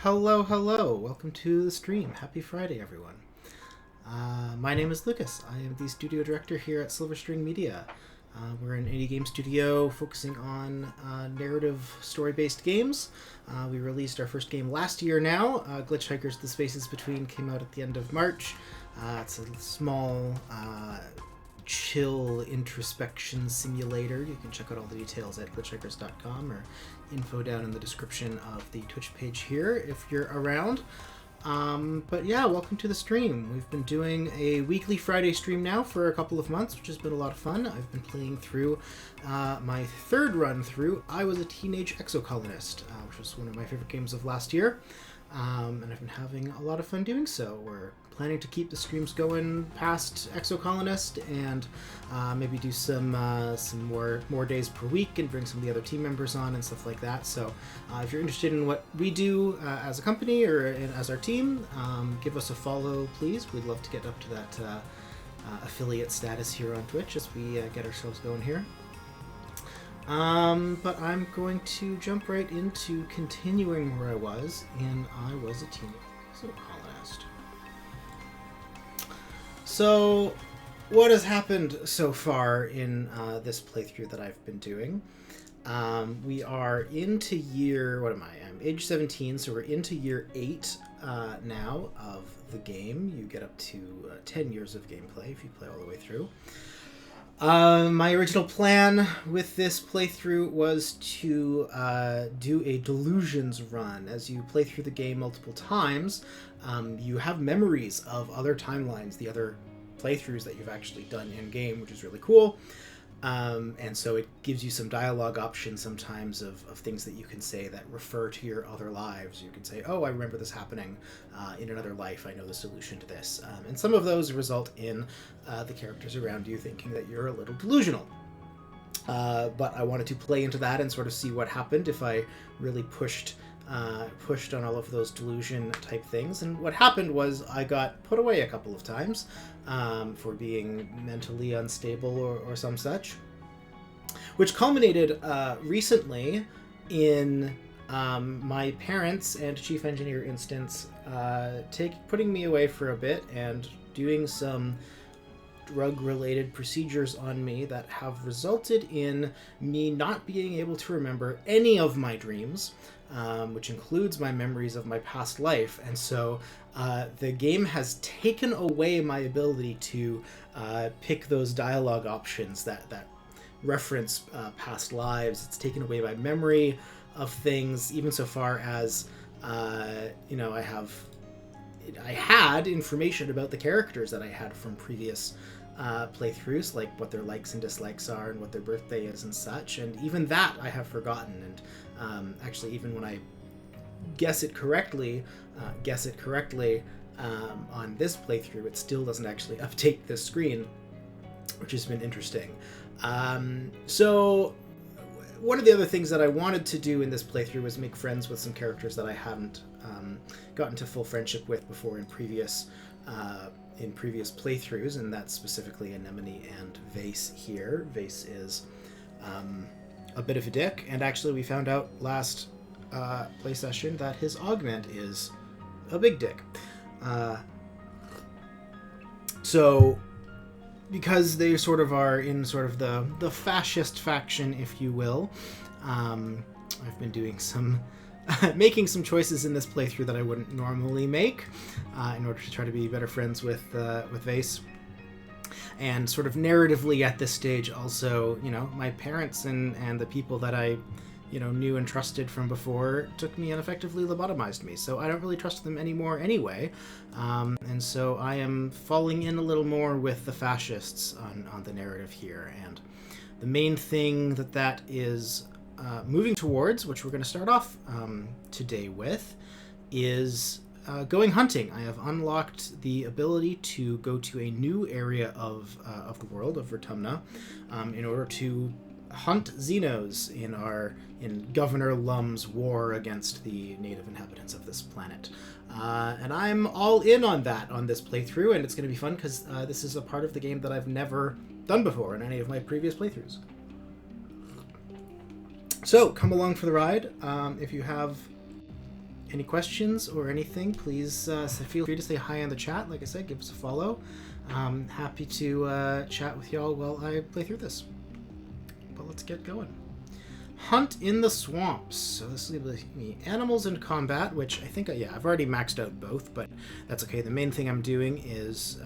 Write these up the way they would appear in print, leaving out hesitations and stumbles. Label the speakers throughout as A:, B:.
A: Hello, hello. Welcome to the stream. Happy Friday, everyone. My name is Lucas. I am the studio director here at Silverstring Media. We're an indie game studio focusing on narrative story-based games. We released our first game last year now. Glitchhikers: The Spaces Between came out at the end of March. It's a small, chill introspection simulator. You can check out all the details at glitchhikers.com or info down in the description of the Twitch page here if you're around. But yeah, welcome to the stream. We've been doing a weekly Friday stream now for a couple of months, which has been a lot of fun. I've been playing through my third run through I Was a Teenage Exocolonist, which was one of my favorite games of last year. And I've been having a lot of fun doing so. We're planning to keep the streams going past Exocolonist and maybe do some more days per week and bring some of the other team members on and stuff like that. So if you're interested in what we do as a company or as our team, give us a follow, please. We'd love to get up to that affiliate status here on Twitch as we get ourselves going here. But I'm going to jump right into continuing where I was in I Was a Teenage Exocolonist. So, what has happened so far in this playthrough that I've been doing? We are into year, what am I? I'm age 17, so we're into year 8 now of the game. You get up to 10 years of gameplay if you play all the way through. My original plan with this playthrough was to do a Delusions run. As you play through the game multiple times, you have memories of other timelines, the other playthroughs that you've actually done in-game, which is really cool. And so it gives you some dialogue options sometimes of things that you can say that refer to your other lives. You can say, oh, I remember this happening in another life. I know the solution to this. And some of those result in the characters around you thinking that you're a little delusional. But I wanted to play into that and sort of see what happened if I really pushed on all of those delusion type things. And what happened was I got put away a couple of times for being mentally unstable or some such, which culminated recently in my parents and chief engineer instance putting me away for a bit and doing some drug-related procedures on me that have resulted in me not being able to remember any of my dreams, which includes my memories of my past life. And so the game has taken away my ability to pick those dialogue options that reference past lives. It's taken away my memory of things, even so far as I had information about the characters that I had from previous playthroughs, like what their likes and dislikes are and what their birthday is and such, and even that I have forgotten. And actually, even when I guess it correctly on this playthrough, it still doesn't actually update the screen, which has been interesting. So one of the other things that I wanted to do in this playthrough was make friends with some characters that I hadn't gotten to full friendship with before in previous playthroughs, and that's specifically Anemone and Vase here. Vase is a bit of a dick, and actually we found out last play session that his augment is a big dick. So because they sort of are in sort of the fascist faction, if you will, I've been doing some making some choices in this playthrough that I wouldn't normally make in order to try to be better friends with Vase. And sort of narratively at this stage also, my parents and the people that I knew and trusted from before took me and effectively lobotomized me. So I don't really trust them anymore anyway. And so I am falling in a little more with the fascists on the narrative here. And the main thing that is moving towards, which we're going to start off today with, is going hunting. I have unlocked the ability to go to a new area of the world of Vertumna in order to hunt Xenos in Governor Lum's war against the native inhabitants of this planet. And I'm all in on that on this playthrough, and it's going to be fun because this is a part of the game that I've never done before in any of my previous playthroughs. So come along for the ride. If you have Any questions or anything, please feel free to say hi in the chat. Like I said, give us a follow. Happy to chat with y'all while I play through this. But let's get going. Hunt in the swamps. So this will be animals in combat, which I think, yeah, I've already maxed out both, but that's okay. The main thing I'm doing is,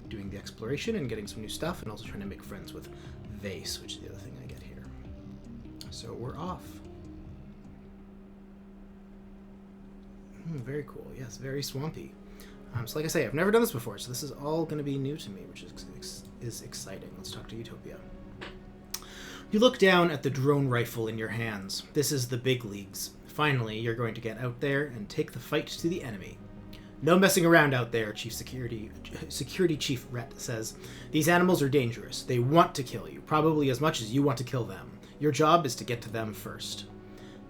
A: doing the exploration and getting some new stuff, and also trying to make friends with Vase, which is the other thing I get here. So we're off. Very cool. Yes, very swampy. So like I say, I've never done this before, so this is all going to be new to me, which is exciting. Let's talk to Utopia. You look down at the drone rifle in your hands. This is the big leagues. Finally, you're going to get out there and take the fight to the enemy. No messing around out there, Security Chief Rhett says. These animals are dangerous. They want to kill you, probably as much as you want to kill them. Your job is to get to them first.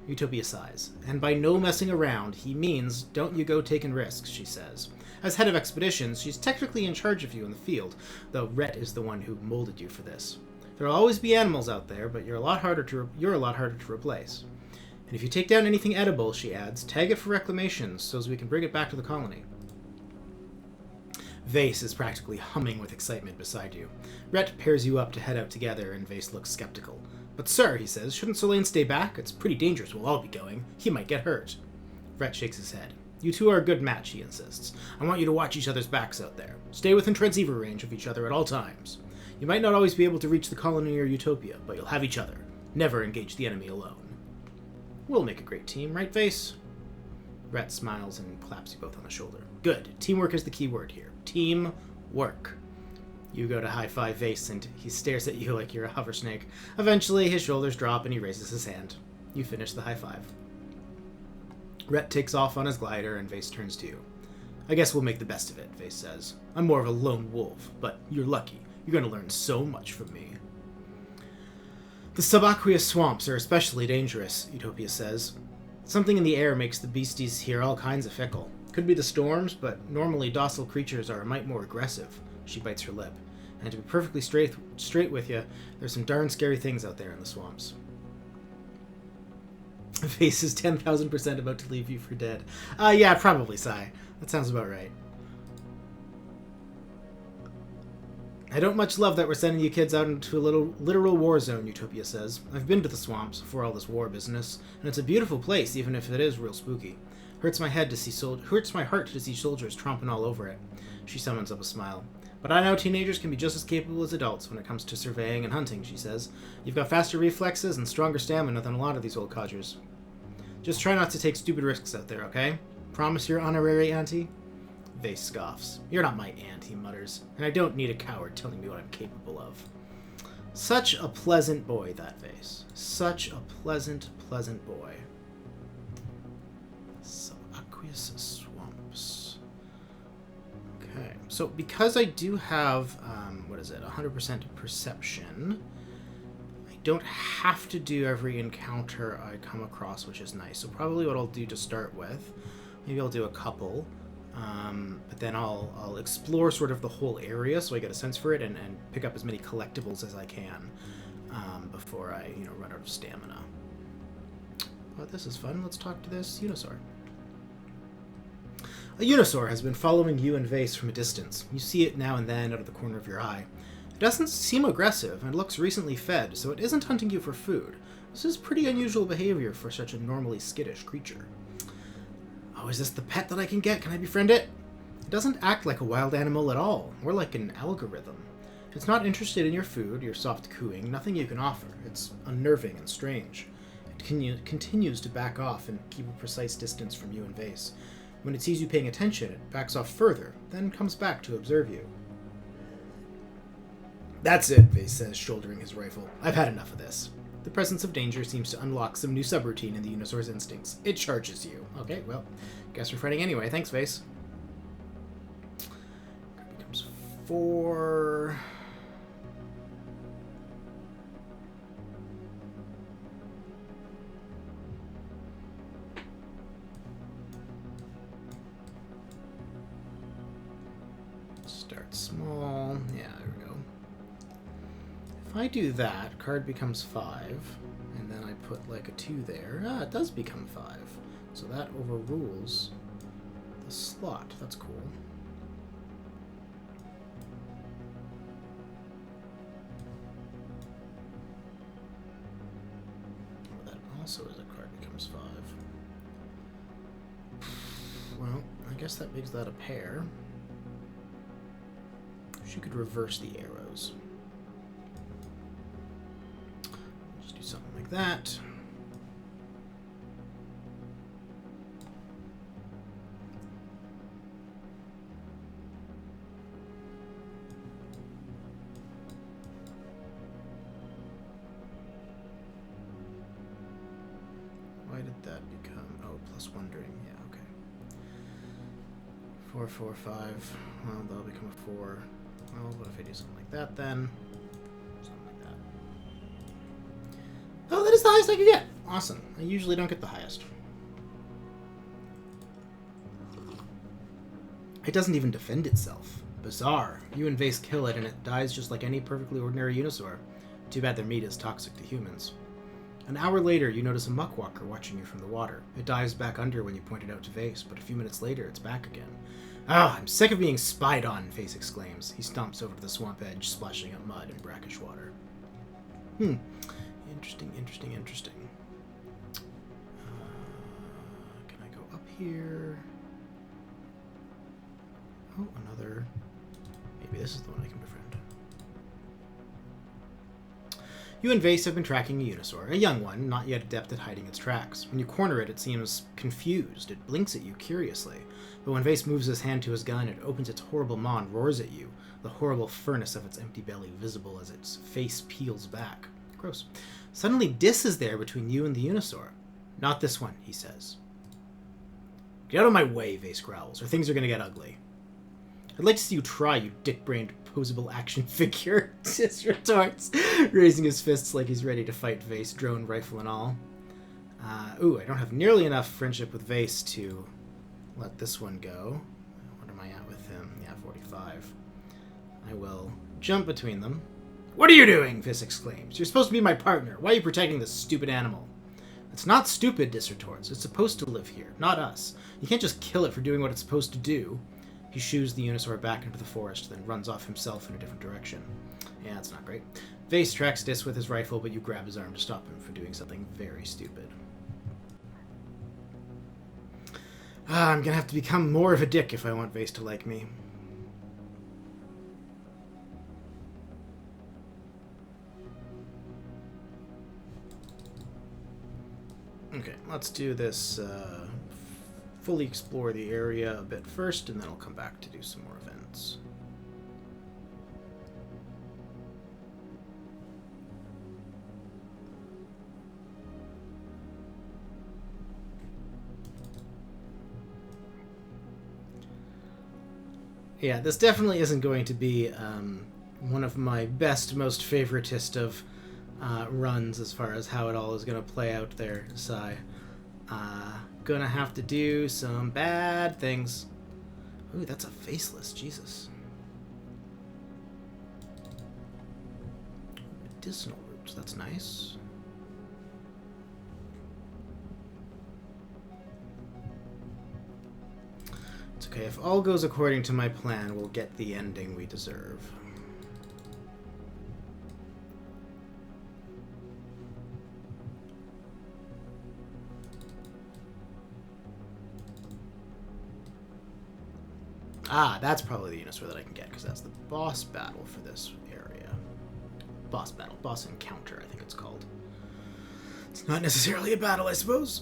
A: Utopia sighs. And by no messing around, he means don't you go taking risks, she says. As head of expeditions, she's technically in charge of you in the field, though Rhett is the one who molded you for this. There'll always be animals out there, but you're a lot harder to replace. And if you take down anything edible, she adds, tag it for reclamation so as we can bring it back to the colony. Vase is practically humming with excitement beside you. Rhett pairs you up to head out together, and Vase looks skeptical. But sir, he says, shouldn't Solane stay back? It's pretty dangerous, we'll all be going. He might get hurt. Rhett shakes his head. You two are a good match, he insists. I want you to watch each other's backs out there. Stay within transceiver range of each other at all times. You might not always be able to reach the colony or Utopia, but you'll have each other. Never engage the enemy alone. We'll make a great team, right, Vase? Rhett smiles and claps you both on the shoulder. Good. Teamwork is the key word here. Teamwork. You go to high-five Vase, and he stares at you like you're a hover snake. Eventually, his shoulders drop, and he raises his hand. You finish the high-five. Rhett takes off on his glider, and Vase turns to you. I guess we'll make the best of it, Vase says. I'm more of a lone wolf, but you're lucky. You're going to learn so much from me. The subaqueous swamps are especially dangerous, Utopia says. Something in the air makes the beasties here all kinds of fickle. Could be the storms, but normally docile creatures are a mite more aggressive. She bites her lip. And to be perfectly straight with you, there's some darn scary things out there in the swamps. Vase is 10,000% about to leave you for dead. Yeah, probably, Sai. That sounds about right. I don't much love that we're sending you kids out into a literal war zone, Utopia says. I've been to the swamps before all this war business, and it's a beautiful place, even if it is real spooky. Hurts my heart to see soldiers tromping all over it. She summons up a smile. But I know teenagers can be just as capable as adults when it comes to surveying and hunting, she says. You've got faster reflexes and stronger stamina than a lot of these old codgers. Just try not to take stupid risks out there, okay? Promise you're honorary auntie? Vase scoffs. You're not my aunt, he mutters, and I don't need a coward telling me what I'm capable of. Such a pleasant boy, that Vase. Such a pleasant, pleasant boy. Subaqueous swamps. Okay, so because I do have, 100% perception, I don't have to do every encounter I come across, which is nice. So probably what I'll do to start with, maybe I'll do a couple. But then I'll explore sort of the whole area so I get a sense for it and pick up as many collectibles as I can before I run out of stamina. But this is fun. Let's talk to this Unisaur. A Unisaur has been following you and Vase from a distance. You see it now and then out of the corner of your eye. It doesn't seem aggressive and looks recently fed, so it isn't hunting you for food. This is pretty unusual behavior for such a normally skittish creature. Oh, is this the pet that I can get? Can I befriend it? It doesn't act like a wild animal at all, more like an algorithm. It's not interested in your food, your soft cooing, nothing you can offer. It's unnerving and strange. It continues to back off and keep a precise distance from you and Vase. When it sees you paying attention, it backs off further, then comes back to observe you. That's it, Vase says, shouldering his rifle. I've had enough of this. The presence of danger seems to unlock some new subroutine in the Unisaur's instincts. It charges you. Okay, well, guess we're fighting anyway. Thanks, Vase. Becomes 4. Start small. Yeah, there we go. If I do that, card becomes 5, and then I put like a 2 there. Ah, it does become 5. So that overrules the slot. That's cool. That also is a card becomes 5. Well, I guess that makes that a pair. She could reverse the arrows. Just do something like that. Why did that become... Oh, plus wondering. Yeah, okay. 4, 4, 5. Well, that'll become a 4. Well, what if I do something like that then? Something like that. Oh, that is the highest I can get! Awesome. I usually don't get the highest. It doesn't even defend itself. Bizarre. You and Vase kill it and it dies just like any perfectly ordinary Unisaur. Too bad their meat is toxic to humans. An hour later, you notice a muckwalker watching you from the water. It dives back under when you point it out to Vase, but a few minutes later, it's back again. Ah, I'm sick of being spied on, Vase exclaims. He stomps over to the swamp edge, splashing up mud and brackish water. Interesting, interesting, interesting. Can I go up here? Oh, another... Maybe this is the one I can befriend. You and Vase have been tracking a Unisaur, a young one, not yet adept at hiding its tracks. When you corner it, it seems confused. It blinks at you curiously. But when Vase moves his hand to his gun, it opens its horrible maw and roars at you, the horrible furnace of its empty belly visible as its face peels back. Gross. Suddenly, Dis is there between you and the Unisaur. Not this one, he says. Get out of my way, Vase growls, or things are going to get ugly. I'd like to see you try, you dick-brained posable action figure, Dis retorts, raising his fists like he's ready to fight Vase, drone rifle and all. Ooh, I don't have nearly enough friendship with Vase to let this one go. What am I at with him? Yeah, 45. I will jump between them. What are you doing? Vis exclaims. You're supposed to be my partner. Why are you protecting this stupid animal? It's not stupid, Dis retorts. It's supposed to live here, not us. You can't just kill it for doing what it's supposed to do. He shoos the Unisaur back into the forest, then runs off himself in a different direction. Yeah, that's not great. Vase tracks Dis with his rifle, but you grab his arm to stop him from doing something very stupid. I'm gonna have to become more of a dick if I want Vase to like me. Okay, let's do this, fully explore the area a bit first, and then I'll come back to do some more events. Yeah, this definitely isn't going to be one of my best, most favoritist of runs as far as how it all is going to play out there, Sai. Gonna have to do some bad things. Ooh, that's a faceless, Jesus. Medicinal roots, that's nice. It's okay, if all goes according to my plan, we'll get the ending we deserve. Ah, that's probably the Unisaur that I can get, because that's the boss battle for this area. Boss battle. Boss encounter, I think it's called. It's not necessarily a battle, I suppose.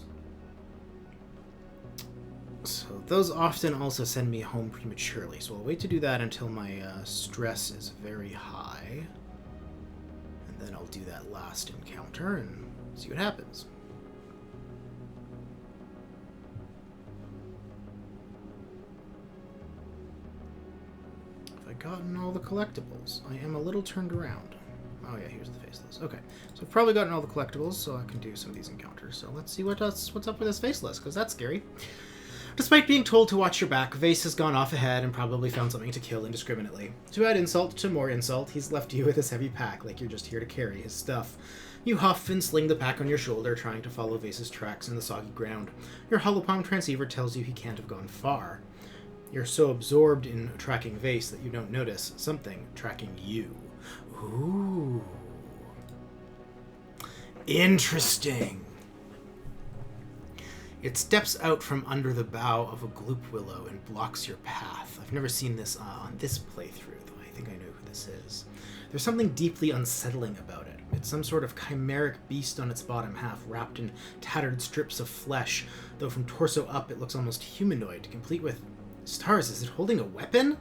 A: So those often also send me home prematurely, so I'll wait to do that until my stress is very high. And then I'll do that last encounter and see what happens. Gotten all the collectibles. I am a little turned around. Oh yeah, here's the faceless. Okay, so I've probably gotten all the collectibles, so I can do some of these encounters. So let's see what's up with this faceless, because that's scary. Despite being told to watch your back, Vase has gone off ahead and probably found something to kill indiscriminately. To add insult to more insult, he's left you with his heavy pack, like you're just here to carry his stuff. You huff and sling the pack on your shoulder, trying to follow Vase's tracks in the soggy ground. Your holopalm transceiver tells you he can't have gone far. You're so absorbed in tracking Vase that you don't notice something tracking you. Ooh. Interesting. It steps out from under the bough of a gloop willow and blocks your path. I've never seen this on this playthrough, though I think I know who this is. There's something deeply unsettling about it. It's some sort of chimeric beast on its bottom half, wrapped in tattered strips of flesh, though from torso up it looks almost humanoid, complete with... Stars, is it holding a weapon?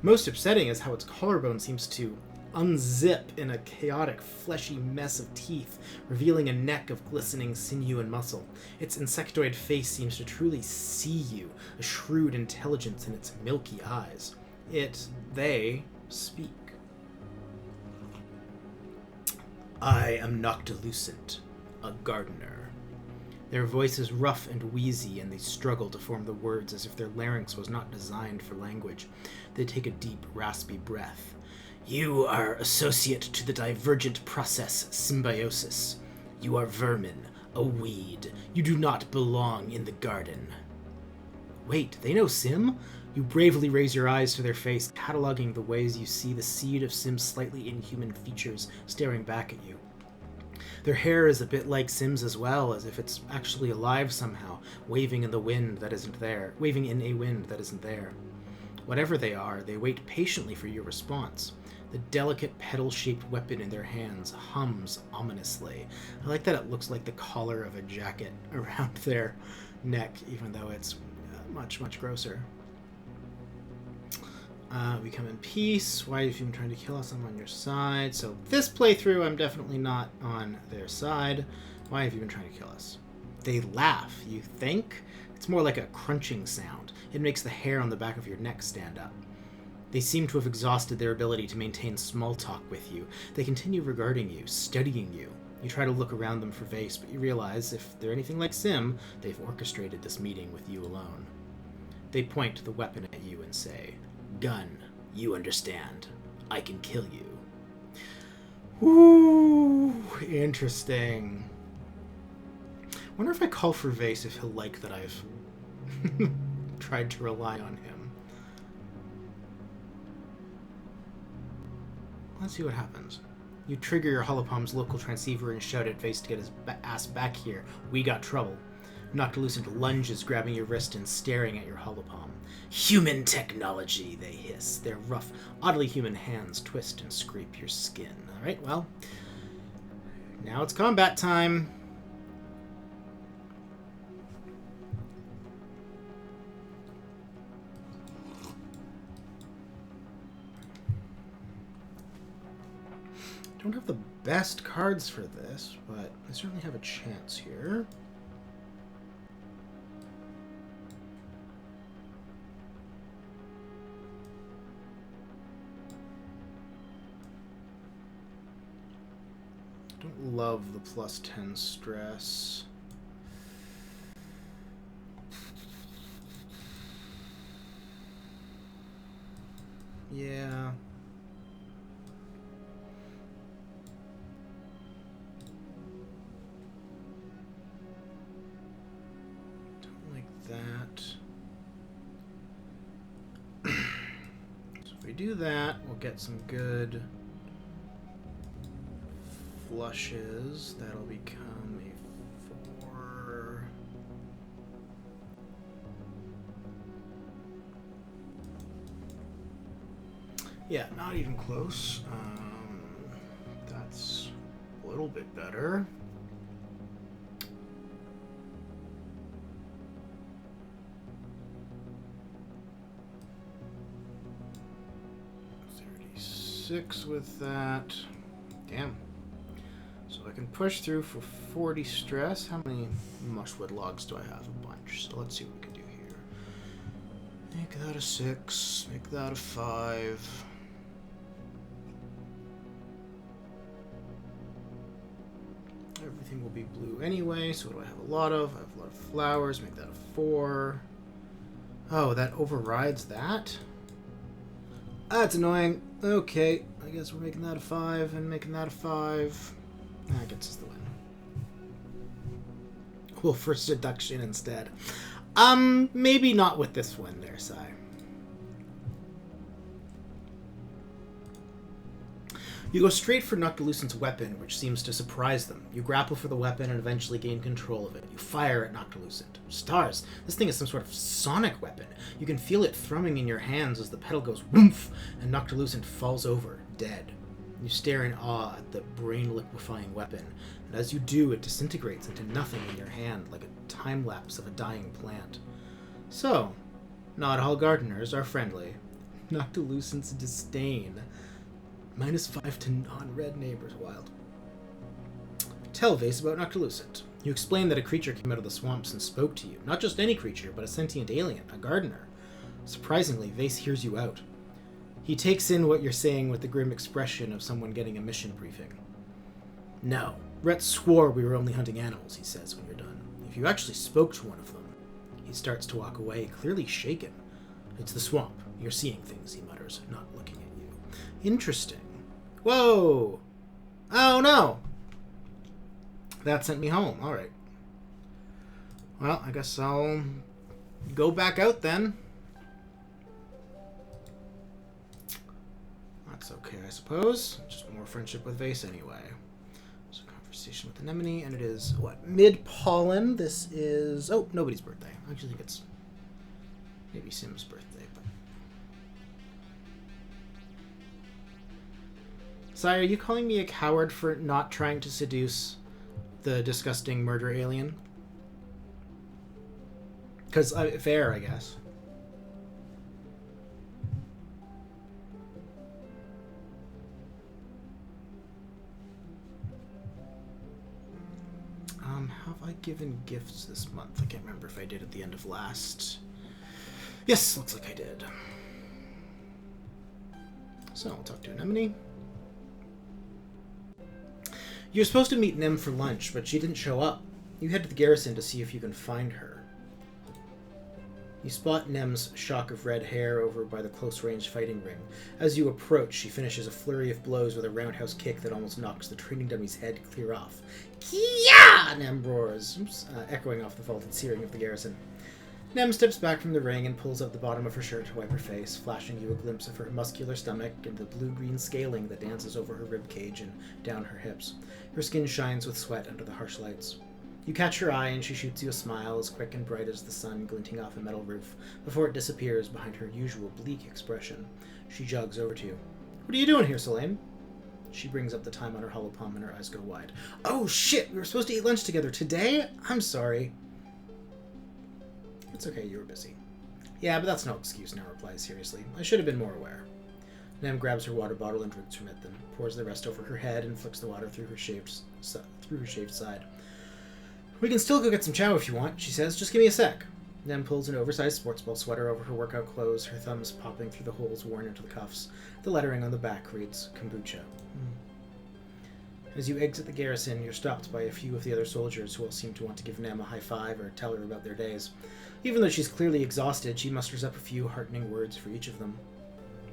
A: Most upsetting is how its collarbone seems to unzip in a chaotic, fleshy mess of teeth, revealing a neck of glistening sinew and muscle. Its insectoid face seems to truly see you, a shrewd intelligence in its milky eyes. They speak. I am Noctilucent, a gardener. Their voice is rough and wheezy, and they struggle to form the words as if their larynx was not designed for language. They take a deep, raspy breath. You are associate to the divergent process symbiosis. You are vermin, a weed. You do not belong in the garden. Wait, they know Sim? You bravely raise your eyes to their face, cataloging the ways you see the seed of Sim's slightly inhuman features staring back at you. Their hair is a bit like Sim's as well, as if it's actually alive somehow, waving in a wind that isn't there. Whatever they are, they wait patiently for your response. The delicate petal-shaped weapon in their hands hums ominously. I like that it looks like the collar of a jacket around their neck, even though it's much, much grosser. We come in peace. Why have you been trying to kill us? I'm on your side. So this playthrough, I'm definitely not on their side. Why have you been trying to kill us? They laugh, you think? It's more like a crunching sound. It makes the hair on the back of your neck stand up. They seem to have exhausted their ability to maintain small talk with you. They continue regarding you, studying you. You try to look around them for Vase, but you realize if they're anything like Sim, they've orchestrated this meeting with you alone. They point the weapon at you and say, Gun, you understand. I can kill you. Ooh, interesting. Wonder if I call for Vase if he'll like that I've tried to rely on him. Let's see what happens. You trigger your holopalm's local transceiver and shout at Vase to get his ass back here. We got trouble. Noctilucent lunges, grabbing your wrist and staring at your holopalm. Human technology, they hiss. Their rough, oddly human hands twist and scrape your skin. Alright, well, now it's combat time. Don't have the best cards for this, but I certainly have a chance here. Don't love the plus 10 stress. Yeah. Don't like that. So if we do that, we'll get some good flushes. That'll become a 4. Yeah, not even close. That's a little bit better. $36 with that. Damn. So I can push through for 40 stress. How many mushwood logs do I have? A bunch. So let's see what we can do here. Make that a 6. Make that a 5. Everything will be blue anyway. So what do I have a lot of? I have a lot of flowers. Make that a 4. Oh, that overrides that? That's annoying. Okay, I guess we're making that a 5 and making that a 5. That gets us the win. Well, for seduction instead. Maybe not with this one there, Sai. You go straight for Noctilucent's weapon, which seems to surprise them. You grapple for the weapon and eventually gain control of it. You fire at Noctilucent. Stars! This thing is some sort of sonic weapon. You can feel it thrumming in your hands as the pedal goes woof, and Noctilucent falls over, dead. You stare in awe at the brain-liquefying weapon, and as you do, it disintegrates into nothing in your hand, like a time-lapse of a dying plant. So, not all gardeners are friendly. Noctilucent's disdain. -5 to non-red neighbors, wild. Tell Vase about Noctilucent. You explain that a creature came out of the swamps and spoke to you. Not just any creature, but a sentient alien, a gardener. Surprisingly, Vase hears you out. He takes in what you're saying with the grim expression of someone getting a mission briefing. No, Rhett swore we were only hunting animals, he says when you're done. If you actually spoke to one of them. He starts to walk away, clearly shaken. It's the swamp. You're seeing things, he mutters, not looking at you. Interesting. Whoa! Oh no! That sent me home. Alright. Well, I guess I'll go back out then. That's okay, I suppose. Just more friendship with Vase anyway. So conversation with Anemone, and it is, what, mid-pollen? This is, oh, nobody's birthday. I actually think it's maybe Sim's birthday, but... Sire, are you calling me a coward for not trying to seduce the disgusting murder alien? Because, fair, I guess. Have I given gifts this month? I can't remember if I did at the end of last. Yes, looks like I did. So, I'll talk to Anemone. You're supposed to meet Nem for lunch, but she didn't show up. You head to the garrison to see if you can find her. You spot Nem's shock of red hair over by the close-range fighting ring. As you approach, she finishes a flurry of blows with a roundhouse kick that almost knocks the training dummy's head clear off. Kia! Nem roars, echoing off the vaulted ceiling of the garrison. Nem steps back from the ring and pulls up the bottom of her shirt to wipe her face, flashing you a glimpse of her muscular stomach and the blue-green scaling that dances over her rib cage and down her hips. Her skin shines with sweat under the harsh lights. You catch her eye and she shoots you a smile as quick and bright as the sun glinting off a metal roof, before it disappears behind her usual bleak expression. She jogs over to you. What are you doing here, Selene? She brings up the time on her hollow palm and her eyes go wide. Oh shit, we were supposed to eat lunch together today? I'm sorry. It's okay, you were busy. Yeah, but that's no excuse, now replies seriously. I should have been more aware. Nem grabs her water bottle and drinks from it, then pours the rest over her head and flicks the water through her shaved side. We can still go get some chow if you want, she says. Just give me a sec. Nem pulls an oversized sports ball sweater over her workout clothes, her thumbs popping through the holes worn into the cuffs. The lettering on the back reads kombucha. As you exit the garrison, you're stopped by a few of the other soldiers who all seem to want to give Nem a high five or tell her about their days. Even though she's clearly exhausted, she musters up a few heartening words for each of them.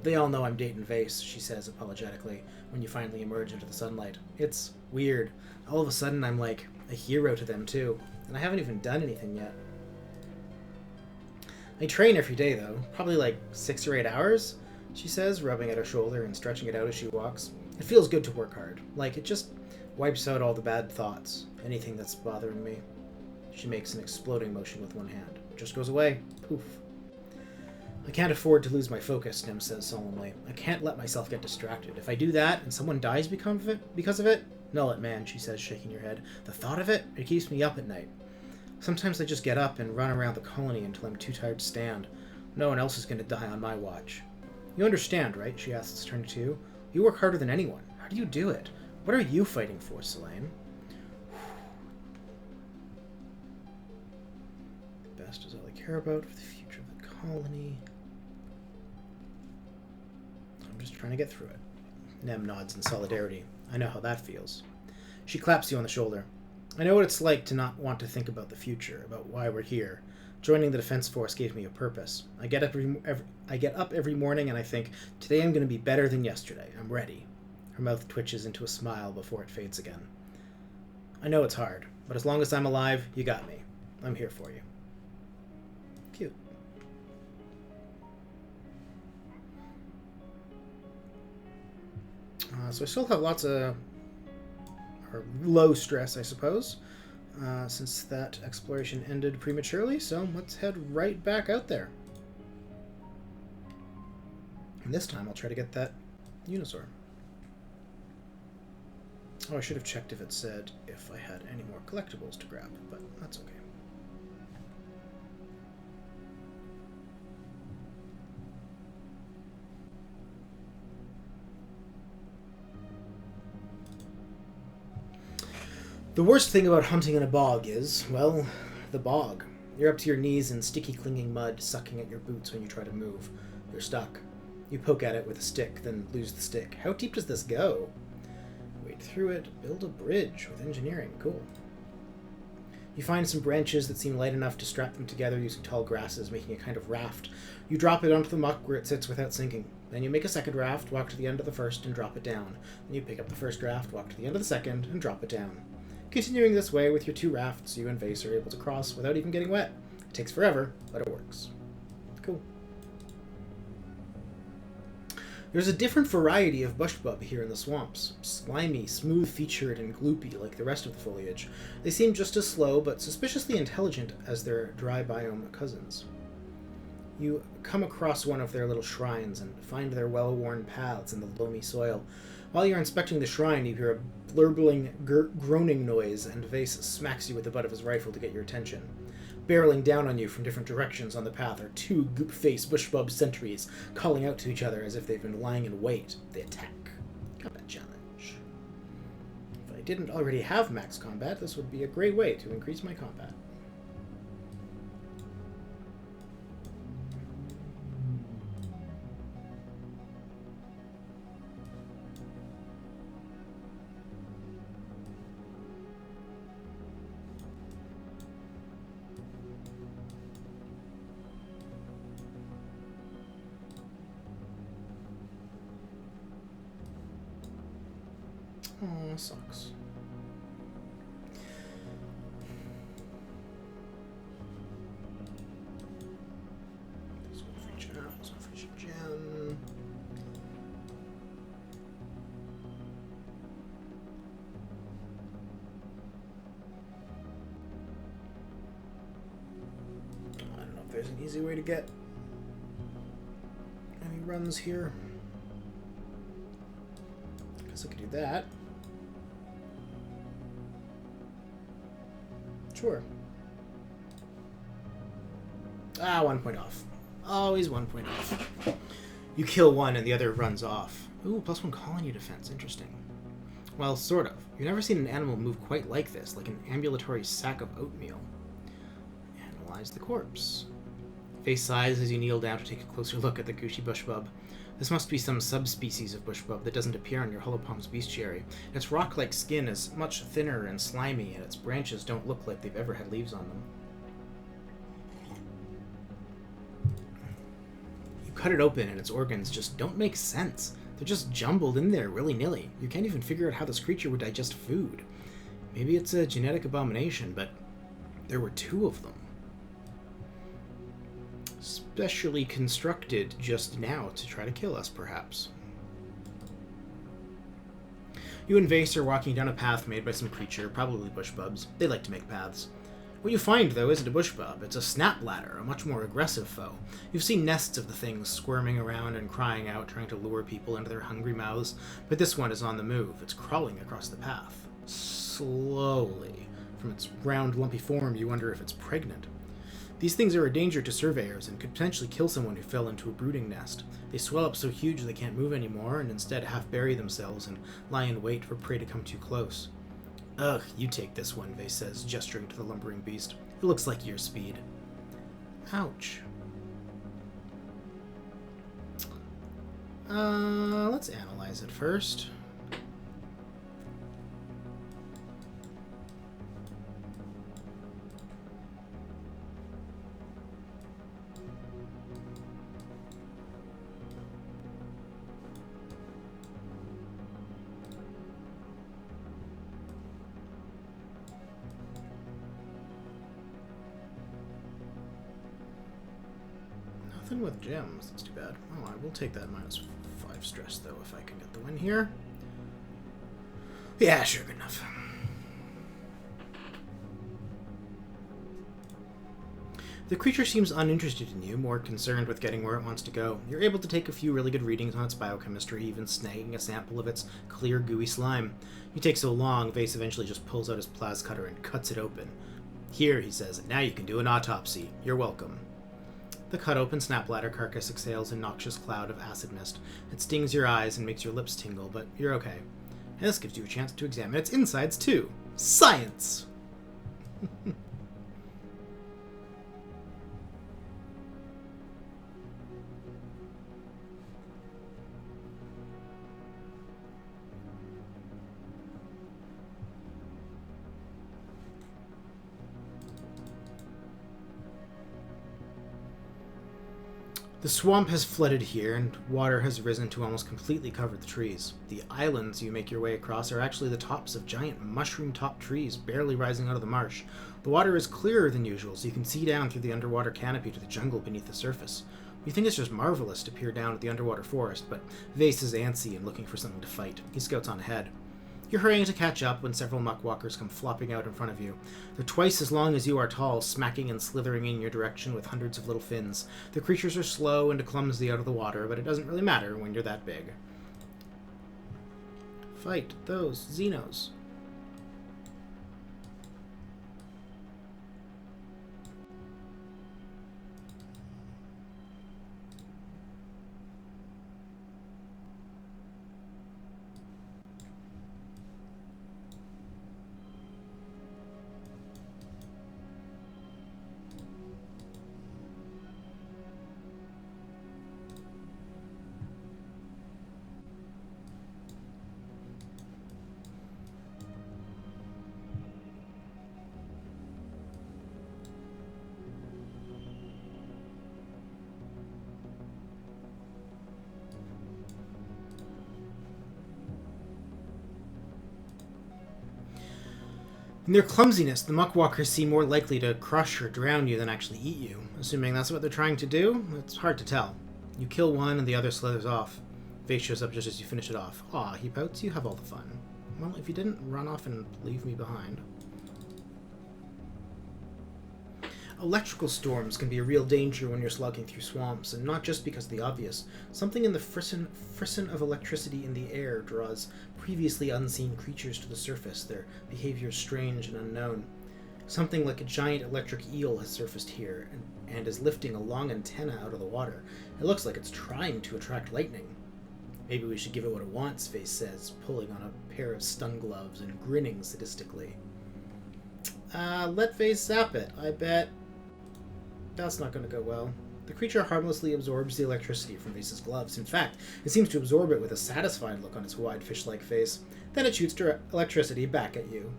A: They all know I'm dating Vase, she says apologetically, when you finally emerge into the sunlight. It's weird. All of a sudden I'm like a hero to them too, and I haven't even done anything yet. I train every day though, probably like 6 or 8 hours, she says, rubbing at her shoulder and stretching it out as she walks. It feels good to work hard. Like, it just wipes out all the bad thoughts, anything that's bothering me. She makes an exploding motion with one hand. It just goes away. Poof. I can't afford to lose my focus, Nem says solemnly. I can't let myself get distracted. If I do that and someone dies because of it, null it, man, she says, shaking her head. The thought of it keeps me up at night. Sometimes I just get up and run around the colony until I'm too tired to stand. No one else is going to die on my watch. You understand, right? She asks, turning to you. You work harder than anyone. How do you do it? What are you fighting for, Selene? The best is all I care about for the future of the colony. I'm just trying to get through it. Nem nods in solidarity. I know how that feels. She claps you on the shoulder. I know what it's like to not want to think about the future, about why we're here. Joining the Defense Force gave me a purpose. I get up every morning and I think, today I'm going to be better than yesterday. I'm ready. Her mouth twitches into a smile before it fades again. I know it's hard, but as long as I'm alive, you got me. I'm here for you. Cute. So I still have lots of... or low stress, I suppose, since that exploration ended prematurely, so let's head right back out there. And this time I'll try to get that Unisaur. Oh, I should have checked if it said if I had any more collectibles to grab, but that's okay. The worst thing about hunting in a bog is, well, the bog. You're up to your knees in sticky, clinging mud, sucking at your boots when you try to move. You're stuck. You poke at it with a stick, then lose the stick. How deep does this go? Wade through it, build a bridge with engineering. Cool. You find some branches that seem light enough to strap them together using tall grasses, making a kind of raft. You drop it onto the muck where it sits without sinking. Then you make a second raft, walk to the end of the first, and drop it down. Then you pick up the first raft, walk to the end of the second, and drop it down. Continuing this way with your two rafts, you and Vase are able to cross without even getting wet. It takes forever, but it works. Cool. There's a different variety of bushbub here in the swamps. Slimy, smooth-featured, and gloopy like the rest of the foliage. They seem just as slow, but suspiciously intelligent as their dry biome cousins. You come across one of their little shrines and find their well-worn paths in the loamy soil. While you're inspecting the shrine, you hear a blurbling, groaning noise, and Vase smacks you with the butt of his rifle to get your attention. Barreling down on you from different directions on the path are two goop-faced bushbub sentries, calling out to each other as if they've been lying in wait. They attack. Combat challenge. If I didn't already have max combat, this would be a great way to increase my combat. Oh, sucks. This one for gem, this one for gem. I don't know if there's an easy way to get any runs here. Guess I could do that. Sure. 1 point off. Always 1 point off. You kill one and the other runs off. Ooh, +1 colony defense. Interesting. Well, sort of. You've never seen an animal move quite like this, like an ambulatory sack of oatmeal. Analyze the corpse. Face sighs as you kneel down to take a closer look at the Gushi bushbub. This must be some subspecies of bushbub that doesn't appear on your Holopalm's bestiary. Its rock-like skin is much thinner and slimy, and its branches don't look like they've ever had leaves on them. You cut it open, and its organs just don't make sense. They're just jumbled in there willy-nilly. You can't even figure out how this creature would digest food. Maybe it's a genetic abomination, but there were two of them. Specially constructed just now to try to kill us, perhaps. You and Vase are walking down a path made by some creature, probably bushbubs. They like to make paths. What you find, though, isn't a bushbub. It's a snapbladder, a much more aggressive foe. You've seen nests of the things squirming around and crying out, trying to lure people into their hungry mouths, but this one is on the move. It's crawling across the path. Slowly. From its round, lumpy form, you wonder if it's pregnant. These things are a danger to surveyors and could potentially kill someone who fell into a brooding nest. They swell up so huge they can't move anymore and instead half bury themselves and lie in wait for prey to come too close. Ugh, you take this one, Vase says, gesturing to the lumbering beast. It looks like your speed. Ouch. Let's analyze it first. Nothing with gems. That's too bad. Oh, I will take that -5 stress, though, if I can get the win here. Yeah, sure, good enough. The creature seems uninterested in you, more concerned with getting where it wants to go. You're able to take a few really good readings on its biochemistry, even snagging a sample of its clear, gooey slime. You take so long, Vase eventually just pulls out his plas cutter and cuts it open. Here, he says, now you can do an autopsy. You're welcome. The cut-open snap-bladder carcass exhales a noxious cloud of acid mist. It stings your eyes and makes your lips tingle, but you're okay. And this gives you a chance to examine its insides, too. Science! The swamp has flooded here, and water has risen to almost completely cover the trees. The islands you make your way across are actually the tops of giant mushroom-topped trees barely rising out of the marsh. The water is clearer than usual, so you can see down through the underwater canopy to the jungle beneath the surface. You think it's just marvelous to peer down at the underwater forest, but Vase is antsy and looking for something to fight. He scouts on ahead. You're hurrying to catch up when several muckwalkers come flopping out in front of you. They're twice as long as you are tall, smacking and slithering in your direction with hundreds of little fins. The creatures are slow and clumsy out of the water, but it doesn't really matter when you're that big. Fight those Xenos. In their clumsiness, the muckwalkers seem more likely to crush or drown you than actually eat you. Assuming that's what they're trying to do, it's hard to tell. You kill one and the other slithers off. Vase shows up just as you finish it off. Aw, he pouts, you have all the fun. Well, if you didn't run off and leave me behind. Electrical storms can be a real danger when you're slogging through swamps, and not just because of the obvious. Something in the frisson of electricity in the air draws previously unseen creatures to the surface, their behavior strange and unknown. Something like a giant electric eel has surfaced here, and is lifting a long antenna out of the water. It looks like it's trying to attract lightning. Maybe we should give it what it wants, Vase says, pulling on a pair of stun gloves and grinning sadistically. Let Vase zap it. I bet that's not going to go well. The creature harmlessly absorbs the electricity from Vase's gloves. In fact, it seems to absorb it with a satisfied look on its wide fish-like face. Then it shoots electricity back at you.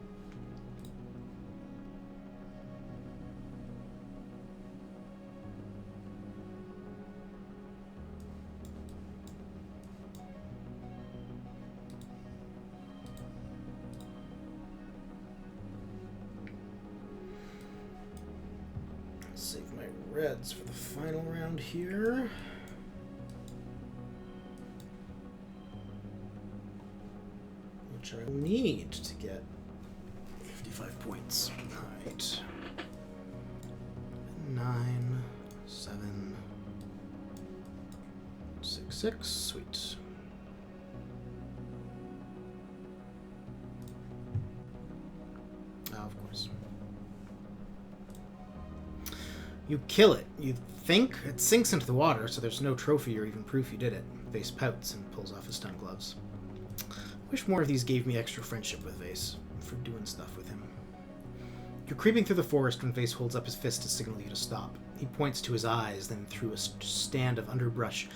A: Save my reds for the final round here. Which I will need to get 55 points. Alright. 9, 7, 6, 6. Sweet. Oh, of course. You kill it. You think it sinks into the water, so there's no trophy or even proof you did it. Vase pouts and pulls off his stun gloves. Wish more of these gave me extra friendship with Vase for doing stuff with him. You're creeping through the forest when Vase holds up his fist to signal you to stop. He points to his eyes, then through a stand of underbrush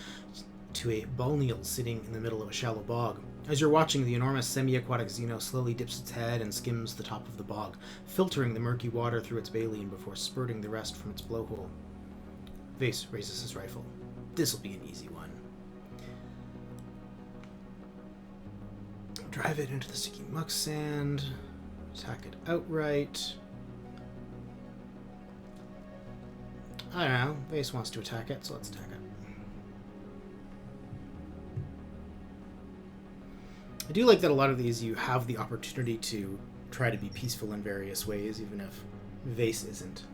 A: to a balneal sitting in the middle of a shallow bog. As you're watching, the enormous semi-aquatic Xeno slowly dips its head and skims the top of the bog, filtering the murky water through its baleen before spurting the rest from its blowhole. Vase raises his rifle. This'll be an easy one. Drive it into the sticky muck sand. Attack it outright. I don't know. Vase wants to attack it, so let's attack it. I do like that a lot of these you have the opportunity to try to be peaceful in various ways, even if Vase isn't.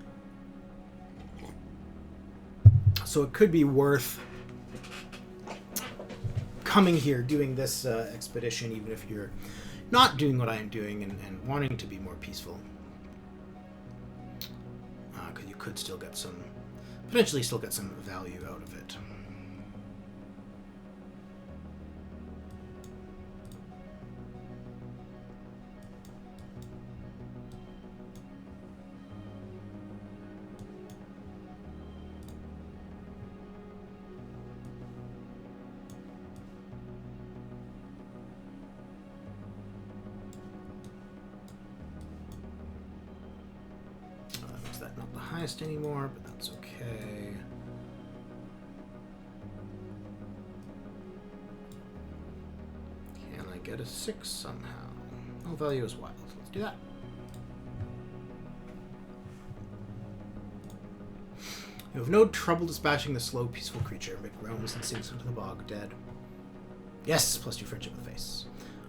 A: So it could be worth coming here, doing this expedition, even if you're not doing what I am doing and wanting to be more peaceful. Because you could still get some, potentially still get some value out of it. Not the highest anymore, but that's okay. Can I get a 6 somehow? No value is wild. Let's do that. You have no trouble dispatching the slow, peaceful creature. It roams and sinks into the bog, dead. Yes, plus 2 friendship with face.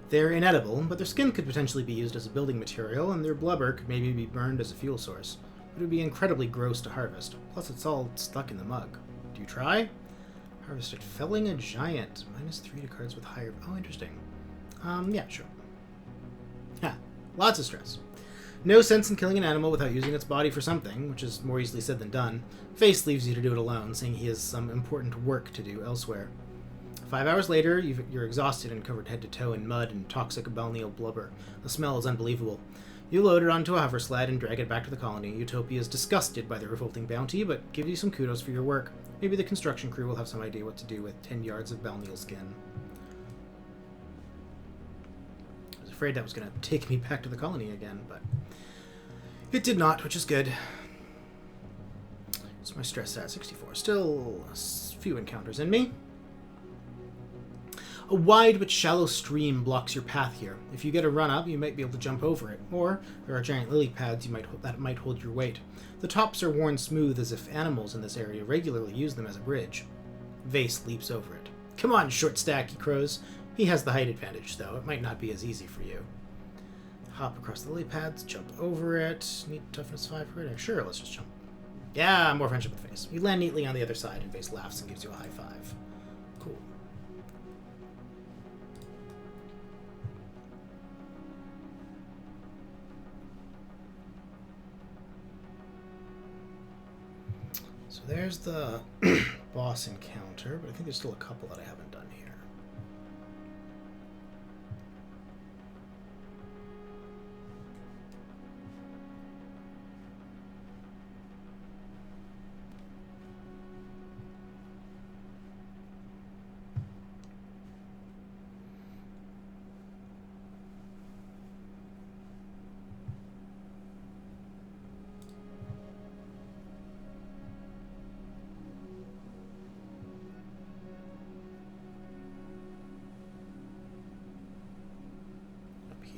A: They're inedible, but their skin could potentially be used as a building material, and their blubber could maybe be burned as a fuel source. It would be incredibly gross to harvest. Plus, it's all stuck in the mug. Do you try? Harvested. Felling a giant. -3 to cards with higher... Oh, interesting. Yeah, sure. Ha. Lots of stress. No sense in killing an animal without using its body for something, which is more easily said than done. Face leaves you to do it alone, saying he has some important work to do elsewhere. 5 hours later, you're exhausted and covered head to toe in mud and toxic balneal blubber. The smell is unbelievable. You load it onto a hover sled and drag it back to the colony. Utopia is disgusted by the revolting bounty, but gives you some kudos for your work. Maybe the construction crew will have some idea what to do with 10 yards of balneal skin. I was afraid that was going to take me back to the colony again, but it did not, which is good. So my stress at 64. Still a few encounters in me. A wide but shallow stream blocks your path here. If you get a run up, you might be able to jump over it, or there are giant lily pads that might hold your weight. The tops are worn smooth as if animals in this area regularly use them as a bridge. Vase leaps over it. Come on, short stack, he crows. He has the height advantage, though. It might not be as easy for you. Hop across the lily pads, jump over it. Neat toughness 5 rating. Sure, let's just jump. Yeah, more friendship with Vase. You land neatly on the other side, and Vase laughs and gives you a high 5. Cool. So there's the boss encounter, but I think there's still a couple that I haven't done here.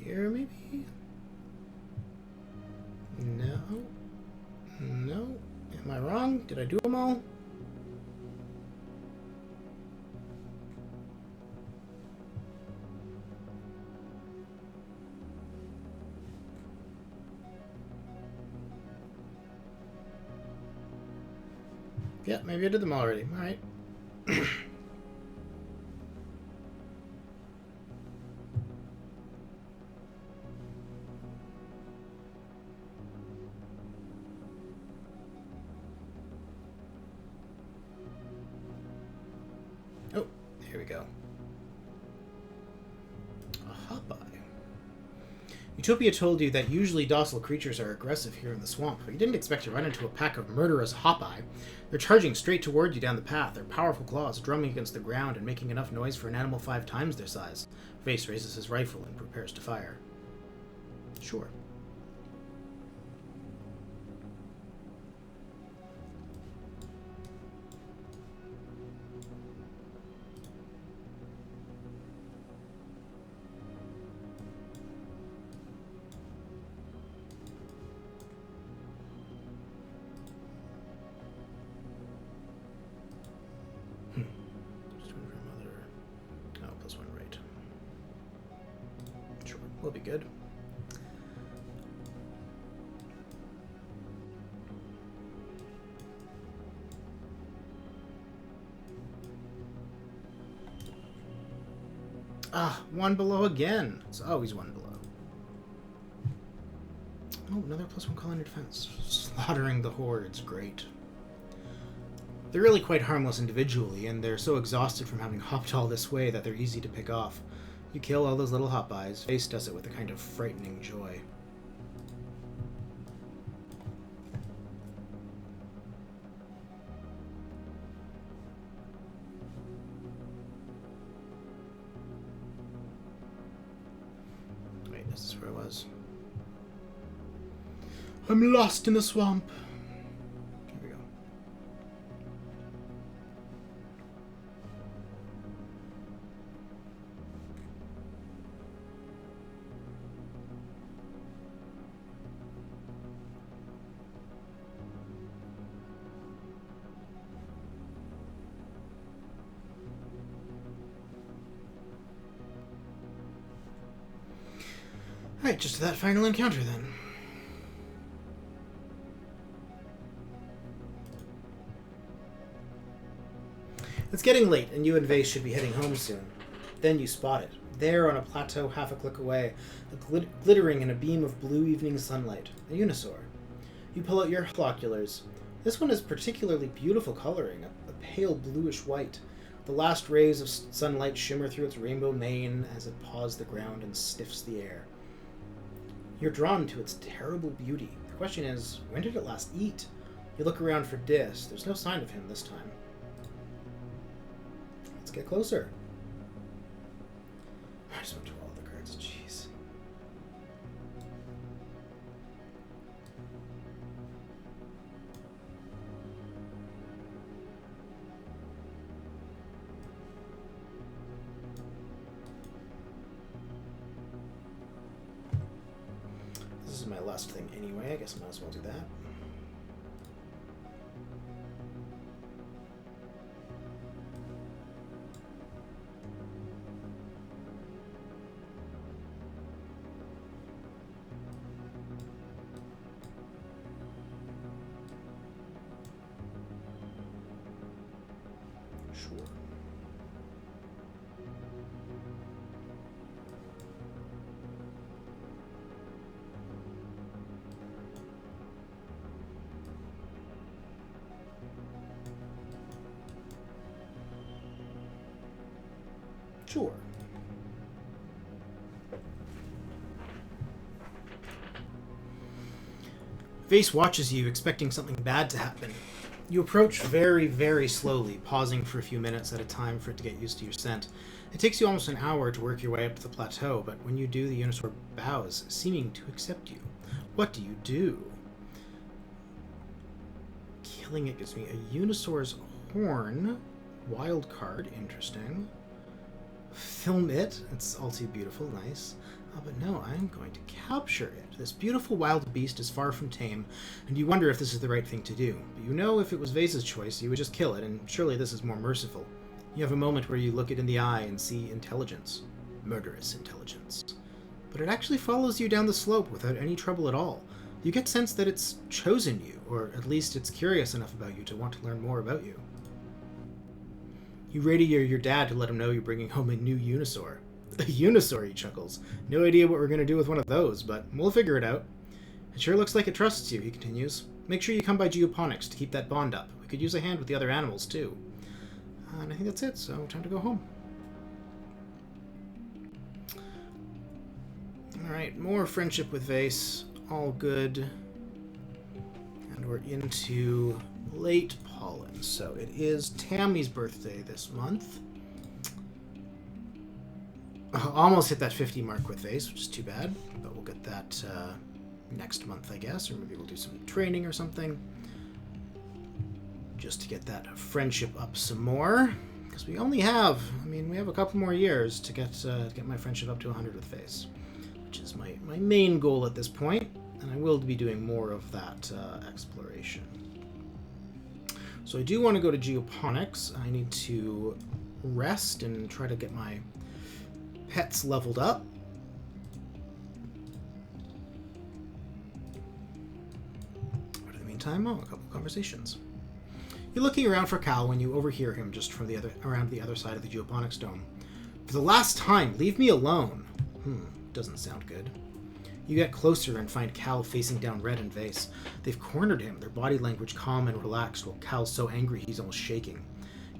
A: Here, maybe? No. No. Am I wrong? Did I do them all? Yeah, maybe I did them already. All right. Oh, here we go. A Hopeye. Utopia told you that usually docile creatures are aggressive here in the swamp, but you didn't expect to run into a pack of murderous Hopeye. They're charging straight toward you down the path, their powerful claws drumming against the ground and making enough noise for an animal 5 times their size. Vase raises his rifle and prepares to fire. Sure. be good. Ah, one below again. It's always one below. Oh, another +1 colony defense. Slaughtering the hordes. Great. They're really quite harmless individually, and they're so exhausted from having hopped all this way that they're easy to pick off. You kill all those little hop-eyes. Face does it with a kind of frightening joy. Wait, this is where I was. I'm lost in the swamp. Here we go. Alright, just to that final encounter then. It's getting late, and you and Vase should be heading home soon. Then you spot it. There on a plateau half a click away, glittering in a beam of blue evening sunlight. A Unisaur. You pull out your binoculars. This one has particularly beautiful coloring, a pale bluish white. The last rays of sunlight shimmer through its rainbow mane as it paws the ground and sniffs the air. You're drawn to its terrible beauty. The question is, when did it last eat? You look around for Dis. There's no sign of him this time. Let's get closer. I just went through all the cards. Jeez. This is my last thing anyway. I guess I might as well do that. Sure. Sure. Vase watches you, expecting something bad to happen. You approach very, very slowly, pausing for a few minutes at a time for it to get used to your scent. It takes you almost an hour to work your way up to the plateau, but when you do, the Unisaur bows, seeming to accept you. What do you do? Killing it gives me a Unisaur's horn. Wild card, interesting. Film it. It's all too beautiful, nice. But no, I'm going to capture it. This beautiful wild beast is far from tame, and you wonder if this is the right thing to do. But you know if it was Vase's choice, you would just kill it, and surely this is more merciful. You have a moment where you look it in the eye and see intelligence. Murderous intelligence. But it actually follows you down the slope without any trouble at all. You get sense that it's chosen you, or at least it's curious enough about you to want to learn more about you. You radio your dad to let him know you're bringing home a new Unisaur. A Unisaur, he chuckles. No idea what we're going to do with one of those, but we'll figure it out. It sure looks like it trusts you, he continues. Make sure you come by Geoponics to keep that bond up. We could use a hand with the other animals, too. And I think that's it, so time to go home. Alright, more friendship with Vase. All good. And we're into late pollen. So it is Tammy's birthday this month. Almost hit that 50 mark with Vase, which is too bad. But we'll get that next month, I guess. Or maybe we'll do some training or something. Just to get that friendship up some more. Because we only have, we have a couple more years to get my friendship up to 100 with Vase. Which is my main goal at this point. And I will be doing more of that exploration. So I do want to go to Geoponics. I need to rest and try to get my pets leveled up. meantime, a couple conversations. You're looking around for Cal when you overhear him just from around the other side of the geoponics dome. For the last time, leave me alone. Doesn't sound good. You get closer and find Cal facing down Red and Vase. They've cornered him, their body language calm and relaxed, while Cal's so angry he's almost shaking.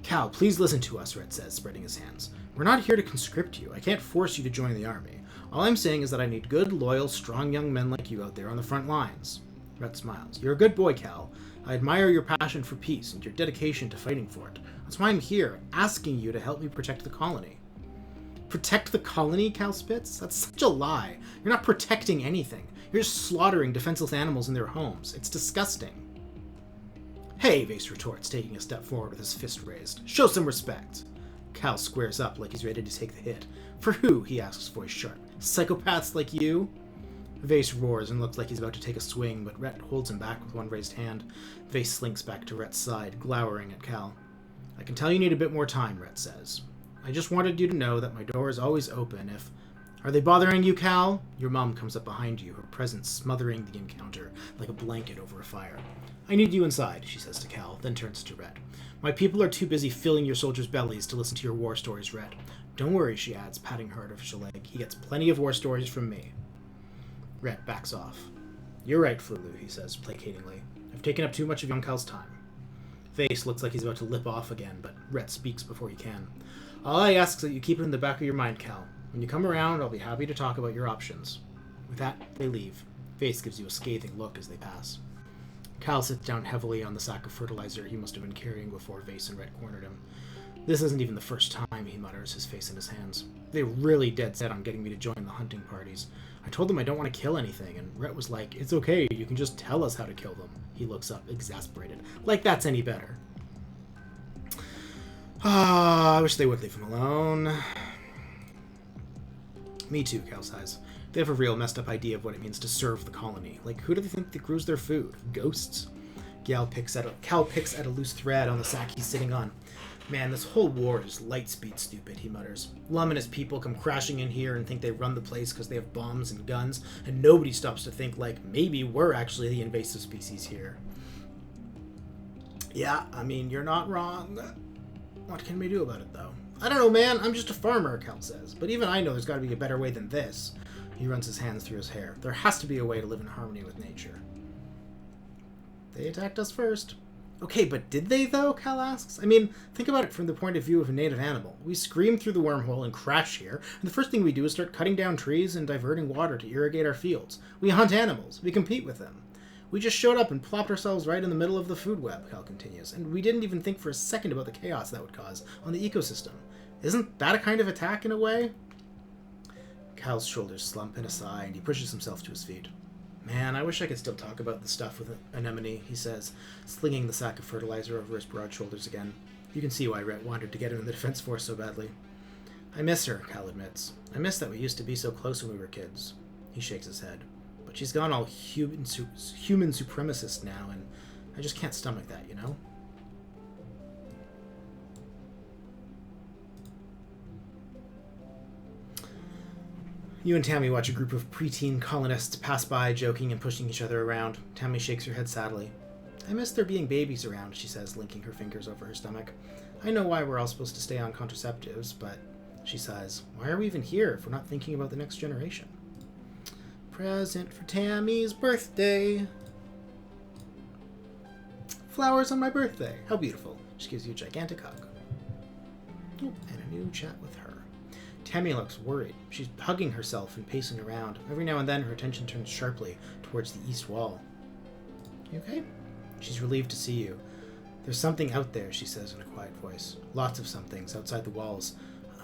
A: Cal, please listen to us, Red says, spreading his hands. We're not here to conscript you. I can't force you to join the army. All I'm saying is that I need good, loyal, strong young men like you out there on the front lines. Red smiles. You're a good boy, Cal. I admire your passion for peace and your dedication to fighting for it. That's why I'm here, asking you to help me protect the colony. Protect the colony, Cal spits? That's such a lie. You're not protecting anything. You're just slaughtering defenseless animals in their homes. It's disgusting. Hey, Vase retorts, taking a step forward with his fist raised. Show some respect. Cal squares up like he's ready to take the hit. For who? He asks, voice sharp. Psychopaths like you? Vase roars and looks like he's about to take a swing, but Rhett holds him back with one raised hand. Vase slinks back to Rhett's side, glowering at Cal. I can tell you need a bit more time, Rhett says. I just wanted you to know that my door is always open if... Are they bothering you, Cal? Your mom comes up behind you, her presence smothering the encounter like a blanket over a fire. I need you inside, she says to Cal, then turns to Rhett. My people are too busy filling your soldiers' bellies to listen to your war stories, Rhett. Don't worry, she adds, patting her artificial leg. He gets plenty of war stories from me. Rhett backs off. You're right, Flulu, he says, placatingly. I've taken up too much of young Cal's time. Vase looks like he's about to lip off again, but Rhett speaks before he can. All I ask is that you keep it in the back of your mind, Cal. When you come around, I'll be happy to talk about your options. With that, they leave. Vase gives you a scathing look as they pass. Cal sits down heavily on the sack of fertilizer he must have been carrying before Vase and Rhett cornered him. This isn't even the first time, he mutters, his face in his hands. They're really dead set on getting me to join the hunting parties. I told them I don't want to kill anything, and Rhett was like, it's okay, you can just tell us how to kill them. He looks up, exasperated. Like that's any better. I wish they would leave him alone. Me too, Cal sighs. They have a real messed up idea of what it means to serve the colony. Like, who do they think that grows their food? Ghosts? Cal picks at a loose thread on the sack he's sitting on. Man, this whole war is lightspeed stupid, he mutters. Lum and his people come crashing in here and think they run the place because they have bombs and guns, and nobody stops to think, like, maybe we're actually the invasive species here. Yeah, I mean, you're not wrong. What can we do about it, though? I don't know, man. I'm just a farmer, Cal says. But even I know there's got to be a better way than this. He runs his hands through his hair. There has to be a way to live in harmony with nature. They attacked us first. Okay, but did they, though? Cal asks. I mean, think about it from the point of view of a native animal. We scream through the wormhole and crash here, and the first thing we do is start cutting down trees and diverting water to irrigate our fields. We hunt animals. We compete with them. We just showed up and plopped ourselves right in the middle of the food web, Cal continues, and we didn't even think for a second about the chaos that would cause on the ecosystem. Isn't that a kind of attack in a way? Cal's shoulders slump in a sigh, and he pushes himself to his feet. Man, I wish I could still talk about the stuff with Anemone, he says, slinging the sack of fertilizer over his broad shoulders again. You can see why Rhett wanted to get him in the defense force so badly. I miss her, Cal admits. I miss that we used to be so close when we were kids. He shakes his head. But she's gone all human supremacist now, and I just can't stomach that, you know? You and Tammy watch a group of preteen colonists pass by, joking and pushing each other around. Tammy shakes her head sadly. I miss there being babies around, she says, linking her fingers over her stomach. I know why we're all supposed to stay on contraceptives, but, she sighs, why are we even here if we're not thinking about the next generation? Present for Tammy's birthday. Flowers on my birthday. How beautiful. She gives you a gigantic hug. Oh, and a new chat with her. Tammy looks worried. She's hugging herself and pacing around. Every now and then, her attention turns sharply towards the east wall. You okay? She's relieved to see you. There's something out there, she says in a quiet voice. Lots of somethings outside the walls.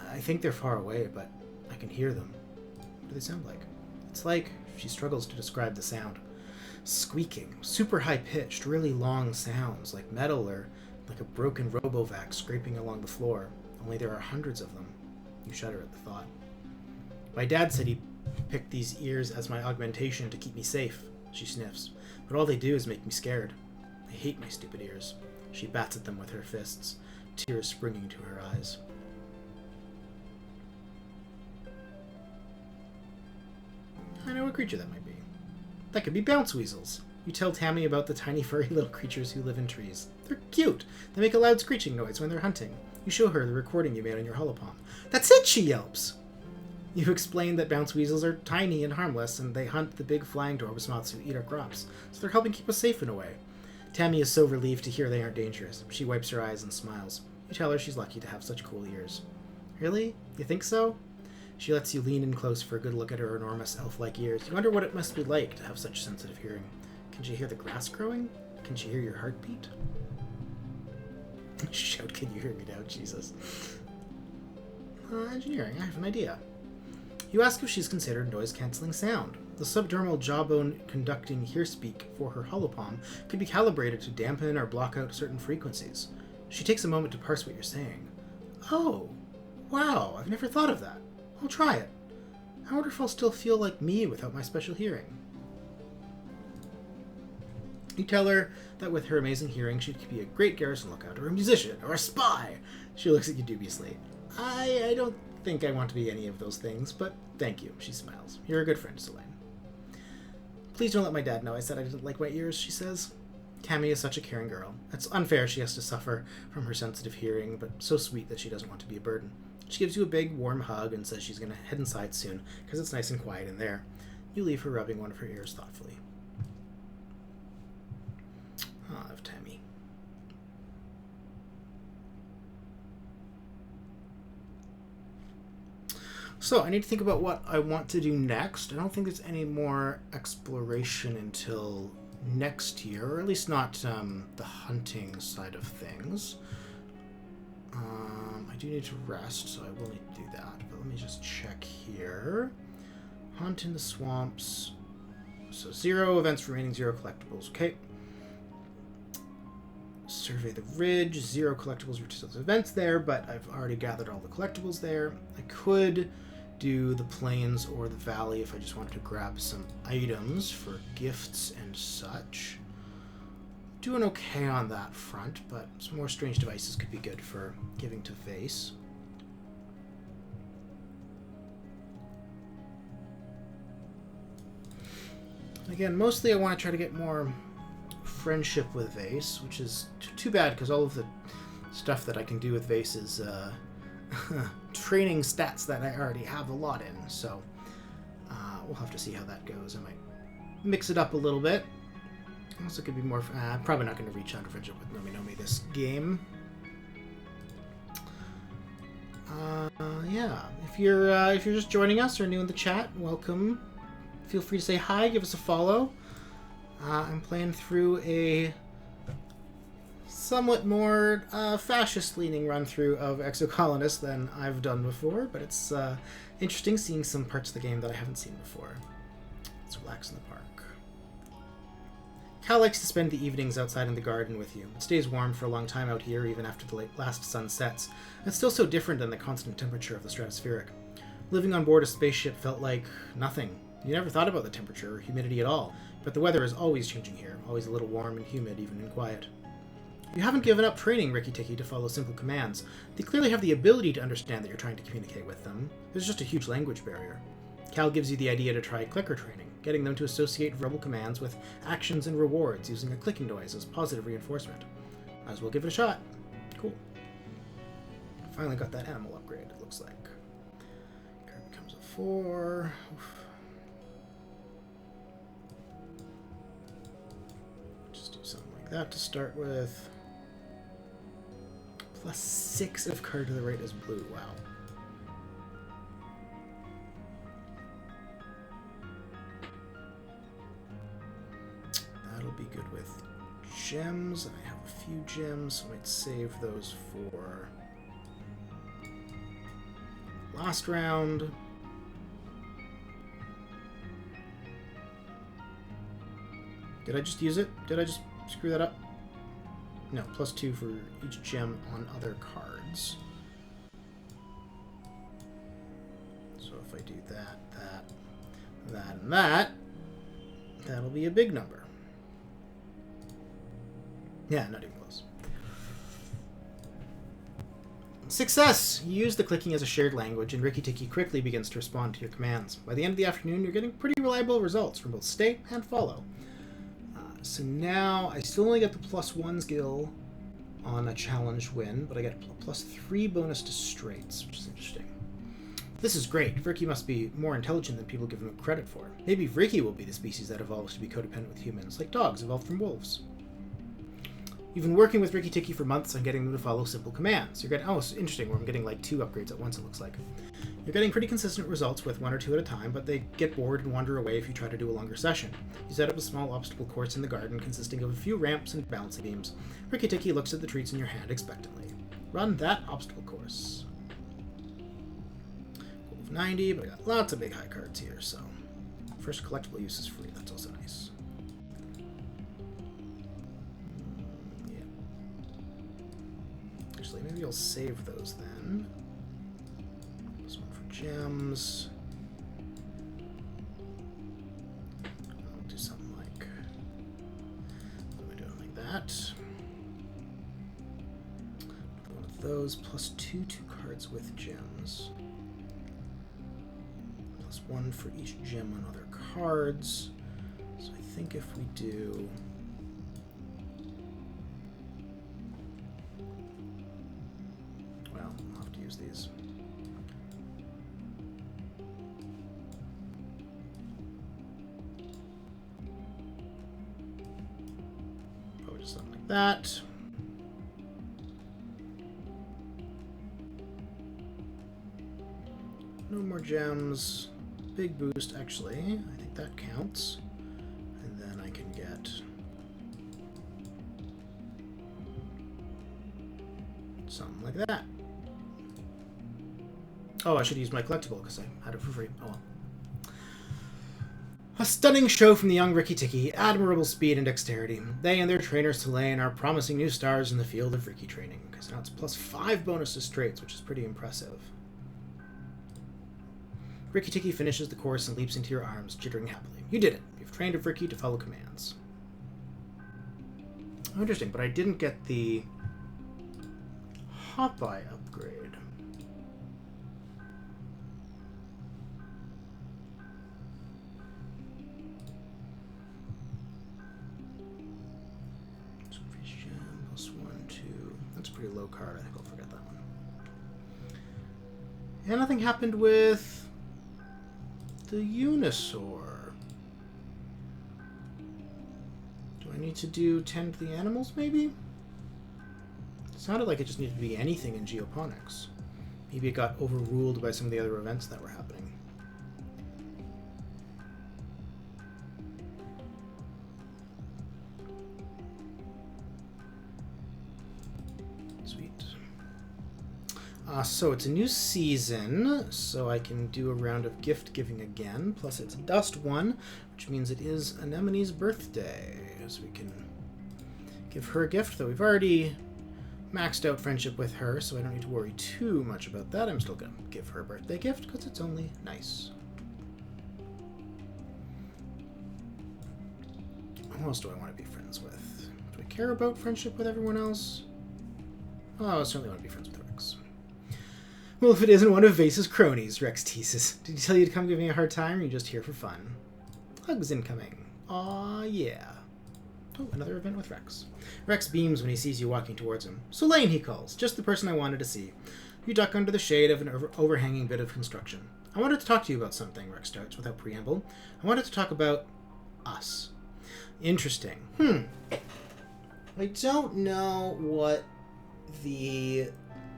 A: I think they're far away, but I can hear them. What do they sound like? It's like, she struggles to describe the sound. Squeaking, super high-pitched, really long sounds, like metal or like a broken robovac scraping along the floor. Only there are hundreds of them. You shudder at the thought. My dad said he picked these ears as my augmentation to keep me safe, she sniffs. But all they do is make me scared. I hate my stupid ears. She bats at them with her fists, tears springing to her eyes. I know what creature that might be. That could be bounce weasels. You tell Tammy about the tiny furry little creatures who live in trees. They're cute. They make a loud screeching noise when they're hunting. You show her the recording you made on your holopalm. That's it, she yelps. You explain that bounce weasels are tiny and harmless, and they hunt the big flying dwarves moths who eat our crops, so they're helping keep us safe in a way. Tammy is so relieved to hear they aren't dangerous. She wipes her eyes and smiles. You tell her she's lucky to have such cool ears. Really? You think so? She lets you lean in close for a good look at her enormous elf-like ears. You wonder what it must be like to have such sensitive hearing. Can she hear the grass growing? Can she hear your heartbeat? Shout, can you hear me now? Jesus. Engineering, I have an idea. You ask if she's considered noise-canceling sound. The subdermal jawbone conducting hearspeak for her holopalm could be calibrated to dampen or block out certain frequencies. She takes a moment to parse what you're saying. Oh, wow, I've never thought of that. I'll try it. I wonder if I'll still feel like me without my special hearing. You tell her that with her amazing hearing, she could be a great garrison lookout, or a musician, or a spy. She looks at you dubiously. I don't think I want to be any of those things, but thank you, she smiles. You're a good friend, Selene. Please don't let my dad know I said I didn't like my ears, she says. Tammy is such a caring girl. It's unfair she has to suffer from her sensitive hearing, but so sweet that she doesn't want to be a burden. She gives you a big, warm hug and says she's going to head inside soon, because it's nice and quiet in there. You leave her rubbing one of her ears thoughtfully. Ah, I love Tammy. So, I need to think about what I want to do next. I don't think there's any more exploration until next year, or at least not the hunting side of things. I do need to rest, so I will need to do that. But let me just check here. Hunt in the swamps. So 0 events remaining, 0 collectibles. Okay. Survey the ridge, 0 collectibles, which is events there, but I've already gathered all the collectibles there. I could do the plains or the valley if I just wanted to grab some items for gifts and such. Doing okay on that front, but some more strange devices could be good for giving to Vase. Again, mostly I want to try to get more friendship with Vase, which is too bad because all of the stuff that I can do with Vase is training stats that I already have a lot in, so we'll have to see how that goes. I might mix it up a little bit. Also could be more... I'm probably not going to reach out to friendship with Nomi this game. Yeah. If you're just joining us or new in the chat, welcome. Feel free to say hi, give us a follow. I'm playing through a somewhat more fascist-leaning run-through of Exocolonist than I've done before, but it's interesting seeing some parts of the game that I haven't seen before. Let's relax in the park. Cal likes to spend the evenings outside in the garden with you. It stays warm for a long time out here, even after the last sun sets. It's still so different than the constant temperature of the stratospheric. Living on board a spaceship felt like nothing. You never thought about the temperature or humidity at all, but the weather is always changing here, always a little warm and humid, even in quiet. You haven't given up training Rikki Tikki to follow simple commands. They clearly have the ability to understand that you're trying to communicate with them. There's just a huge language barrier. Cal gives you the idea to try clicker training, getting them to associate verbal commands with actions and rewards using a clicking noise as positive reinforcement. Might as well give it a shot. Cool. Finally got that animal upgrade, it looks like. Card becomes a 4. Oof. Just do something like that to start with. +6 if card to the right is blue. Wow. That'll be good with gems, and I have a few gems, so I might save those for last round. Did I just use it? Did I just screw that up? No, +2 for each gem on other cards. So if I do that, and that, that'll be a big number. Yeah, not even close. Success! You use the clicking as a shared language, and Rikki Tikki quickly begins to respond to your commands. By the end of the afternoon, you're getting pretty reliable results from both stay and follow. So now I still only get the +1 skill on a challenge win, but I get a +3 bonus to straights, which is interesting. This is great. Vricky must be more intelligent than people give him credit for. Maybe Vricky will be the species that evolves to be codependent with humans, like dogs evolved from wolves. You've been working with Rikki Tikki for months on getting them to follow simple commands. You're getting, oh, it's interesting, where I'm getting like 2 upgrades at once, it looks like. You're getting pretty consistent results with 1 or 2 at a time, but they get bored and wander away if you try to do a longer session. You set up a small obstacle course in the garden consisting of a few ramps and balancing beams. Rikki Tikki looks at the treats in your hand expectantly. Run that obstacle course. 90, but I got lots of big high cards here, so first collectible use is free. That's also nice. Yeah. Actually, maybe I'll save those then. This one for gems. I'll do something like, what am I doing, like that? One of those plus 2 cards with gems. 1 for each gem on other cards. So I think if we do... Well, I'll have to use these. Probably just something like that. No more gems. Big boost, actually. I think that counts. And then I can get something like that. Oh, I should use my collectible because I had it for free. Oh well. A stunning show from the young Rikki Tikki, admirable speed and dexterity. They and their trainer Selene are promising new stars in the field of Rikki training, because now it's +5 bonus to straights, which is pretty impressive. Rikki Tikki finishes the course and leaps into your arms, jittering happily. You did it. You've trained a Rikki to follow commands. Oh, interesting, but I didn't get the Hop-Eye upgrade. +1, 2. That's a pretty low card. I think I'll forget that one. And nothing happened with the Unisaur. Do I need to do tend to the animals, maybe? It sounded like it just needed to be anything in geoponics. Maybe it got overruled by some of the other events that were happening. Sweet. So it's a new season, so I can do a round of gift giving again, plus it's Dust 1, which means it is Anemone's birthday, so we can give her a gift, though we've already maxed out friendship with her, so I don't need to worry too much about that. I'm still going to give her a birthday gift, because it's only nice. Who else do I want to be friends with? Do I care about friendship with everyone else? Oh, I certainly want to be friends with Rex. Well, if it isn't one of Vase's cronies, Rex teases. Did he tell you to come give me a hard time, or are you just here for fun? Hugs incoming. Aw, yeah. Oh, another event with Rex. Rex beams when he sees you walking towards him. Selene, he calls. Just the person I wanted to see. You duck under the shade of an overhanging bit of construction. I wanted to talk to you about something, Rex starts without preamble. I wanted to talk about us. Interesting. I don't know what the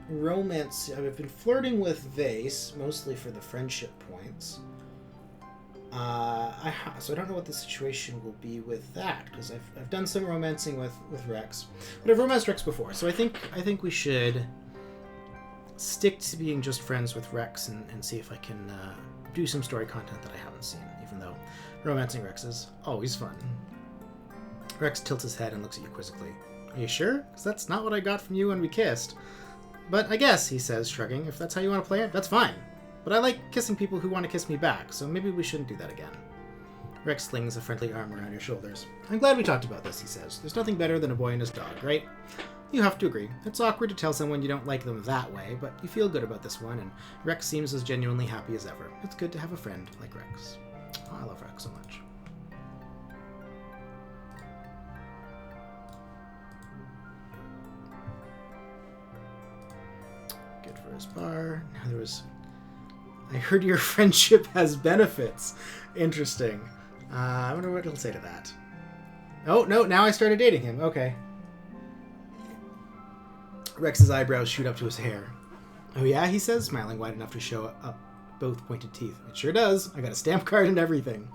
A: romance... I've been flirting with Vase, mostly for the friendship points. So I don't know what the situation will be with that, because I've done some romancing with Rex. But I've romanced Rex before, so I think we should stick to being just friends with Rex and see if I can do some story content that I haven't seen, even though romancing Rex is always fun. Rex tilts his head and looks at you quizzically. Are you sure? Because that's not what I got from you when we kissed. But I guess, he says, shrugging, if that's how you want to play it, that's fine. But I like kissing people who want to kiss me back, so maybe we shouldn't do that again. Rex slings a friendly arm around your shoulders. I'm glad we talked about this, he says. There's nothing better than a boy and his dog, right? You have to agree. It's awkward to tell someone you don't like them that way, but you feel good about this one, and Rex seems as genuinely happy as ever. It's good to have a friend like Rex. Oh, I love Rex so much. Good for his bar. Now there was... I heard your friendship has benefits. Interesting. I wonder what he'll say to that. Oh, no, now I started dating him. Okay. Rex's eyebrows shoot up to his hair. Oh yeah, he says, smiling wide enough to show up both pointed teeth. It sure does. I got a stamp card and everything.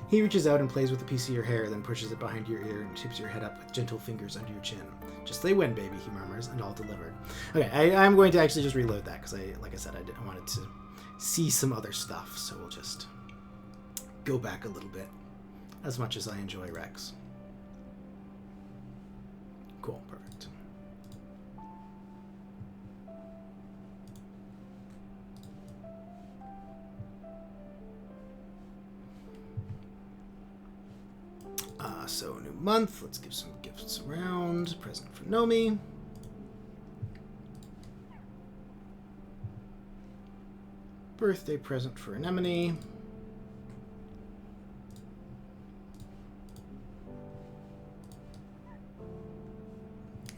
A: He reaches out and plays with a piece of your hair, then pushes it behind your ear and tips your head up with gentle fingers under your chin. Just say when, baby, he murmurs, and all delivered. Okay, I'm going to actually just reload that, because like I said, I wanted to see some other stuff, so we'll just go back a little bit, as much as I enjoy Rex. Cool, perfect. So new month, let's give some gifts around. Present for Nomi. Birthday present for Anemone.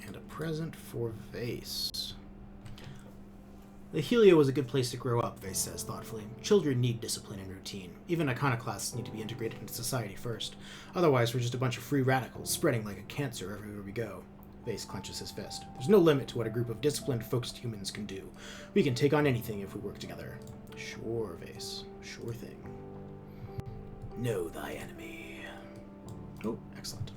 A: And a present for Vase. The Helio was a good place to grow up, Vase says thoughtfully. Children need discipline and routine. Even iconoclasts need to be integrated into society first. Otherwise, we're just a bunch of free radicals spreading like a cancer everywhere we go. Vase clenches his fist. There's no limit to what a group of disciplined, focused humans can do. We can take on anything if we work together. Sure, Vase. Sure thing. Know thy enemy. Oh, excellent.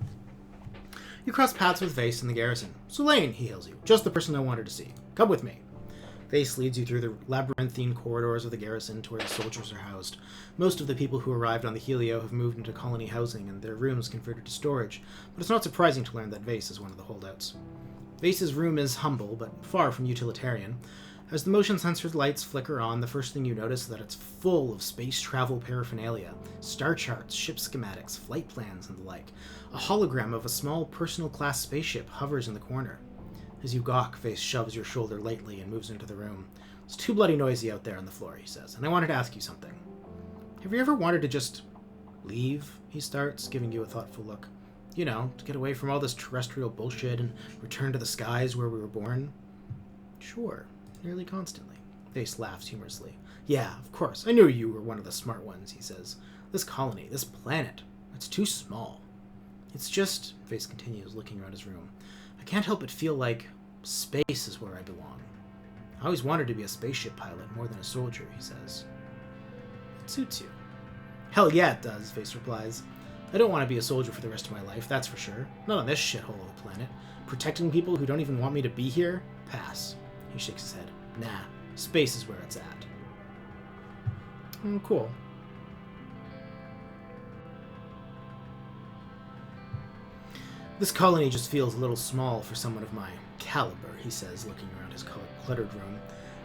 A: You cross paths with Vase in the garrison. Sulaine, he hails you. Just the person I wanted to see. Come with me. Vase leads you through the labyrinthine corridors of the garrison to where the soldiers are housed. Most of the people who arrived on the Helio have moved into colony housing and their rooms converted to storage, but it's not surprising to learn that Vase is one of the holdouts. Vase's room is humble, but far from utilitarian. As the motion sensor lights flicker on, the first thing you notice is that it's full of space travel paraphernalia. Star charts, ship schematics, flight plans, and the like. A hologram of a small personal class spaceship hovers in the corner. As you gawk, Vase shoves your shoulder lightly and moves into the room. It's too bloody noisy out there on the floor, he says, and I wanted to ask you something. Have you ever wanted to just leave? He starts, giving you a thoughtful look. You know, to get away from all this terrestrial bullshit and return to the skies where we were born? Sure, nearly constantly. Vase laughs humorously. Yeah, of course, I knew you were one of the smart ones, he says. This colony, this planet, it's too small. It's just, Vase continues, looking around his room, I can't help but feel like space is where I belong. I always wanted to be a spaceship pilot more than a soldier, he says. It suits you. Hell yeah, it does, Vase replies. I don't want to be a soldier for the rest of my life, that's for sure. Not on this shithole of a planet. Protecting people who don't even want me to be here? Pass. He shakes his head. Nah, space is where it's at. Cool. This colony just feels a little small for someone of my caliber, he says, looking around his cluttered room.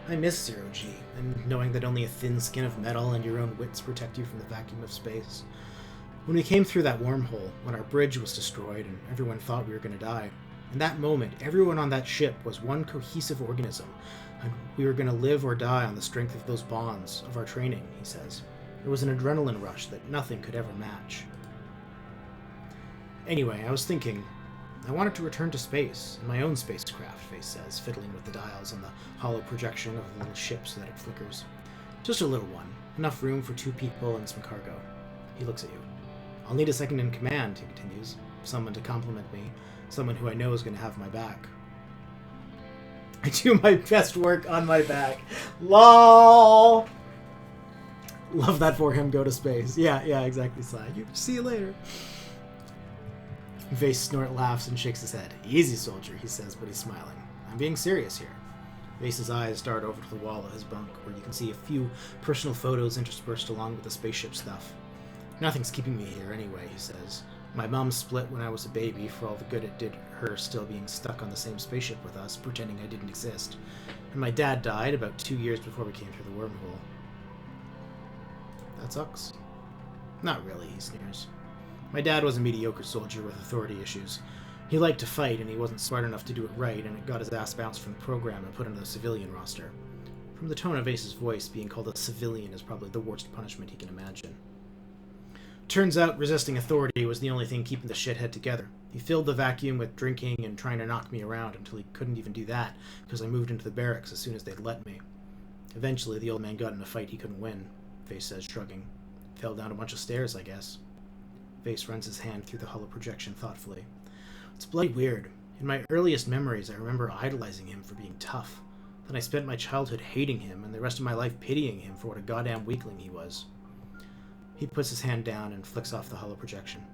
A: I miss Zero-G, and knowing that only a thin skin of metal and your own wits protect you from the vacuum of space. When we came through that wormhole, when our bridge was destroyed and everyone thought we were going to die, in that moment, everyone on that ship was one cohesive organism, and we were going to live or die on the strength of those bonds, of our training, he says. It was an adrenaline rush that nothing could ever match. Anyway, I was thinking, I wanted to return to space, in my own spacecraft, Vase says, fiddling with the dials on the hollow projection of the little ship so that it flickers. Just a little one, enough room for 2 people and some cargo. He looks at you. I'll need a second in command, he continues. Someone to compliment me, someone who I know is going to have my back. I do my best work on my back. LOL! Love that for him, go to space. Yeah, exactly, Sly. See you later. Vase laughs and shakes his head. Easy, soldier, he says, but he's smiling. I'm being serious here. Vase's eyes dart over to the wall of his bunk, where you can see a few personal photos interspersed along with the spaceship stuff. Nothing's keeping me here anyway, he says. My mom split when I was a baby for all the good it did her still being stuck on the same spaceship with us, pretending I didn't exist. And my dad died about 2 years before we came through the wormhole. That sucks. Not really, he sneers. My dad was a mediocre soldier with authority issues. He liked to fight, and he wasn't smart enough to do it right, and it got his ass bounced from the program and put into the civilian roster. From the tone of Ace's voice, being called a civilian is probably the worst punishment he can imagine. Turns out resisting authority was the only thing keeping the shithead together. He filled the vacuum with drinking and trying to knock me around until he couldn't even do that because I moved into the barracks as soon as they'd let me. Eventually, the old man got in a fight he couldn't win, Face says, shrugging. Fell down a bunch of stairs, I guess. Face runs his hand through the hollow projection thoughtfully. It's bloody weird. In my earliest memories, I remember idolizing him for being tough. Then I spent my childhood hating him and the rest of my life pitying him for what a goddamn weakling he was. He puts his hand down and flicks off the hollow projection.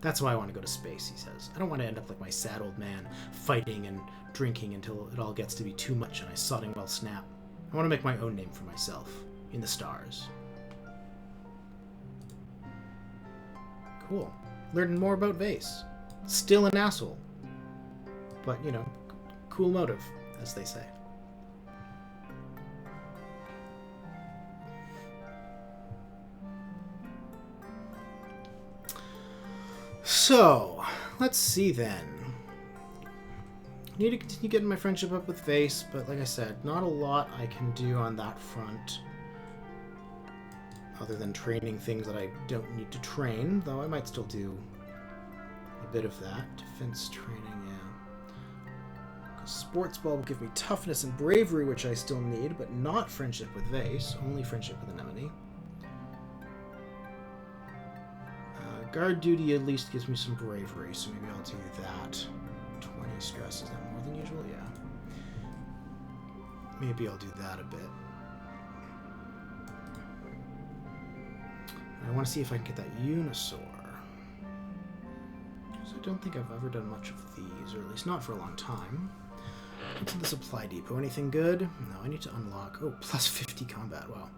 A: That's why I want to go to space, he says. I don't want to end up like my sad old man, fighting and drinking until it all gets to be too much and I sodding well snap. I want to make my own name for myself, in the stars. Cool. Learning more about Vase. Still an asshole. But, you know, cool motive, as they say. So, let's see then. I need to continue getting my friendship up with Vase, but like I said, not a lot I can do on that front. Other than training things that I don't need to train, though I might still do a bit of that. Defense training, yeah. Sports ball will give me toughness and bravery, which I still need, but not friendship with Vase, only friendship with Anemone. Guard duty at least gives me some bravery, so maybe I'll do that. 20 stress, is that more than usual? Yeah. Maybe I'll do that a bit. I want to see if I can get that Unisaur. Because I don't think I've ever done much of these, or at least not for a long time. Into the supply depot. Anything good? No, I need to unlock... Oh, plus 50 combat. Wow.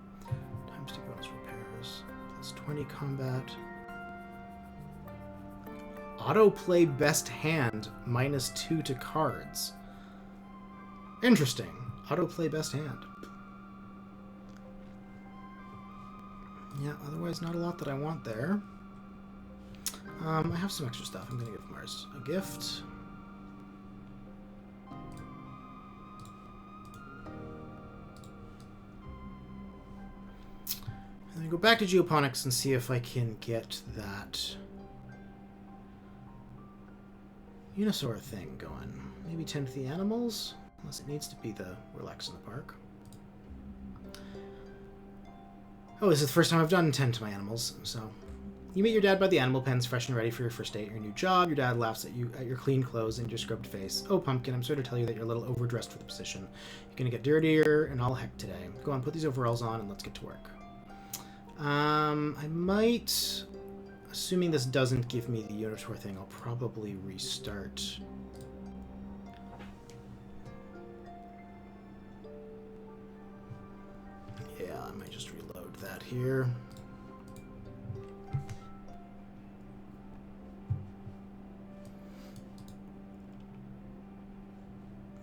A: Times 2 bonus repairs. Plus 20 combat. Autoplay best hand, -2 to cards. Interesting. Autoplay best hand. Yeah, otherwise not a lot that I want there. I have some extra stuff. I'm going to give Mars a gift. And then go back to Geoponics and see if I can get that Unisaur thing going. Maybe tend to the animals? Unless it needs to be the relax in the park. Oh, this is the first time I've done tend to my animals, so... You meet your dad by the animal pens, fresh and ready for your first day at your new job. Your dad laughs at you at your clean clothes and your scrubbed face. Oh, Pumpkin, I'm sorry to tell you that you're a little overdressed for the position. You're gonna get dirtier and all heck today. Go on, put these overalls on and let's get to work. I might... Assuming this doesn't give me the Unisaur thing, I'll probably restart. Yeah, I might just reload that here.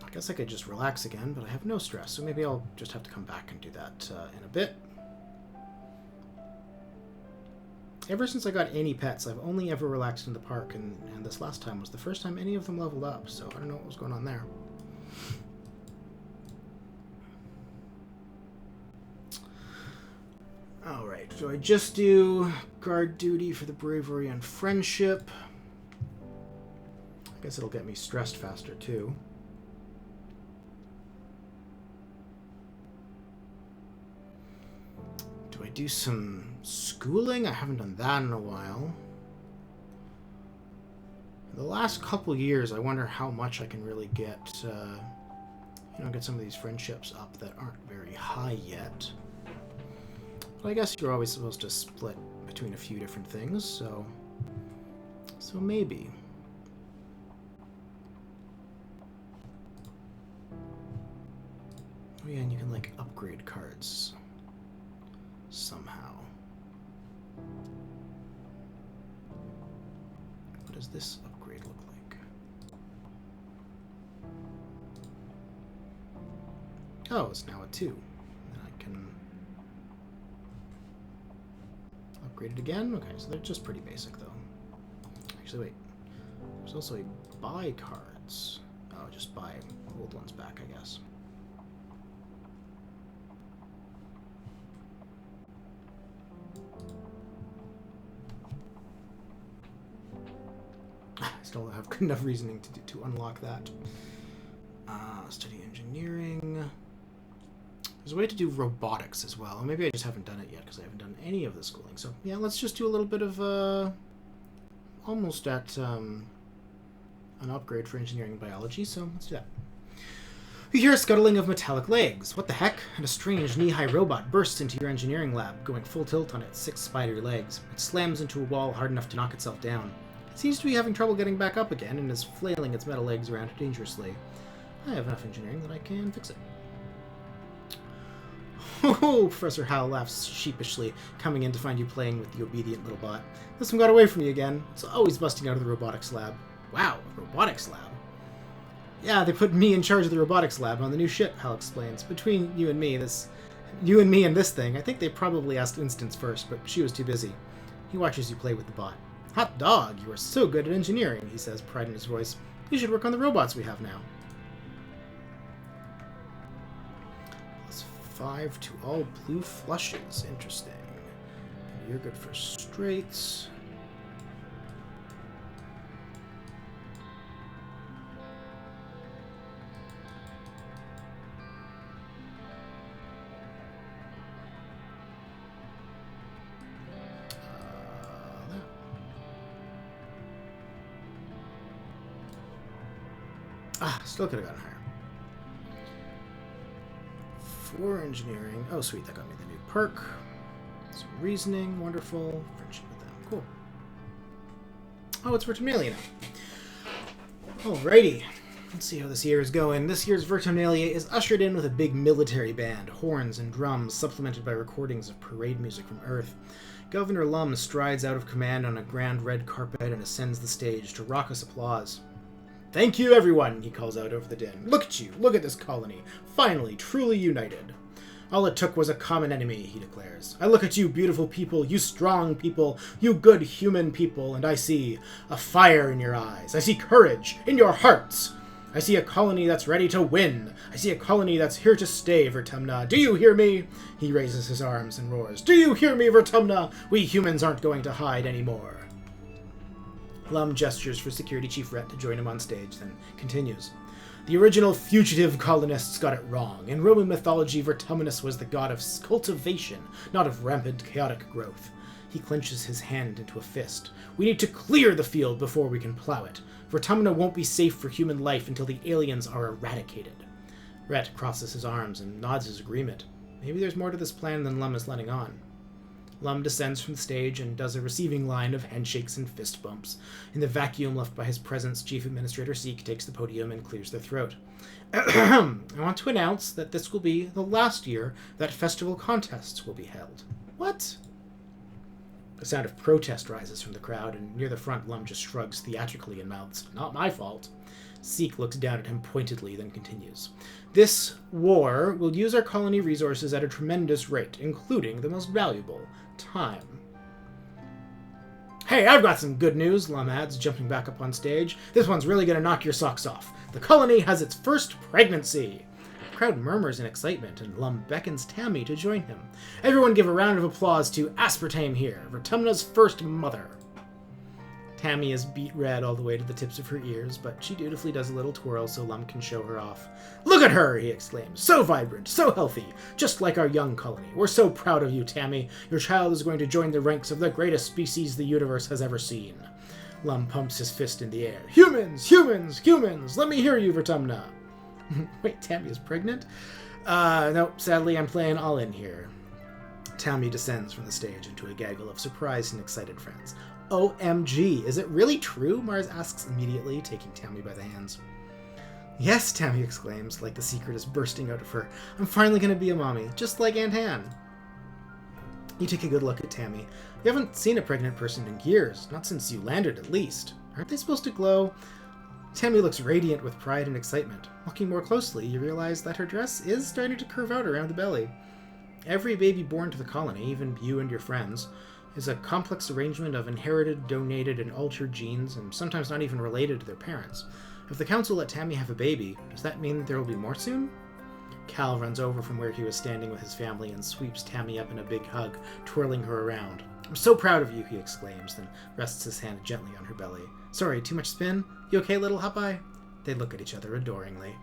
A: I guess I could just relax again, but I have no stress, so maybe I'll just have to come back and do that in a bit. Ever since I got any pets, I've only ever relaxed in the park, and this last time was the first time any of them leveled up, so I don't know what was going on there. Alright, so I just do guard duty for the bravery and friendship. I guess it'll get me stressed faster, too. Do I do some schooling? I haven't done that in a while. The last couple years, I wonder how much I can really get, get some of these friendships up that aren't very high yet. But I guess you're always supposed to split between a few different things, so maybe. Oh yeah, and you can, like, upgrade cards somehow. What does this upgrade look like? Oh, it's now a 2. And I can upgrade it again? Okay, so they're just pretty basic, though. Actually, wait. There's also a buy cards. Oh, just buy old ones back, I guess. Still have good enough reasoning to unlock that. Study engineering. There's a way to do robotics as well. Maybe I just haven't done it yet because I haven't done any of the schooling. So yeah, let's just do a little bit of almost at an upgrade for engineering and biology. So let's do that. You hear a scuttling of metallic legs. What the heck? And a strange knee-high robot bursts into your engineering lab, going full tilt on its 6 spidery legs. It slams into a wall hard enough to knock itself down. It seems to be having trouble getting back up again and is flailing its metal legs around dangerously. I have enough engineering that I can fix it. Oh, Professor Howell laughs sheepishly, coming in to find you playing with the obedient little bot. This one got away from you again. It's always busting out of the robotics lab. Wow, robotics lab? Yeah, they put me in charge of the robotics lab on the new ship, Hal explains. Between you and me and this thing, I think they probably asked Instance first, but she was too busy. He watches you play with the bot. Hot dog, you are so good at engineering, he says, pride in his voice. You should work on the robots we have now. +5 to all blue flushes. Interesting. You're good for straights. Still could have gotten higher. 4 engineering. Oh, sweet. That got me the new perk. Some reasoning. Wonderful. Friendship with them. Cool. Oh, it's Vertimilia now. Alrighty. Let's see how this year is going. This year's Vertimilia is ushered in with a big military band, horns and drums, supplemented by recordings of parade music from Earth. Governor Lum strides out of command on a grand red carpet and ascends the stage to raucous applause. Thank you, everyone, he calls out over the din. Look at you, look at this colony, finally, truly united. All it took was a common enemy, he declares. I look at you, beautiful people, you strong people, you good human people, and I see a fire in your eyes. I see courage in your hearts. I see a colony that's ready to win. I see a colony that's here to stay, Vertumna. Do you hear me? He raises his arms and roars. Do you hear me, Vertumna? We humans aren't going to hide anymore. Lum gestures for Security Chief Rhett to join him on stage, then continues. The original fugitive colonists got it wrong. In Roman mythology, Vertumnus was the god of cultivation, not of rampant, chaotic growth. He clenches his hand into a fist. We need to clear the field before we can plow it. Vertumna won't be safe for human life until the aliens are eradicated. Rhett crosses his arms and nods his agreement. Maybe there's more to this plan than Lum is letting on. Lum descends from the stage and does a receiving line of handshakes and fist bumps. In the vacuum left by his presence, Chief Administrator Seek takes the podium and clears their throat. I want to announce that this will be the last year that festival contests will be held. What? A sound of protest rises from the crowd, and near the front, Lum just shrugs theatrically and mouths, Not my fault. Seek looks down at him pointedly, then continues. This war will use our colony resources at a tremendous rate, including the most valuable, time. Hey, I've got some good news, Lum adds, jumping back up on stage. This one's really going to knock your socks off. The colony has its first pregnancy. The crowd murmurs in excitement, and Lum beckons Tammy to join him. Everyone give a round of applause to Aspartame here, Vertumna's first mother. Tammy is beet red all the way to the tips of her ears, but she dutifully does a little twirl so Lum can show her off. Look at her, he exclaims. So vibrant, so healthy, just like our young colony. We're so proud of you, Tammy. Your child is going to join the ranks of the greatest species the universe has ever seen. Lum pumps his fist in the air. Humans, humans, humans! Let me hear you, Vertumna. Wait, Tammy is pregnant? No, sadly I'm playing all in here. Tammy descends from the stage into a gaggle of surprised and excited friends. OMG, is it really true? Mars asks immediately, taking Tammy by the hands. Yes, Tammy exclaims, like the secret is bursting out of her. I'm finally going to be a mommy, just like Aunt Han. You take a good look at Tammy. You haven't seen a pregnant person in years, not since you landed at least. Aren't they supposed to glow? Tammy looks radiant with pride and excitement. Looking more closely, you realize that her dress is starting to curve out around the belly. Every baby born to the colony, even you and your friends, is a complex arrangement of inherited, donated, and altered genes, and sometimes not even related to their parents. If the council let Tammy have a baby, does that mean there will be more soon? Cal runs over from where he was standing with his family and sweeps Tammy up in a big hug, twirling her around. "I'm so proud of you," he exclaims, then rests his hand gently on her belly. "Sorry, too much spin? You okay, little Hot-Eye?" They look at each other adoringly.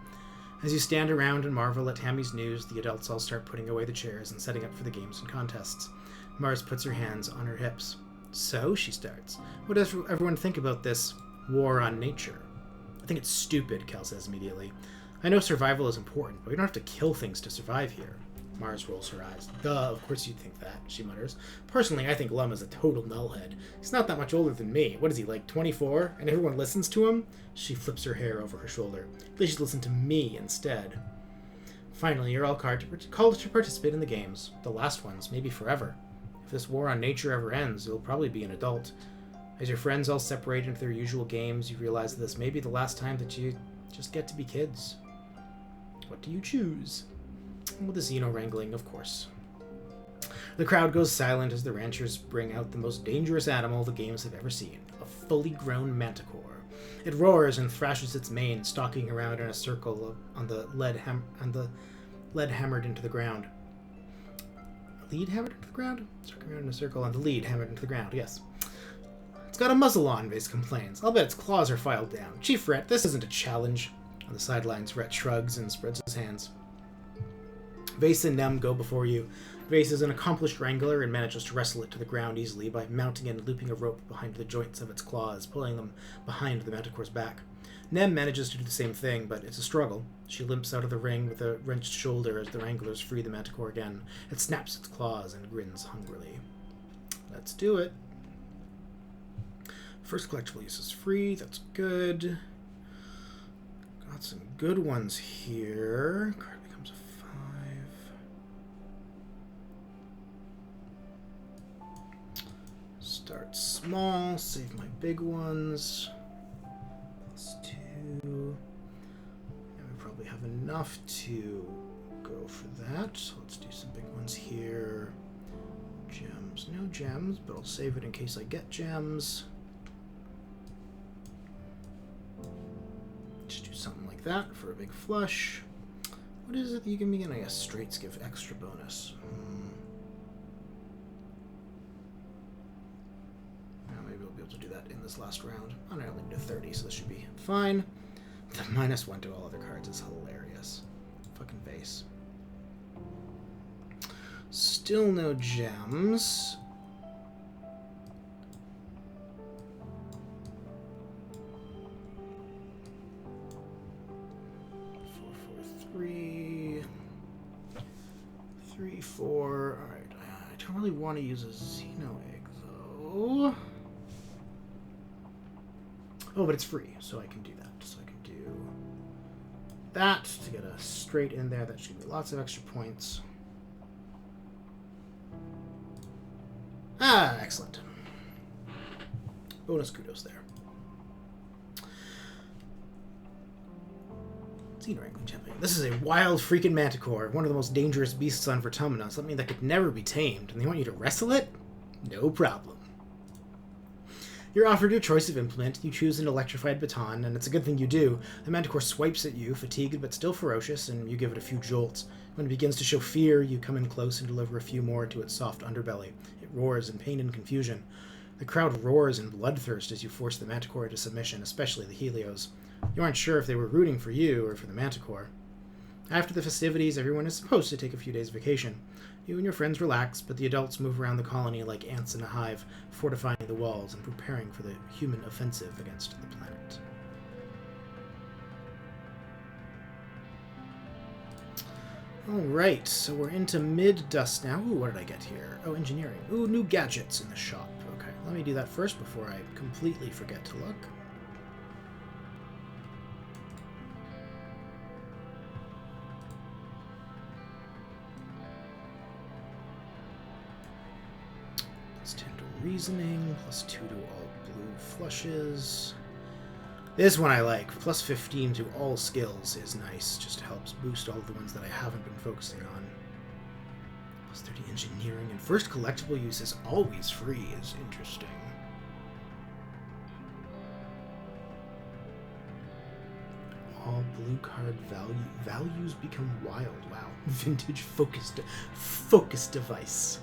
A: As you stand around and marvel at Tammy's news, the adults all start putting away the chairs and setting up for the games and contests. Mars puts her hands on her hips. "So," she starts, "what does everyone think about this war on nature?" "I think it's stupid," Cal says immediately. "I know survival is important, but we don't have to kill things to survive here." Mars rolls her eyes. "Duh, of course you'd think that," she mutters. "Personally, I think Lum is a total nullhead. He's not that much older than me. What is he, like 24? And everyone listens to him?" She flips her hair over her shoulder. "They should listen to me instead." Finally, you're all called to participate in the games. The last ones, maybe forever. If this war on nature ever ends, you'll probably be an adult. As your friends all separate into their usual games, you realize that this may be the last time that you just get to be kids. What do you choose? Well, the Xeno wrangling, of course. The crowd goes silent as the ranchers bring out the most dangerous animal the games have ever seen, a fully grown manticore. It roars and thrashes its mane, stalking around in a circle on the lead hammered into the ground. Lead hammered into the ground? Circling around in a circle on the lead hammered into the ground, yes. "It's got a muzzle on," Vase complains. "I'll bet its claws are filed down. Chief Rhett, this isn't a challenge." On the sidelines, Rhett shrugs and spreads his hands. Vase and Nem go before you. Vase is an accomplished wrangler and manages to wrestle it to the ground easily by mounting and looping a rope behind the joints of its claws, pulling them behind the manticore's back. Nem manages to do the same thing, but it's a struggle. She limps out of the ring with a wrenched shoulder as the wranglers free the manticore again. It snaps its claws and grins hungrily. Let's do it. First collectible use is free. That's good. Got some good ones here. Card becomes a 5. Start small. Save my big ones. +2. And we probably have enough to go for that. So let's do some big ones here. Gems. No gems, but I'll save it in case I get gems. Just do something like that for a big flush. What is it that you can begin? I guess straights give extra bonus. Maybe we'll be able to do that in this last round. I don't know, only do 30, so this should be fine. The -1 to all other cards is hilarious. Fucking Vase. Still no gems. Three, 4. Alright, I don't really want to use a Xeno egg, though. Oh, but it's free, so I can do that. So I can do that to get a straight in there. That should give me lots of extra points. Ah, excellent. Bonus kudos there. Xeno Wrangling Champion. This is a wild freaking manticore, one of the most dangerous beasts on Vertumina, something that could never be tamed, and they want you to wrestle it? No problem. You're offered your choice of implement. You choose an electrified baton, and it's a good thing you do. The manticore swipes at you, fatigued but still ferocious, and you give it a few jolts. When it begins to show fear, you come in close and deliver a few more to its soft underbelly. It roars in pain and confusion. The crowd roars in bloodthirst as you force the manticore into submission, especially the Helios. You aren't sure if they were rooting for you or for the manticore. After the festivities, everyone is supposed to take a few days vacation. You and your friends relax, but the adults move around the colony like ants in a hive, fortifying the walls and preparing for the human offensive against the planet. Alright, so we're into mid-dust now. Ooh, what did I get here? Oh, engineering. Ooh, new gadgets in the shop. Okay, let me do that first before I completely forget to look. +10 to reasoning, +2 to all blue flushes. This one I like. +15 to all skills is nice. Just helps boost all of the ones that I haven't been focusing on. +30 engineering, and first collectible use is always free is interesting. All blue card values become wild. Wow. Vintage focus device.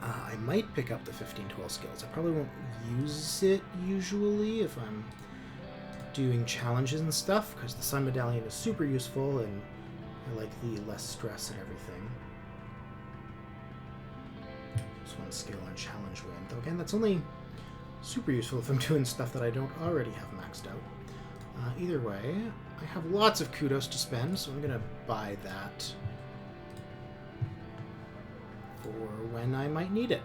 A: I might pick up the 15-12 skills. I probably won't use it usually if I'm doing challenges and stuff, because the Sun Medallion is super useful and I like the less stress and everything. Just one skill on challenge win. Though again, that's only super useful if I'm doing stuff that I don't already have maxed out. Either way, I have lots of kudos to spend, so I'm going to buy that for when I might need it.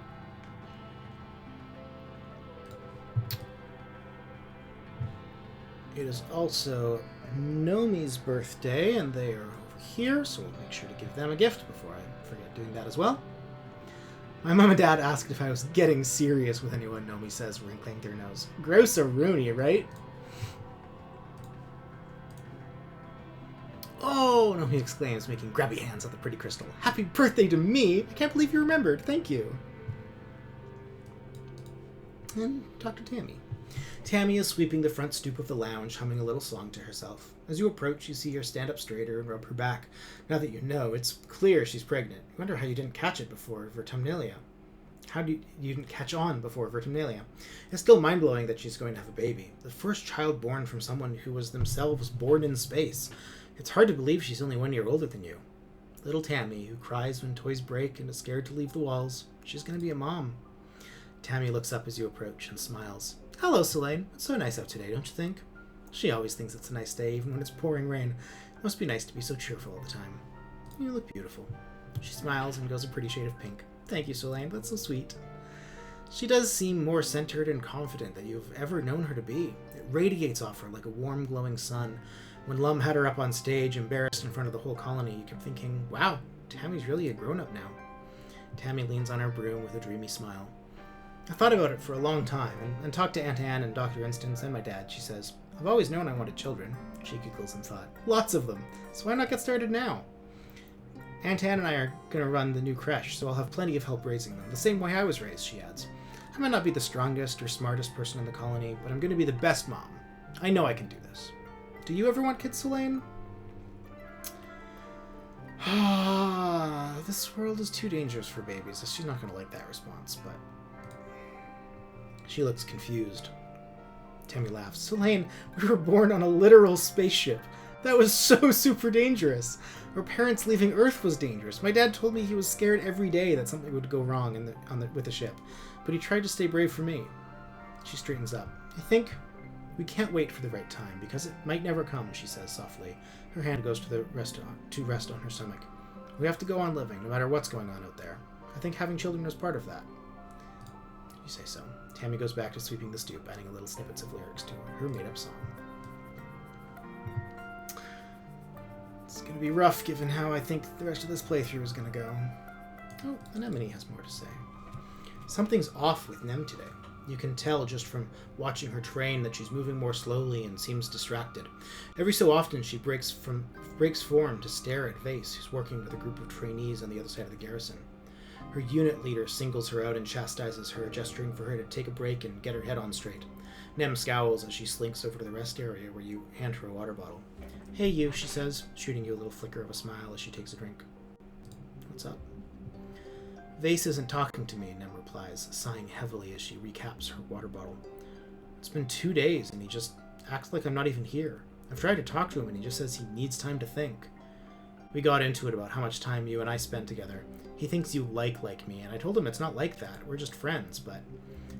A: It is also Nomi's birthday, and they are over here, so we'll make sure to give them a gift before I forget doing that as well. My mom and dad asked if I was getting serious with anyone, Nomi says, wrinkling their nose. Gross-a-rooney, right? Oh, Nomi exclaims, making grabby hands at the pretty crystal. Happy birthday to me! I can't believe you remembered. Thank you. And Dr. Tammy. Tammy is sweeping the front stoop of the lounge, humming a little song to herself. As you approach, you see her stand up straighter and rub her back. Now that you know, it's clear she's pregnant. You wonder how you didn't catch it before Vertumnalia. You didn't catch on before Vertumnalia. It's still mind-blowing that she's going to have a baby. The first child born from someone who was themselves born in space. It's hard to believe she's only 1 year older than you. Little Tammy, who cries when toys break and is scared to leave the walls. She's going to be a mom. Tammy looks up as you approach and smiles. Hello, Selene. It's so nice out today, don't you think? She always thinks it's a nice day, even when it's pouring rain. It must be nice to be so cheerful all the time. You look beautiful. She smiles and goes a pretty shade of pink. Thank you, Selene. That's so sweet. She does seem more centered and confident than you've ever known her to be. It radiates off her like a warm, glowing sun. When Lum had her up on stage, embarrassed in front of the whole colony, you kept thinking, wow, Tammy's really a grown-up now. Tammy leans on her broom with a dreamy smile. I thought about it for a long time, and talked to Aunt Anne and Dr. Instance and my dad. She says, I've always known I wanted children. She giggles in thought. Lots of them. So why not get started now? Aunt Anne and I are going to run the new creche, so I'll have plenty of help raising them, the same way I was raised, she adds. I might not be the strongest or smartest person in the colony, but I'm going to be the best mom. I know I can do this. Do you ever want kids, Selene? This world is too dangerous for babies. She's not going to like that response, but... She looks confused. Tammy laughs. Selene, we were born on a literal spaceship. That was so super dangerous. Our parents leaving Earth was dangerous. My dad told me he was scared every day that something would go wrong with the ship, but he tried to stay brave for me. She straightens up. I think we can't wait for the right time, because it might never come, she says softly. Her hand goes to rest on her stomach. We have to go on living, no matter what's going on out there. I think having children is part of that. You say so. Tammy goes back to sweeping the stoop, adding a little snippets of lyrics to her made-up song. It's going to be rough, given how I think the rest of this playthrough is going to go. Oh, Anemone has more to say. Something's off with Nem today. You can tell just from watching her train that she's moving more slowly and seems distracted. Every so often she breaks form to stare at Vase, who's working with a group of trainees on the other side of the garrison. Her unit leader singles her out and chastises her, gesturing for her to take a break and get her head on straight. Nem scowls as she slinks over to the rest area where you hand her a water bottle. Hey you, she says, shooting you a little flicker of a smile as she takes a drink. What's up? Vase isn't talking to me, Nem replies, sighing heavily as she recaps her water bottle. It's been 2 days and he just acts like I'm not even here. I've tried to talk to him and he just says he needs time to think. We got into it about how much time you and I spend together. He thinks you like me, and I told him it's not like that. We're just friends, but...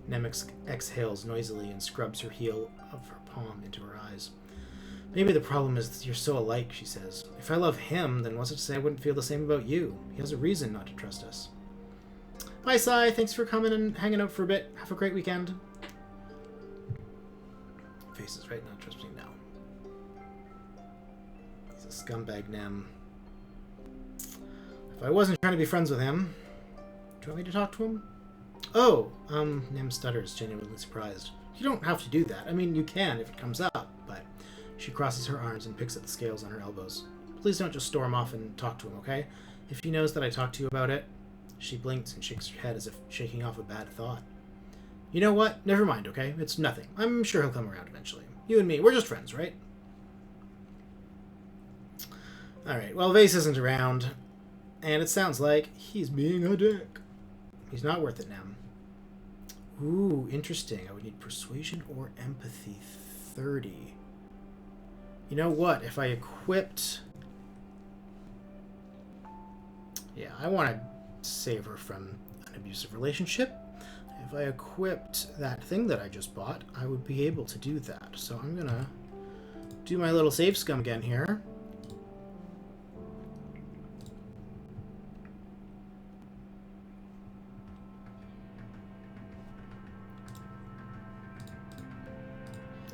A: Nem exhales noisily and scrubs her heel of her palm into her eyes. Maybe the problem is that you're so alike, she says. If I love him, then what's it to say I wouldn't feel the same about you? He has a reason not to trust us. Bye, Sai. Thanks for coming and hanging out for a bit. Have a great weekend. Face is right now. Trust me now. He's a scumbag, Nem. If I wasn't trying to be friends with him... Do you want me to talk to him? Oh, Nem stutters, genuinely surprised. You don't have to do that. I mean, you can if it comes up, but... She crosses her arms and picks at the scales on her elbows. Please don't just storm off and talk to him, okay? If he knows that I talked to you about it... She blinks and shakes her head as if shaking off a bad thought. You know what? Never mind, okay? It's nothing. I'm sure he'll come around eventually. You and me, we're just friends, right? Alright, well, Vase isn't around, and it sounds like he's being a dick. He's not worth it now. Ooh, interesting. I would need persuasion or empathy 30. You know what? If I equipped... Yeah, I want to save her from an abusive relationship. If I equipped that thing that I just bought, I would be able to do that. So I'm going to do my little save scum again here.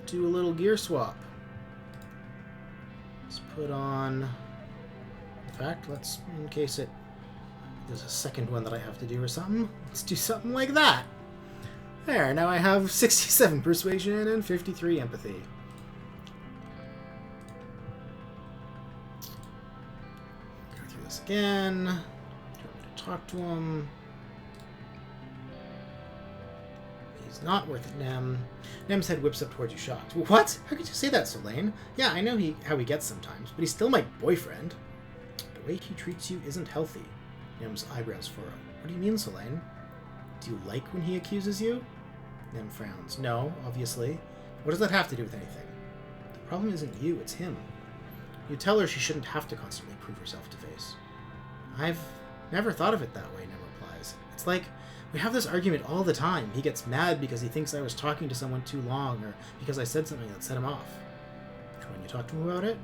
A: Do a little gear swap. Let's put on... In fact, let's, in case there's a second one that I have to do or something, let's do something like that. There, now I have 67 persuasion and 53 empathy. Go through this again. Try to talk to him. He's not worth it, Nem. Nem's head whips up towards you, shocked. What? How could you say that, Solane? Yeah, I know how he gets sometimes, but he's still my boyfriend. The way he treats you isn't healthy. Nem's eyebrows furrow. What do you mean, Solane? Do you like when he accuses you? Nem frowns. No, obviously. What does that have to do with anything? The problem isn't you, it's him. You tell her she shouldn't have to constantly prove herself to Face. I've never thought of it that way, Nem replies. It's like, we have this argument all the time. He gets mad because he thinks I was talking to someone too long, or because I said something that set him off. When you talk to him about it,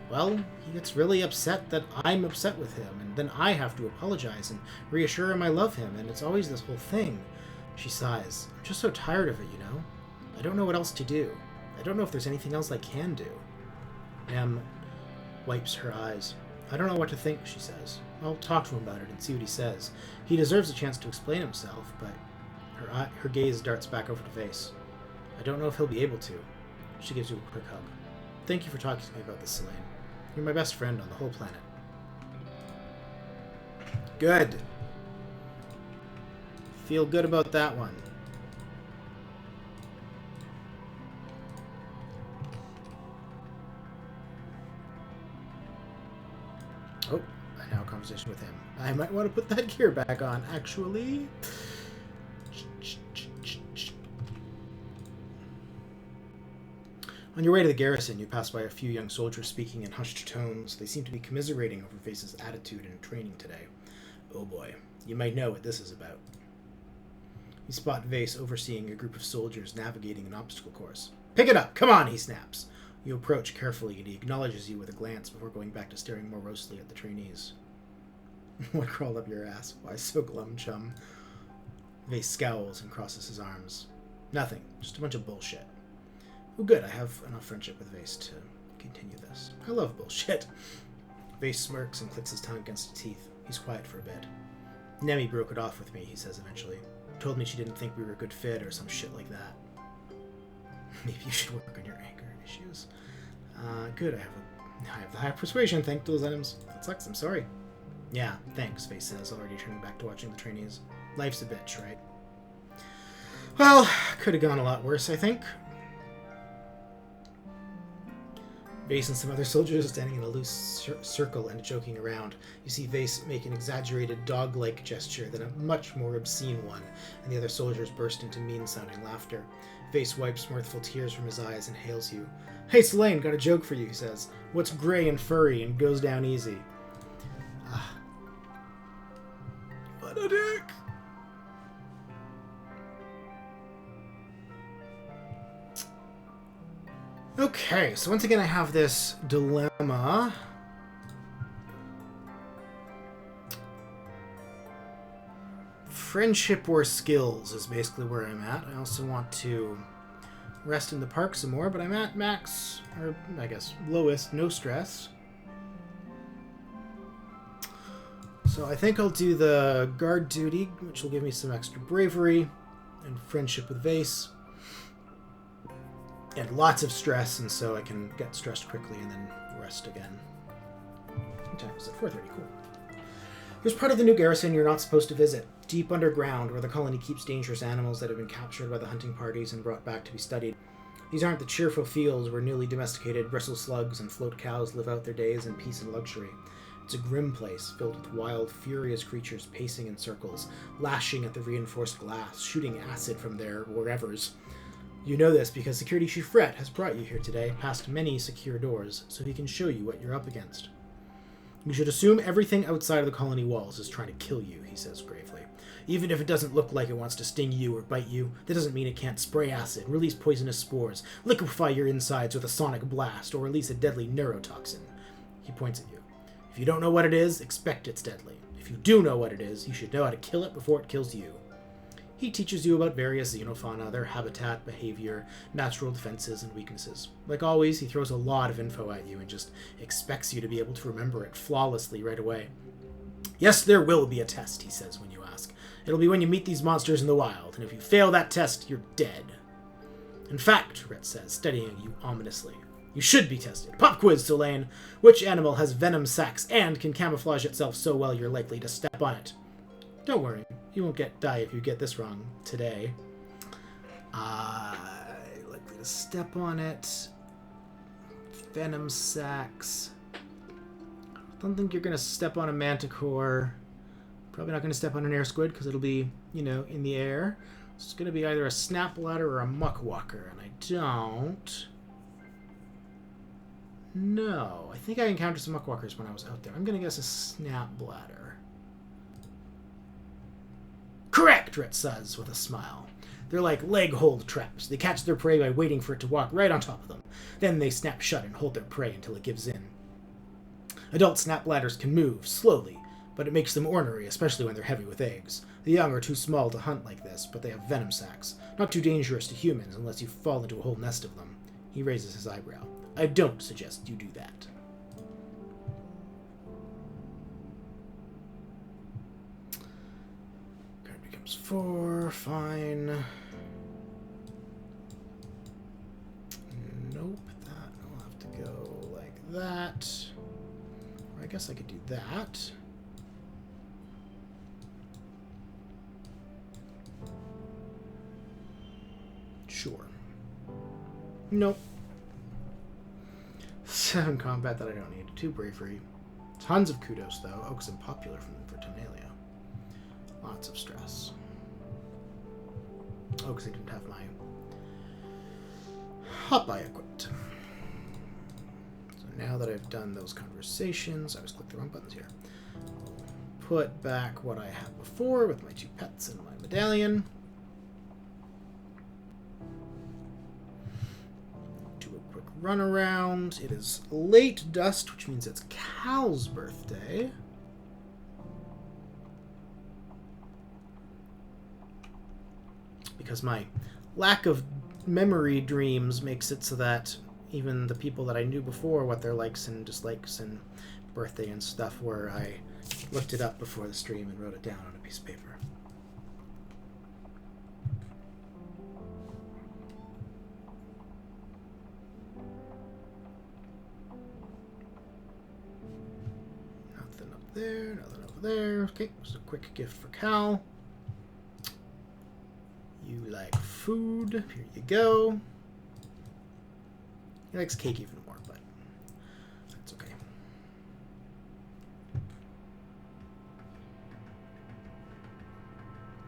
A: well, he gets really upset that I'm upset with him, and then I have to apologize and reassure him I love him, and it's always this whole thing. She sighs. I'm just so tired of it, you know? I don't know what else to do. I don't know if there's anything else I can do. Nem wipes her eyes. I don't know what to think, she says. I'll talk to him about it and see what he says. He deserves a chance to explain himself, but her gaze darts back over to Face. I don't know if he'll be able to. She gives you a quick hug. Thank you for talking to me about this, Selene. You're my best friend on the whole planet. Good. Feel good about that one. Oh, I now have a conversation with him. I might want to put that gear back on, actually. On your way to the garrison, you pass by a few young soldiers speaking in hushed tones. They seem to be commiserating over Face's attitude and training today. Oh boy, you might know what this is about. You spot Vase overseeing a group of soldiers navigating an obstacle course. Pick it up! Come on, he snaps. You approach carefully, and he acknowledges you with a glance before going back to staring morosely at the trainees. What crawled up your ass? Why so glum, chum? Vase scowls and crosses his arms. Nothing. Just a bunch of bullshit. Oh good, I have enough friendship with Vase to continue this. I love bullshit. Vase smirks and clicks his tongue against his teeth. He's quiet for a bit. Nemi broke it off with me, he says eventually. Told me she didn't think we were a good fit or some shit like that. Maybe you should work on your anger issues. Good, I have the high persuasion, thanks to those items. That sucks, I'm sorry. Yeah, thanks, Face says, already turning back to watching the trainees. Life's a bitch, right? Well, could have gone a lot worse, I think. Vase and some other soldiers are standing in a loose circle and joking around. You see Vase make an exaggerated dog-like gesture, then a much more obscene one, and the other soldiers burst into mean-sounding laughter. Vase wipes mirthful tears from his eyes and hails you. Hey, Selene, got a joke for you, he says. What's gray and furry and goes down easy? Ah. What a dick! Okay, so once again I have this dilemma. Friendship or skills is basically where I'm at. I also want to rest in the park some more, but I'm at max, or I guess lowest, no stress. So I think I'll do the guard duty, which will give me some extra bravery and friendship with Vase. And lots of stress, and so I can get stressed quickly and then rest again. What time is it? 4:30, cool. Here's part of the new garrison you're not supposed to visit. Deep underground, where the colony keeps dangerous animals that have been captured by the hunting parties and brought back to be studied. These aren't the cheerful fields where newly domesticated bristle slugs and float cows live out their days in peace and luxury. It's a grim place, filled with wild, furious creatures pacing in circles, lashing at the reinforced glass, shooting acid from their wherevers. You know this because Security Chief Rhett has brought you here today, past many secure doors, so he can show you what you're up against. You should assume everything outside of the colony walls is trying to kill you, he says gravely. Even if it doesn't look like it wants to sting you or bite you, that doesn't mean it can't spray acid, release poisonous spores, liquefy your insides with a sonic blast, or release a deadly neurotoxin. He points at you. If you don't know what it is, expect it's deadly. If you do know what it is, you should know how to kill it before it kills you. He teaches you about various xenofauna, their habitat, behavior, natural defenses, and weaknesses. Like always, he throws a lot of info at you and just expects you to be able to remember it flawlessly right away. Yes, there will be a test, he says when you ask. It'll be when you meet these monsters in the wild, and if you fail that test, you're dead. In fact, Rhett says, studying you ominously, you should be tested. Pop quiz, Solane. Which animal has venom sacs and can camouflage itself so well you're likely to step on it? Don't worry, you won't die if you get this wrong today. Likely to step on it. Venom sacs. Don't think you're going to step on a manticore. Probably not going to step on an air squid because it'll be, in the air. It's going to be either a snap bladder or a muckwalker, and I don't know. I think I encountered some muckwalkers when I was out there. I'm going to guess a snap bladder. Correct, Rhett says with a smile. They're like leg hold traps. They catch their prey by waiting for it to walk right on top of them. Then they snap shut and hold their prey until it gives in. Adult snap bladders can move, slowly, but it makes them ornery, especially when they're heavy with eggs. The young are too small to hunt like this, but they have venom sacs. Not too dangerous to humans unless you fall into a whole nest of them. He raises his eyebrow. I don't suggest you do that. Card becomes 4, fine. Nope, that will have to go like that. Or I guess I could do that. Sure. Nope. 7 combat that I don't need. 2 bravery. Tons of kudos, though. Oak's unpopular for Tonalia. Lots of stress. Oh, because I didn't have my hot buy equipped. So now that I've done those conversations, I always click the wrong buttons here. Put back what I had before with my 2 pets and my medallion. Run around. It is late dusk, which means it's Cal's birthday. Because my lack of memory dreams makes it so that even the people that I knew before, what their likes and dislikes and birthday and stuff were, I looked it up before the stream and wrote it down on a piece of paper. There, nothing over there. Okay, just a quick gift for Cal. You like food. Here you go. He likes cake even more, but that's okay.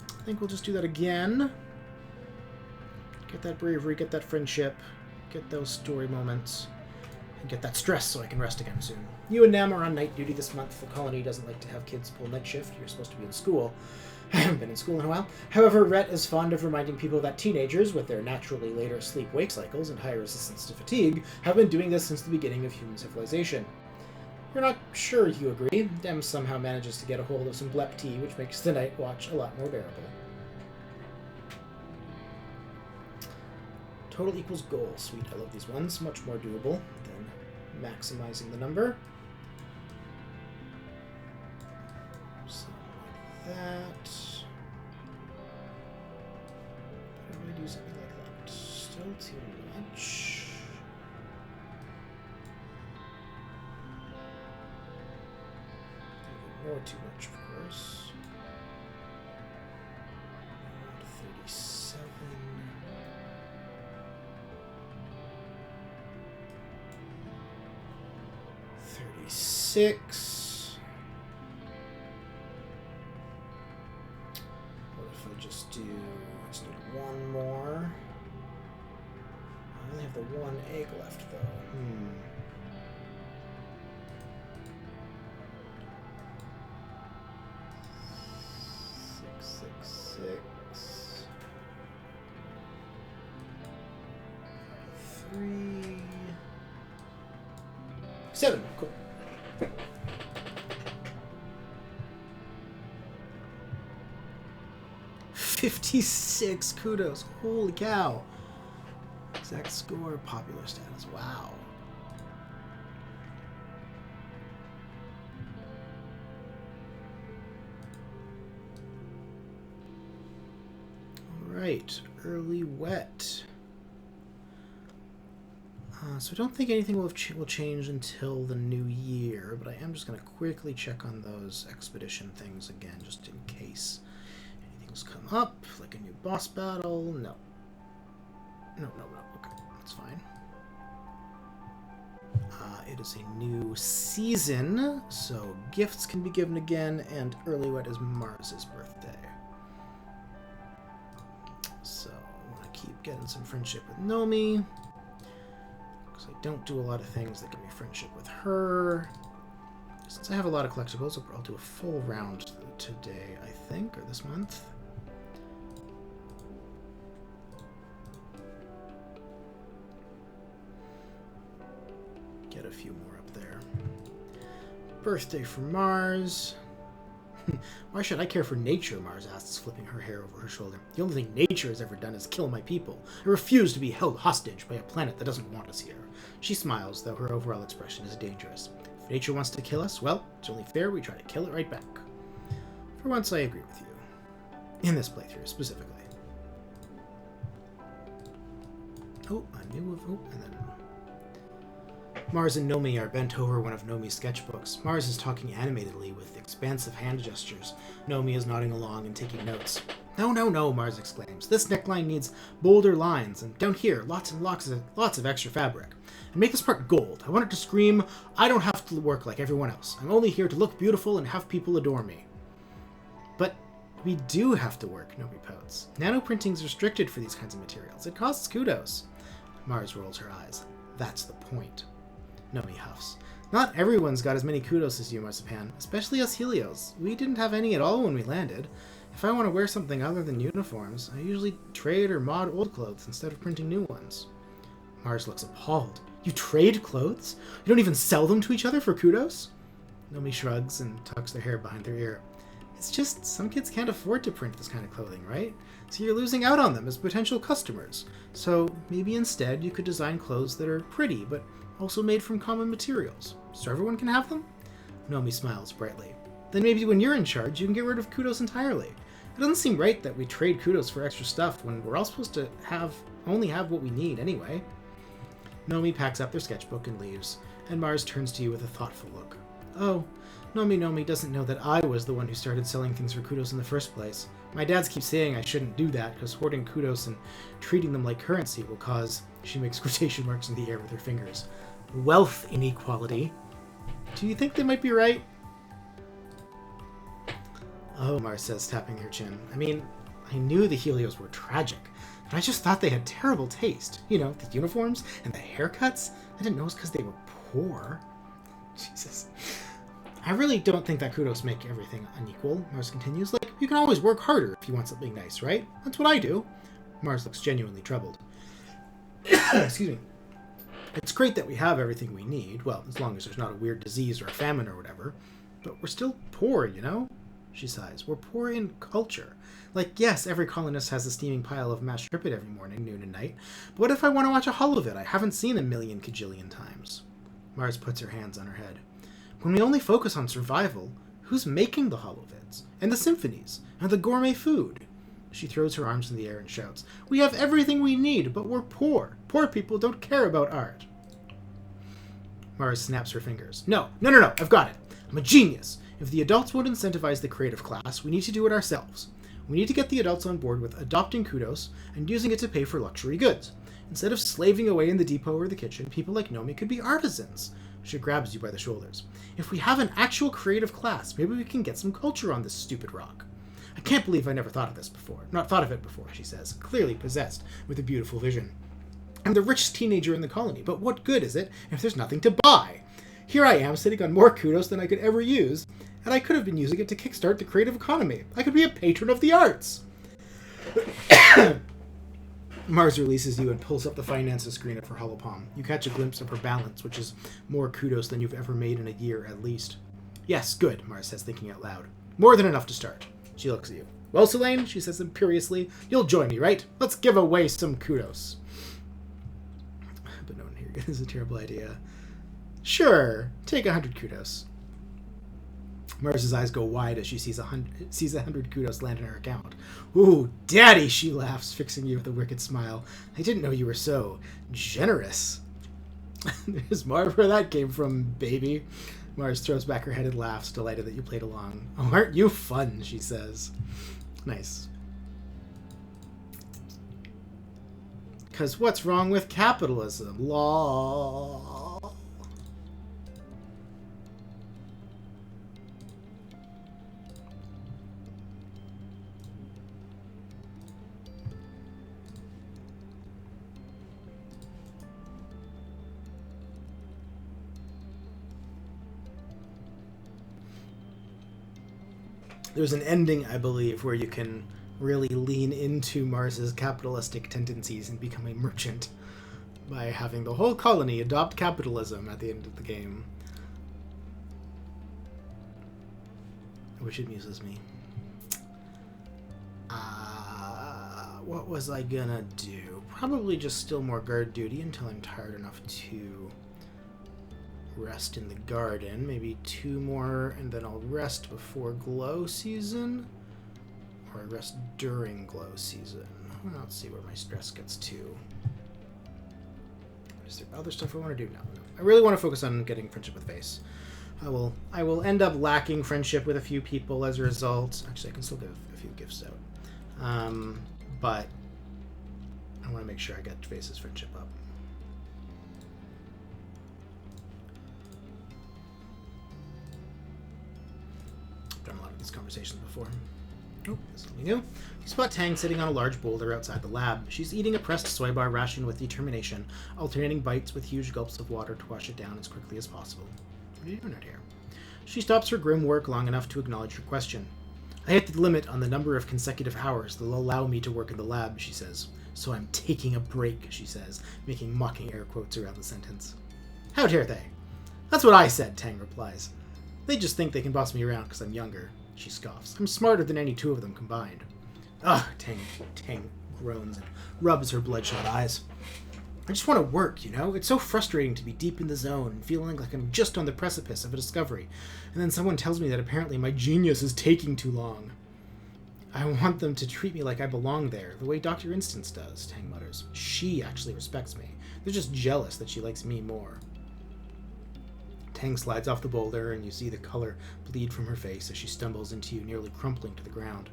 A: I think we'll just do that again. Get that bravery, get that friendship, get those story moments. And get that stress so I can rest again soon. You and Nam are on night duty this month. The colony doesn't like to have kids pull night shift. You're supposed to be in school. I haven't been in school in a while. However, Rhett is fond of reminding people that teenagers, with their naturally later sleep-wake cycles and higher resistance to fatigue, have been doing this since the beginning of human civilization. You're not sure you agree. Dem somehow manages to get a hold of some blep tea, which makes the night watch a lot more bearable. Total equals goal. Sweet, I love these ones. Much more doable than maximizing the number. Something like that. How do I do something like that? Still too much. More too much, of course. 37. 36. What if I just do... I just need one more. I only have the one egg left, though. 666. 3. 7. Cool. $56 kudos. Holy cow. Exact score, popular status. Wow. All right. Early wet. So I don't think anything will change until the new year, but I am just going to quickly check on those expedition things again, just in case anything's come up, like a new boss battle. No. No. Okay, that's fine. It is a new season, so gifts can be given again, and early wet is Mars's birthday. So I want to keep getting some friendship with Nomi. I don't do a lot of things that give me friendship with her. Since I have a lot of collectibles, I'll do a full round today, I think, or this month. Get a few more up there. Birthday for Mars. Why should I care for nature? Mars asks, flipping her hair over her shoulder. The only thing nature has ever done is kill my people. I refuse to be held hostage by a planet that doesn't want us here. She smiles, though her overall expression is dangerous. If nature wants to kill us, well, it's only fair we try to kill it right back. For once, I agree with you. In this playthrough, specifically. Oh, I knew of... Oh, and then... Mars and Nomi are bent over one of Nomi's sketchbooks. Mars is talking animatedly with expansive hand gestures. Nomi is nodding along and taking notes. No, Mars exclaims. This neckline needs bolder lines, and down here, lots of extra fabric. And make this part gold. I want it to scream, I don't have to work like everyone else. I'm only here to look beautiful and have people adore me. But we do have to work, Nomi pouts. Nanoprinting is restricted for these kinds of materials. It costs kudos. Mars rolls her eyes. That's the point. Nomi huffs. Not everyone's got as many kudos as you, Marzipan, especially us Helios. We didn't have any at all when we landed. If I want to wear something other than uniforms, I usually trade or mod old clothes instead of printing new ones. Mars looks appalled. You trade clothes? You don't even sell them to each other for kudos? Nomi shrugs and tucks their hair behind their ear. It's just some kids can't afford to print this kind of clothing, right? So you're losing out on them as potential customers. So maybe instead you could design clothes that are pretty, but also made from common materials, so everyone can have them? Nomi smiles brightly. Then maybe when you're in charge, you can get rid of kudos entirely. It doesn't seem right that we trade kudos for extra stuff when we're all supposed to only have what we need anyway. Nomi packs up their sketchbook and leaves, and Mars turns to you with a thoughtful look. Oh, Nomi doesn't know that I was the one who started selling things for kudos in the first place. My dads keep saying I shouldn't do that because hoarding kudos and treating them like currency will cause, she makes quotation marks in the air with her fingers, wealth inequality. Do you think they might be right? Oh, Mars says, tapping her chin. I mean, I knew the Helios were tragic, but I just thought they had terrible taste. You know, the uniforms and the haircuts. I didn't know it was because they were poor. Jesus. I really don't think that kudos make everything unequal, Mars continues. Like, you can always work harder if you want something nice, right? That's what I do. Mars looks genuinely troubled. Excuse me. It's great that we have everything we need, well, as long as there's not a weird disease or a famine or whatever, but we're still poor, you know? She sighs. We're poor in culture. Like, yes, every colonist has a steaming pile of mashed trippet every morning, noon, and night, but what if I want to watch a holovid I haven't seen a million kajillion times? Mars puts her hands on her head. When we only focus on survival, who's making the holovids, and the symphonies, and the gourmet food? She throws her arms in the air and shouts, we have everything we need, but we're poor. Poor people don't care about art. Mars snaps her fingers. No, I've got it. I'm a genius. If the adults won't incentivize the creative class, we need to do it ourselves. We need to get the adults on board with adopting kudos and using it to pay for luxury goods. Instead of slaving away in the depot or the kitchen, people like Nomi could be artisans. She grabs you by the shoulders. If we have an actual creative class, maybe we can get some culture on this stupid rock. I can't believe I never thought of this before. Not thought of it before, she says, clearly possessed with a beautiful vision. I'm the richest teenager in the colony, but what good is it if there's nothing to buy? Here I am, sitting on more kudos than I could ever use, and I could have been using it to kickstart the creative economy. I could be a patron of the arts. Mars releases you and pulls up the finances screen of her holopalm. You catch a glimpse of her balance, which is more kudos than you've ever made in a year at least. Yes, good, Mars says, thinking out loud. More than enough to start. She looks at you. Well, Selene, she says imperiously, you'll join me, right? Let's give away some kudos. But no one here is a terrible idea. Sure, take 100 kudos. Mars's eyes go wide as she sees 100 kudos land in her account. Ooh, daddy, she laughs, fixing you with a wicked smile. I didn't know you were so generous. There's more where that came from, baby. Mars throws back her head and laughs, delighted that you played along. Oh, aren't you fun, she says. Nice. Because what's wrong with capitalism? Lol. There's an ending, I believe, where you can really lean into Mars's capitalistic tendencies and become a merchant by having the whole colony adopt capitalism at the end of the game. Which amuses me. What was I gonna do? Probably just still more guard duty until I'm tired enough to rest in the garden. Maybe 2 more, and then I'll rest before glow season. Or I rest during glow season. Well, let's see where my stress gets to. Is there other stuff I want to do? No. I really want to focus on getting friendship with Vase. I will end up lacking friendship with a few people as a result. Actually, I can still give a few gifts out. But I want to make sure I get Vase's friendship up. Done a lot of these conversations before. Oh, this is something new. You spot Tang sitting on a large boulder outside the lab. She's eating a pressed soy bar ration with determination, alternating bites with huge gulps of water to wash it down as quickly as possible. What are you doing out here? She stops her grim work long enough to acknowledge your question. I hit the limit on the number of consecutive hours that'll allow me to work in the lab, she says. So I'm taking a break, she says, making mocking air quotes around the sentence. How dare they? That's what I said, Tang replies. They just think they can boss me around because I'm younger. She scoffs. I'm smarter than any 2 of them combined. Ugh, Tang groans and rubs her bloodshot eyes. I just want to work, you know? It's so frustrating to be deep in the zone and feeling like I'm just on the precipice of a discovery, and then someone tells me that apparently my genius is taking too long. I want them to treat me like I belong there, the way Dr. Instance does, Tang mutters. She actually respects me. They're just jealous that she likes me more. Tang slides off the boulder, and you see the color bleed from her face as she stumbles into you, nearly crumpling to the ground.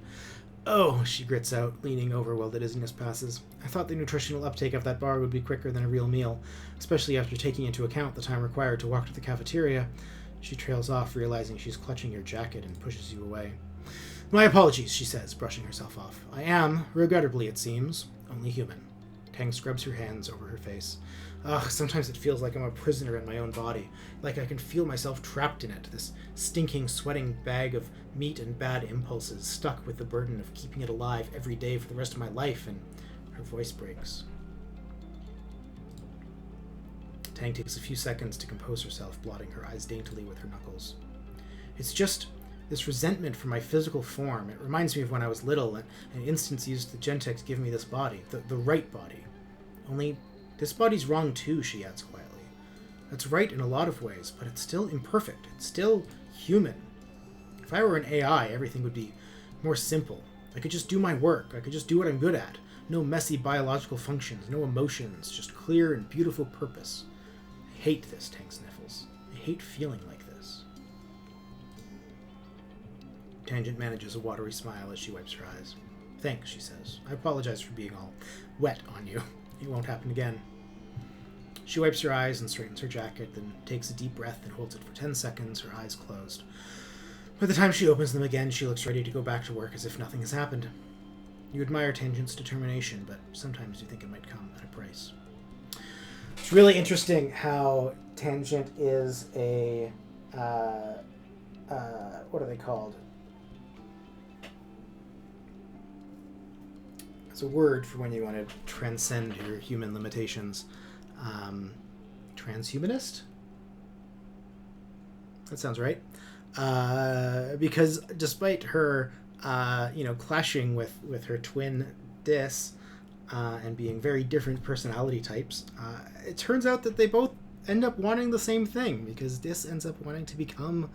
A: Oh, she grits out, leaning over while the dizziness passes. I thought the nutritional uptake of that bar would be quicker than a real meal, especially after taking into account the time required to walk to the cafeteria. She trails off, realizing she's clutching your jacket, and pushes you away. My apologies, she says, brushing herself off. I am, regrettably it seems, only human. Tang scrubs her hands over her face. Ugh, sometimes it feels like I'm a prisoner in my own body, like I can feel myself trapped in it, this stinking, sweating bag of meat and bad impulses, stuck with the burden of keeping it alive every day for the rest of my life, and her voice breaks. Tang takes a few seconds to compose herself, blotting her eyes daintily with her knuckles. It's just this resentment for my physical form. It reminds me of when I was little, and Instance used the Gentek to give me this body, the right body. Only this body's wrong too, she adds quietly. That's right in a lot of ways, but it's still imperfect. It's still human. If I were an AI, everything would be more simple. I could just do my work. I could just do what I'm good at. No messy biological functions, no emotions, just clear and beautiful purpose. I hate this, Tang sniffles. I hate feeling like this. Tangent manages a watery smile as she wipes her eyes. Thanks, she says. I apologize for being all wet on you. It won't happen again. She wipes her eyes and straightens her jacket, then takes a deep breath and holds it for 10 seconds, her eyes closed. By the time she opens them again, she looks ready to go back to work as if nothing has happened. You admire Tangent's determination, but sometimes you think it might come at a price. It's really interesting how Tangent is a... what are they called? It's a word for when you want to transcend your human limitations. Transhumanist? That sounds right. Because despite her, clashing with her twin Dis, and being very different personality types, it turns out that they both end up wanting the same thing, because Dis ends up wanting to become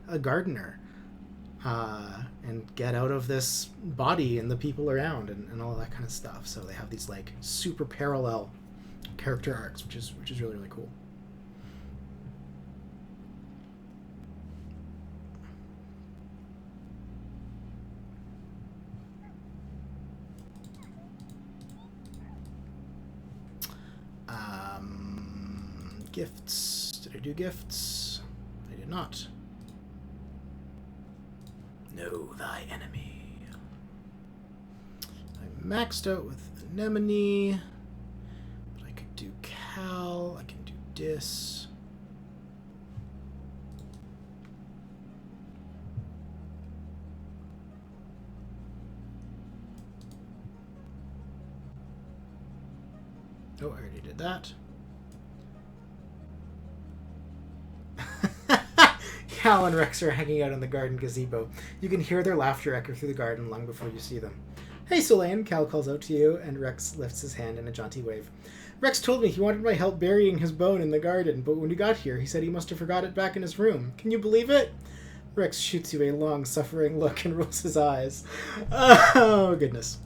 A: a gardener, and get out of this body and the people around and all that kind of stuff. So they have these like super parallel character arcs, which is really, really cool. Gifts. Did I do gifts? I did not. Know thy enemy. I'm maxed out with Anemone. But I could do Cal. I can do Dis. Oh, I already did that. Cal and Rex are hanging out in the garden gazebo. You can hear their laughter echo through the garden long before you see them. Hey, Solane, Cal calls out to you, and Rex lifts his hand in a jaunty wave. Rex told me he wanted my help burying his bone in the garden, but when we got here, he said he must have forgot it back in his room. Can you believe it? Rex shoots you a long, suffering look and rolls his eyes. Oh, goodness.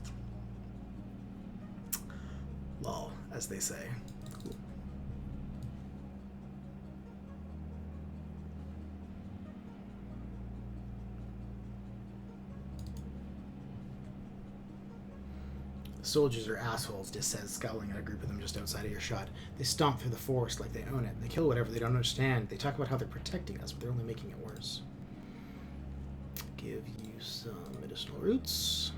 A: Lol, as they say. Soldiers are assholes, Dis says, scowling at a group of them just outside of earshot. They stomp through the forest like they own it. They kill whatever they don't understand. They talk about how they're protecting us, but they're only making it worse. Give you some medicinal roots.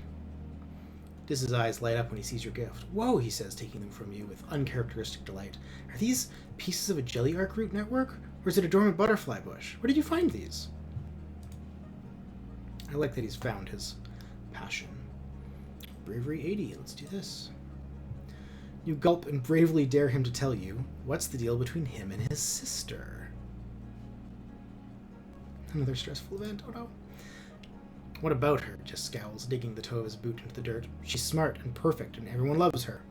A: Dis's eyes light up when he sees your gift. Whoa, he says, taking them from you with uncharacteristic delight. Are these pieces of a jelly arc root network? Or is it a dormant butterfly bush? Where did you find these? I like that he's found his passion. Bravery 80, let's do this. You gulp and bravely dare him to tell you, what's the deal between him and his sister? Another stressful event, oh no. What about her? Just scowls, digging the toe of his boot into the dirt. She's smart and perfect, and everyone loves her.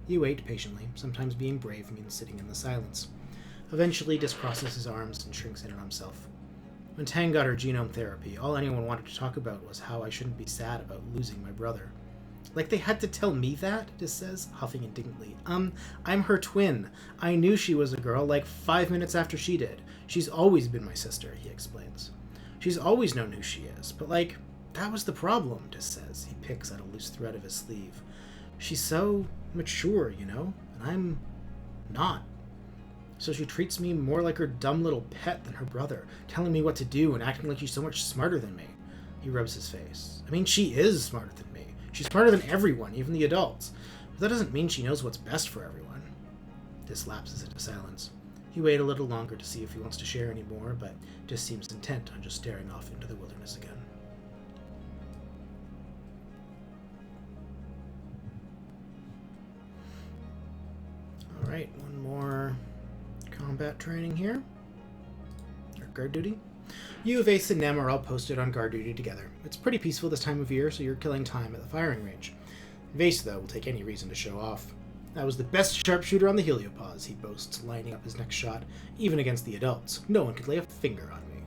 A: You wait patiently. Sometimes being brave means sitting in the silence. Eventually, Dis crosses his arms and shrinks in on himself. When Tang got her genome therapy, all anyone wanted to talk about was how I shouldn't be sad about losing my brother. Like they had to tell me that, Dis says, huffing indignantly. I'm her twin. I knew she was a girl like 5 minutes after she did. She's always been my sister, he explains. She's always known who she is, but like, that was the problem, Dis says. He picks at a loose thread of his sleeve. She's so mature, you know, and I'm not. So she treats me more like her dumb little pet than her brother, telling me what to do and acting like she's so much smarter than me. He rubs his face. I mean, she is smarter than me. She's smarter than everyone, even the adults. But that doesn't mean she knows what's best for everyone. Dis lapses into silence. You wait a little longer to see if he wants to share any more, but Dis seems intent on just staring off into the wilderness again. Alright, one more combat training here. Or guard duty. You, Ace, and Nem are all posted on guard duty together. It's pretty peaceful this time of year, so you're killing time at the firing range. Vase, though, will take any reason to show off. I was the best sharpshooter on the Heliopause, he boasts, lining up his next shot, even against the adults. No one could lay a finger on me.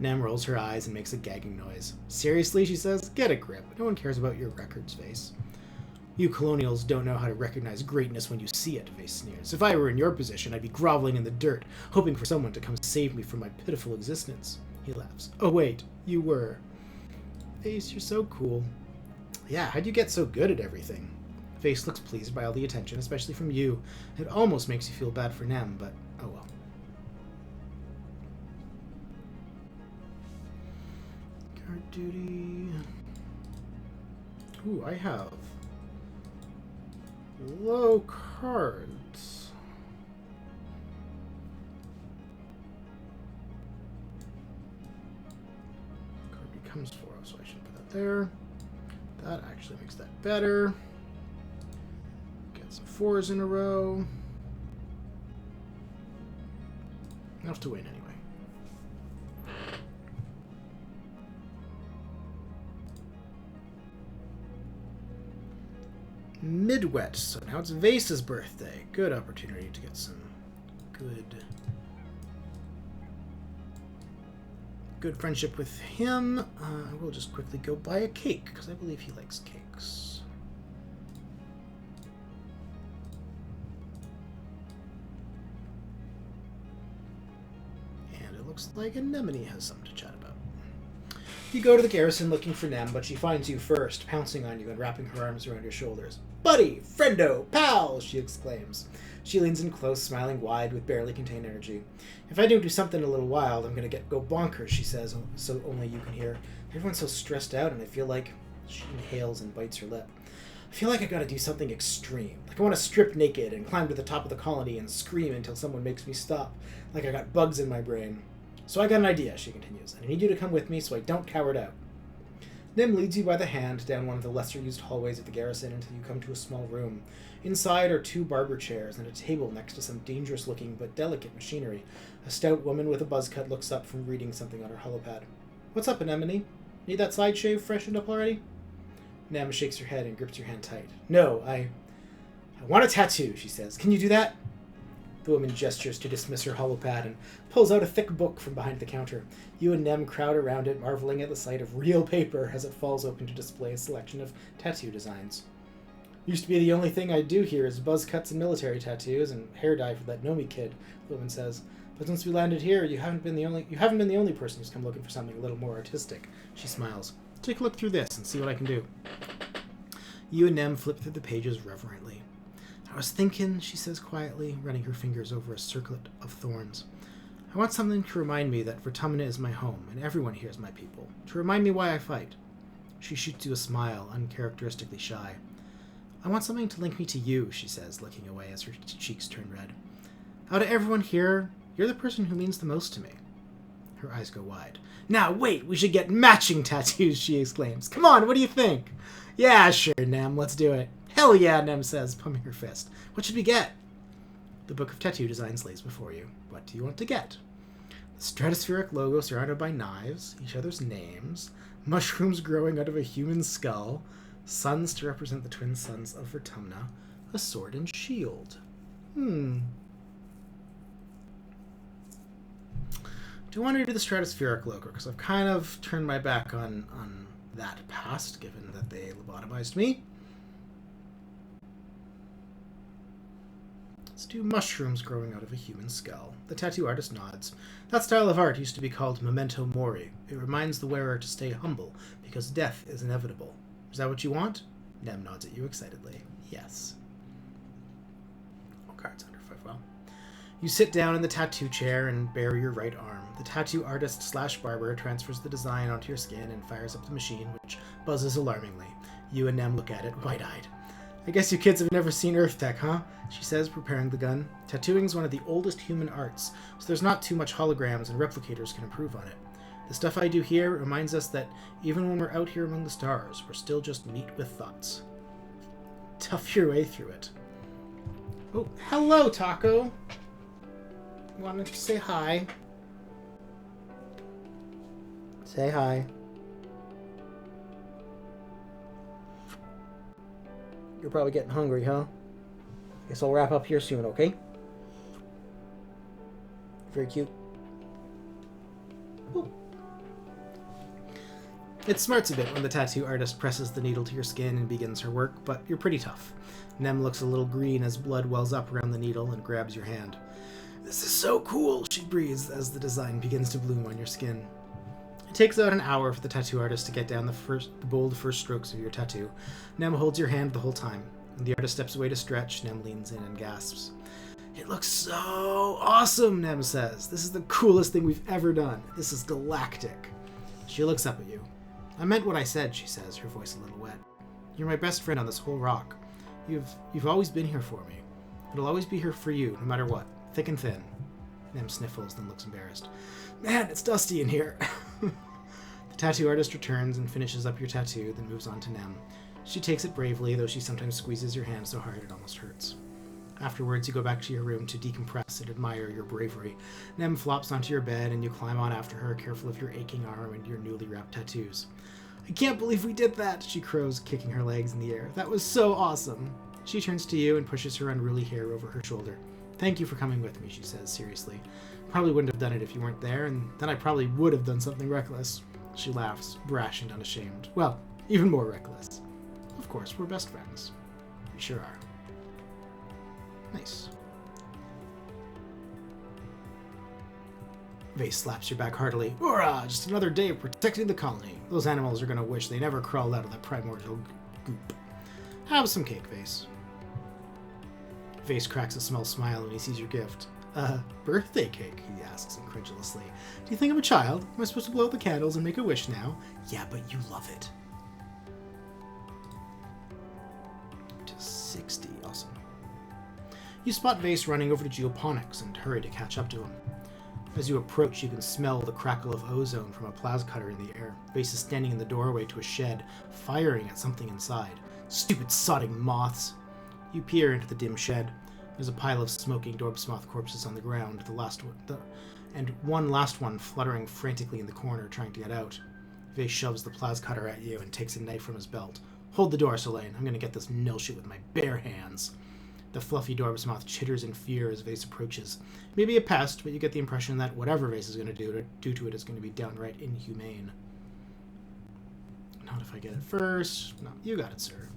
A: Nem rolls her eyes and makes a gagging noise. Seriously, she says, get a grip. No one cares about your records, Vase. You colonials don't know how to recognize greatness when you see it, Vase sneers. If I were in your position, I'd be groveling in the dirt, hoping for someone to come save me from my pitiful existence. He laughs. Oh wait, you were. Vase, you're so cool. Yeah, how'd you get so good at everything? Face looks pleased by all the attention, especially from you. It almost makes you feel bad for Nem, but oh well. Guard duty. Ooh, I have low cards. Card becomes 4, so I should put that there. That actually makes that better. Get some 4s in a row. Enough to win anyway. Midwet. So now it's Vase's birthday. Good opportunity to get some good friendship with him. I will just quickly go buy a cake because I believe he likes cakes. And it looks like Anemone has something to chat about. You go to the garrison looking for Nem, but she finds you first, pouncing on you and wrapping her arms around your shoulders. Buddy! Friendo! Pal! She exclaims. She leans in close, smiling wide with barely contained energy. If I don't do something a little wild, I'm gonna go bonkers, she says, so only you can hear. Everyone's so stressed out, and I feel like... She inhales and bites her lip. I feel like I gotta do something extreme. Like I want to strip naked and climb to the top of the colony and scream until someone makes me stop. Like I got bugs in my brain. So I got an idea, she continues, and I need you to come with me so I don't cower out. Nem leads you by the hand down one of the lesser-used hallways of the garrison until you come to a small room. Inside are 2 barber chairs and a table next to some dangerous-looking but delicate machinery. A stout woman with a buzz cut looks up from reading something on her holopad. What's up, Anemone? Need that side shave freshened up already? Nem shakes her head and grips your hand tight. No, I want a tattoo, she says. Can you do that? The woman gestures to dismiss her holopad and pulls out a thick book from behind the counter. You and Nem crowd around it, marveling at the sight of real paper as it falls open to display a selection of tattoo designs. Used to be the only thing I do here is buzz cuts and military tattoos and hair dye for that Nomi kid, the woman says. But since we landed here, you haven't been the only person who's come looking for something a little more artistic. She smiles. Take a look through this and see what I can do. You and Nem flip through the pages reverently. I was thinking, she says quietly, running her fingers over a circlet of thorns. I want something to remind me that Vertumna is my home, and everyone here is my people. To remind me why I fight. She shoots you a smile, uncharacteristically shy. I want something to link me to you, she says, looking away as her cheeks turn red. Out of everyone here, you're the person who means the most to me. Her eyes go wide. Now, wait, we should get matching tattoos, she exclaims. Come on, what do you think? Yeah, sure, Nem, let's do it. Hell yeah, Nem says, pumping her fist. What should we get? The book of tattoo designs lays before you. What do you want to get? The stratospheric logo surrounded by knives, each other's names, mushrooms growing out of a human skull, suns to represent the twin suns of Vertumna, a sword and shield. Do you want to do the stratospheric logo? Because I've kind of turned my back on that past, given that they lobotomized me. Let's do mushrooms growing out of a human skull. The tattoo artist nods. That style of art used to be called memento mori. It reminds the wearer to stay humble, because death is inevitable. Is that what you want? Nem nods at you excitedly. Yes. Oh, cards under 5. Well. You sit down in the tattoo chair and bare your right arm. The tattoo artist / barber transfers the design onto your skin and fires up the machine, which buzzes alarmingly. You and Nem look at it, wide-eyed. I guess you kids have never seen Earth Tech, huh? She says, preparing the gun. Tattooing's one of the oldest human arts, so there's not too much holograms and replicators can improve on it. The stuff I do here reminds us that even when we're out here among the stars, we're still just meat with thoughts. Tough your way through it. Oh, hello, Taco! Wanted to say hi. Say hi. You're probably getting hungry, huh? Guess I'll wrap up here soon, okay? Very cute. Ooh. It smarts a bit when the tattoo artist presses the needle to your skin and begins her work, but you're pretty tough. Nem looks a little green as blood wells up around the needle and grabs your hand. This is so cool, she breathes as the design begins to bloom on your skin. It takes about an hour for the tattoo artist to get down the bold first strokes of your tattoo. Nem holds your hand the whole time. When the artist steps away to stretch, Nem leans in and gasps. It looks so awesome, Nem says. This is the coolest thing we've ever done. This is galactic. She looks up at you. I meant what I said, she says, her voice a little wet. You're my best friend on this whole rock. You've always been here for me. It'll always be here for you, no matter what, thick and thin. Nem sniffles, then looks embarrassed. Man, it's dusty in here. The tattoo artist returns and finishes up your tattoo, then moves on to Nem. She takes it bravely, though she sometimes squeezes your hand so hard it almost hurts. Afterwards, you go back to your room to decompress and admire your bravery. Nem flops onto your bed, and you climb on after her, careful of your aching arm and your newly wrapped tattoos. I can't believe we did that, she crows, kicking her legs in the air. That was so awesome. She turns to you and pushes her unruly hair over her shoulder. Thank you for coming with me, she says seriously. Probably wouldn't have done it if you weren't there, and then I probably would have done something reckless. She laughs, brash and unashamed. Well, even more reckless. Of course, we're best friends. We sure are. Nice. Vase slaps your back heartily. Hurrah! Just another day of protecting the colony. Those animals are going to wish they never crawled out of that primordial goop. Have some cake, Vase. Vase cracks a small smile when he sees your gift. Birthday cake, he asks incredulously. Do you think I'm a child? Am I supposed to blow out the candles and make a wish now? Yeah, but you love it. To 60. Awesome. You spot Vase running over to geoponics and hurry to catch up to him. As you approach, you can smell the crackle of ozone from a plasma cutter in the air. Vase is standing in the doorway to a shed, firing at something inside. Stupid sodding moths! You peer into the dim shed. There's a pile of smoking Dorbsmoth corpses on the ground, and one last one fluttering frantically in the corner, trying to get out. Vase shoves the plasma cutter at you and takes a knife from his belt. Hold the door, Solane. I'm gonna get this nilshit with my bare hands. The fluffy Dorbsmoth chitters in fear as Vase approaches. Maybe a pest, but you get the impression that whatever Vase is going to do to it is going to be downright inhumane. Not if I get it first. No, you got it, sir.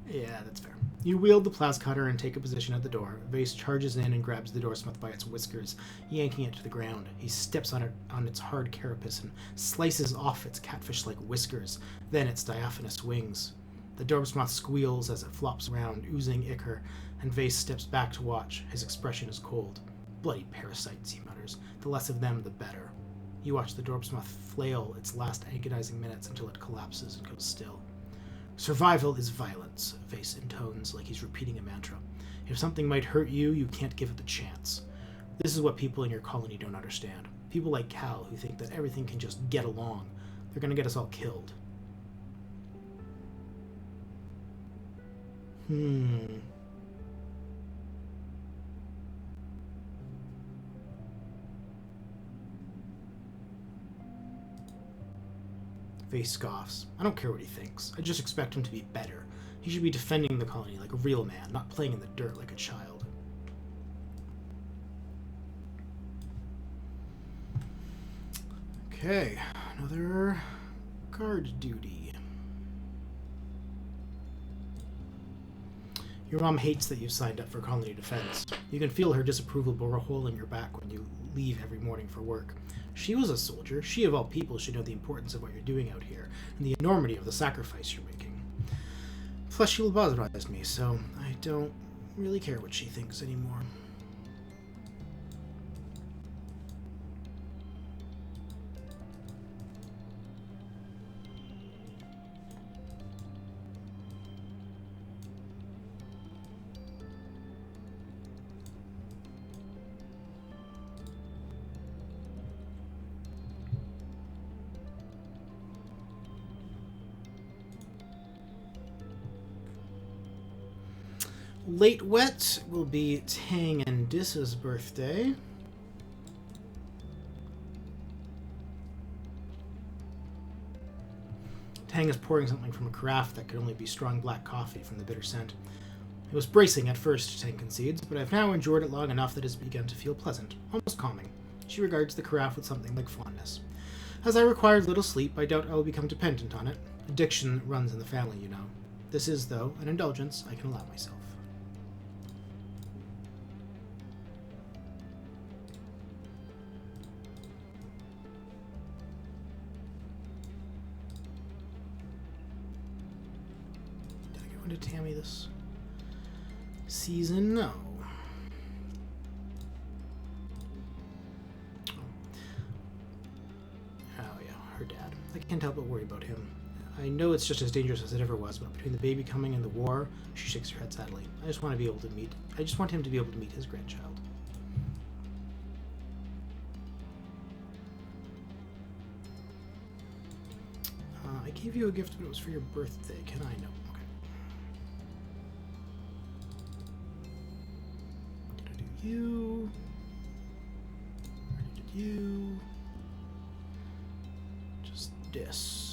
A: Yeah, that's fair. You wield the plasma cutter and take a position at the door. Vase charges in and grabs the Dorsmoth by its whiskers, yanking it to the ground. He steps on its hard carapace and slices off its catfish-like whiskers, then its diaphanous wings. The Dorbsmoth squeals as it flops around, oozing ichor, and Vase steps back to watch. His expression is cold. Bloody parasites, he mutters. The less of them, the better. You watch the Dorbsmoth flail its last agonizing minutes until it collapses and goes still. Survival is violence, Vase intones like he's repeating a mantra. If something might hurt you, you can't give it the chance. This is what people in your colony don't understand. People like Cal who think that everything can just get along. They're gonna get us all killed. Vase scoffs. I don't care what he thinks. I just expect him to be better. He should be defending the colony like a real man, not playing in the dirt like a child. Okay, another guard duty. Your mom hates that you've signed up for colony defense. You can feel her disapproval bore a hole in your back when you leave every morning for work. She was a soldier. She, of all people, should know the importance of what you're doing out here, and the enormity of the sacrifice you're making. Plus, she lobotomized me, so I don't really care what she thinks anymore. Late wet will be Tang and Dissa's birthday. Tang is pouring something from a carafe that could only be strong black coffee from the bitter scent. It was bracing at first, Tang concedes, but I've now endured it long enough that it has begun to feel pleasant, almost calming. She regards the carafe with something like fondness. As I required little sleep, I doubt I will become dependent on it. Addiction runs in the family, you know. This is, though, an indulgence I can allow myself. talking to Tammy this season? No. Oh yeah, her dad. I can't help but worry about him. I know it's just as dangerous as it ever was, but between the baby coming and the war, she shakes her head sadly. I just want him to be able to meet his grandchild. I gave you a gift, but it was for your birthday. Can I? No. Okay. Did I do you? Already did you? Just this.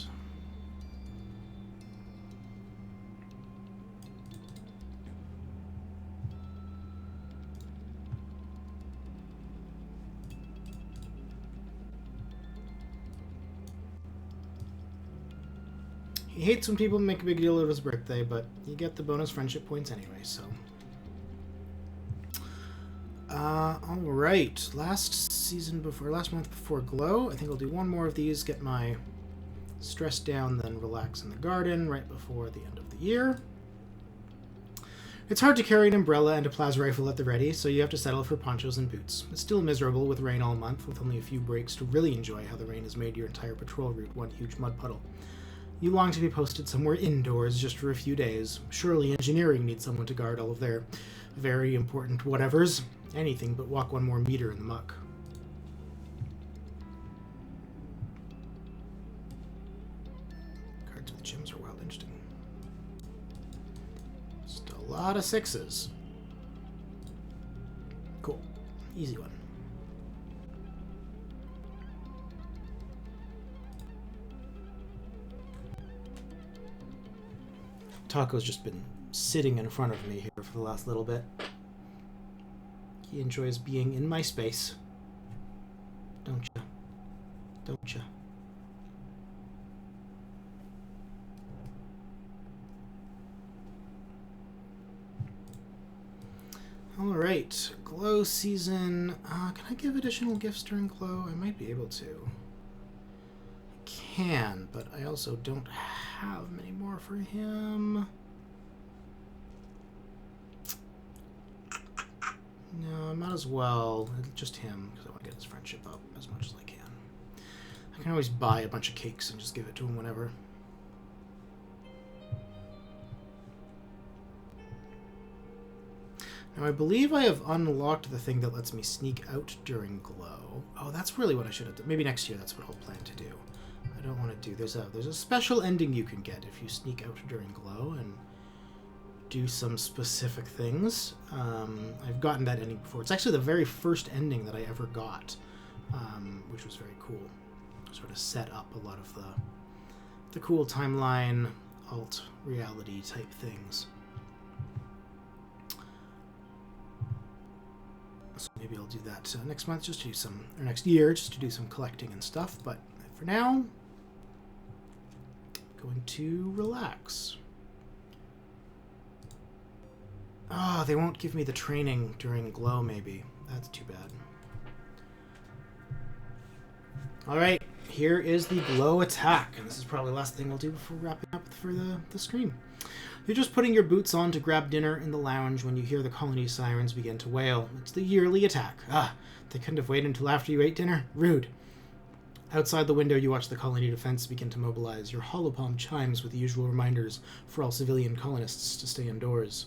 A: He hates when people make a big deal of his birthday, but you get the bonus friendship points anyway, so. Alright. Last month before Glow. I think I'll do one more of these, get my stress down, then relax in the garden right before the end of the year. It's hard to carry an umbrella and a plasma rifle at the ready, so you have to settle for ponchos and boots. It's still miserable with rain all month, with only a few breaks to really enjoy how the rain has made your entire patrol route one huge mud puddle. You long to be posted somewhere indoors just for a few days. Surely engineering needs someone to guard all of their very important whatevers. Anything but walk one more meter in the muck. Cards with gems are wild interesting. Just a lot of sixes. Cool. Easy one. Taco's just been sitting in front of me here for the last little bit. He enjoys being in my space. Don't ya? Don't ya? Alright, Glow season. Can I give additional gifts during Glow? I might be able to. I can, but I also don't have many more for him. No, I might as well. Just him, because I want to get his friendship up as much as I can. I can always buy a bunch of cakes and just give it to him whenever. Now, I believe I have unlocked the thing that lets me sneak out during Glow. Oh, that's really what I should have done. Maybe next year that's what I'll plan to do. I don't want to do... There's a special ending you can get if you sneak out during Glow and do some specific things. I've gotten that ending before. It's actually the very first ending that I ever got, which was very cool. Sort of set up a lot of the cool timeline, alt reality type things. So maybe I'll do that next month, just to do some, or next year, just to do some collecting and stuff. But for now, going to relax. Oh, they won't give me the training during Glow, maybe. That's too bad. Alright, here is the Glow attack. And this is probably the last thing I'll do before wrapping up for the stream. You're just putting your boots on to grab dinner in the lounge when you hear the colony sirens begin to wail. It's the yearly attack. They couldn't have waited until after you ate dinner? Rude. Outside the window, you watch the colony defense begin to mobilize. Your holopalm chimes with the usual reminders for all civilian colonists to stay indoors.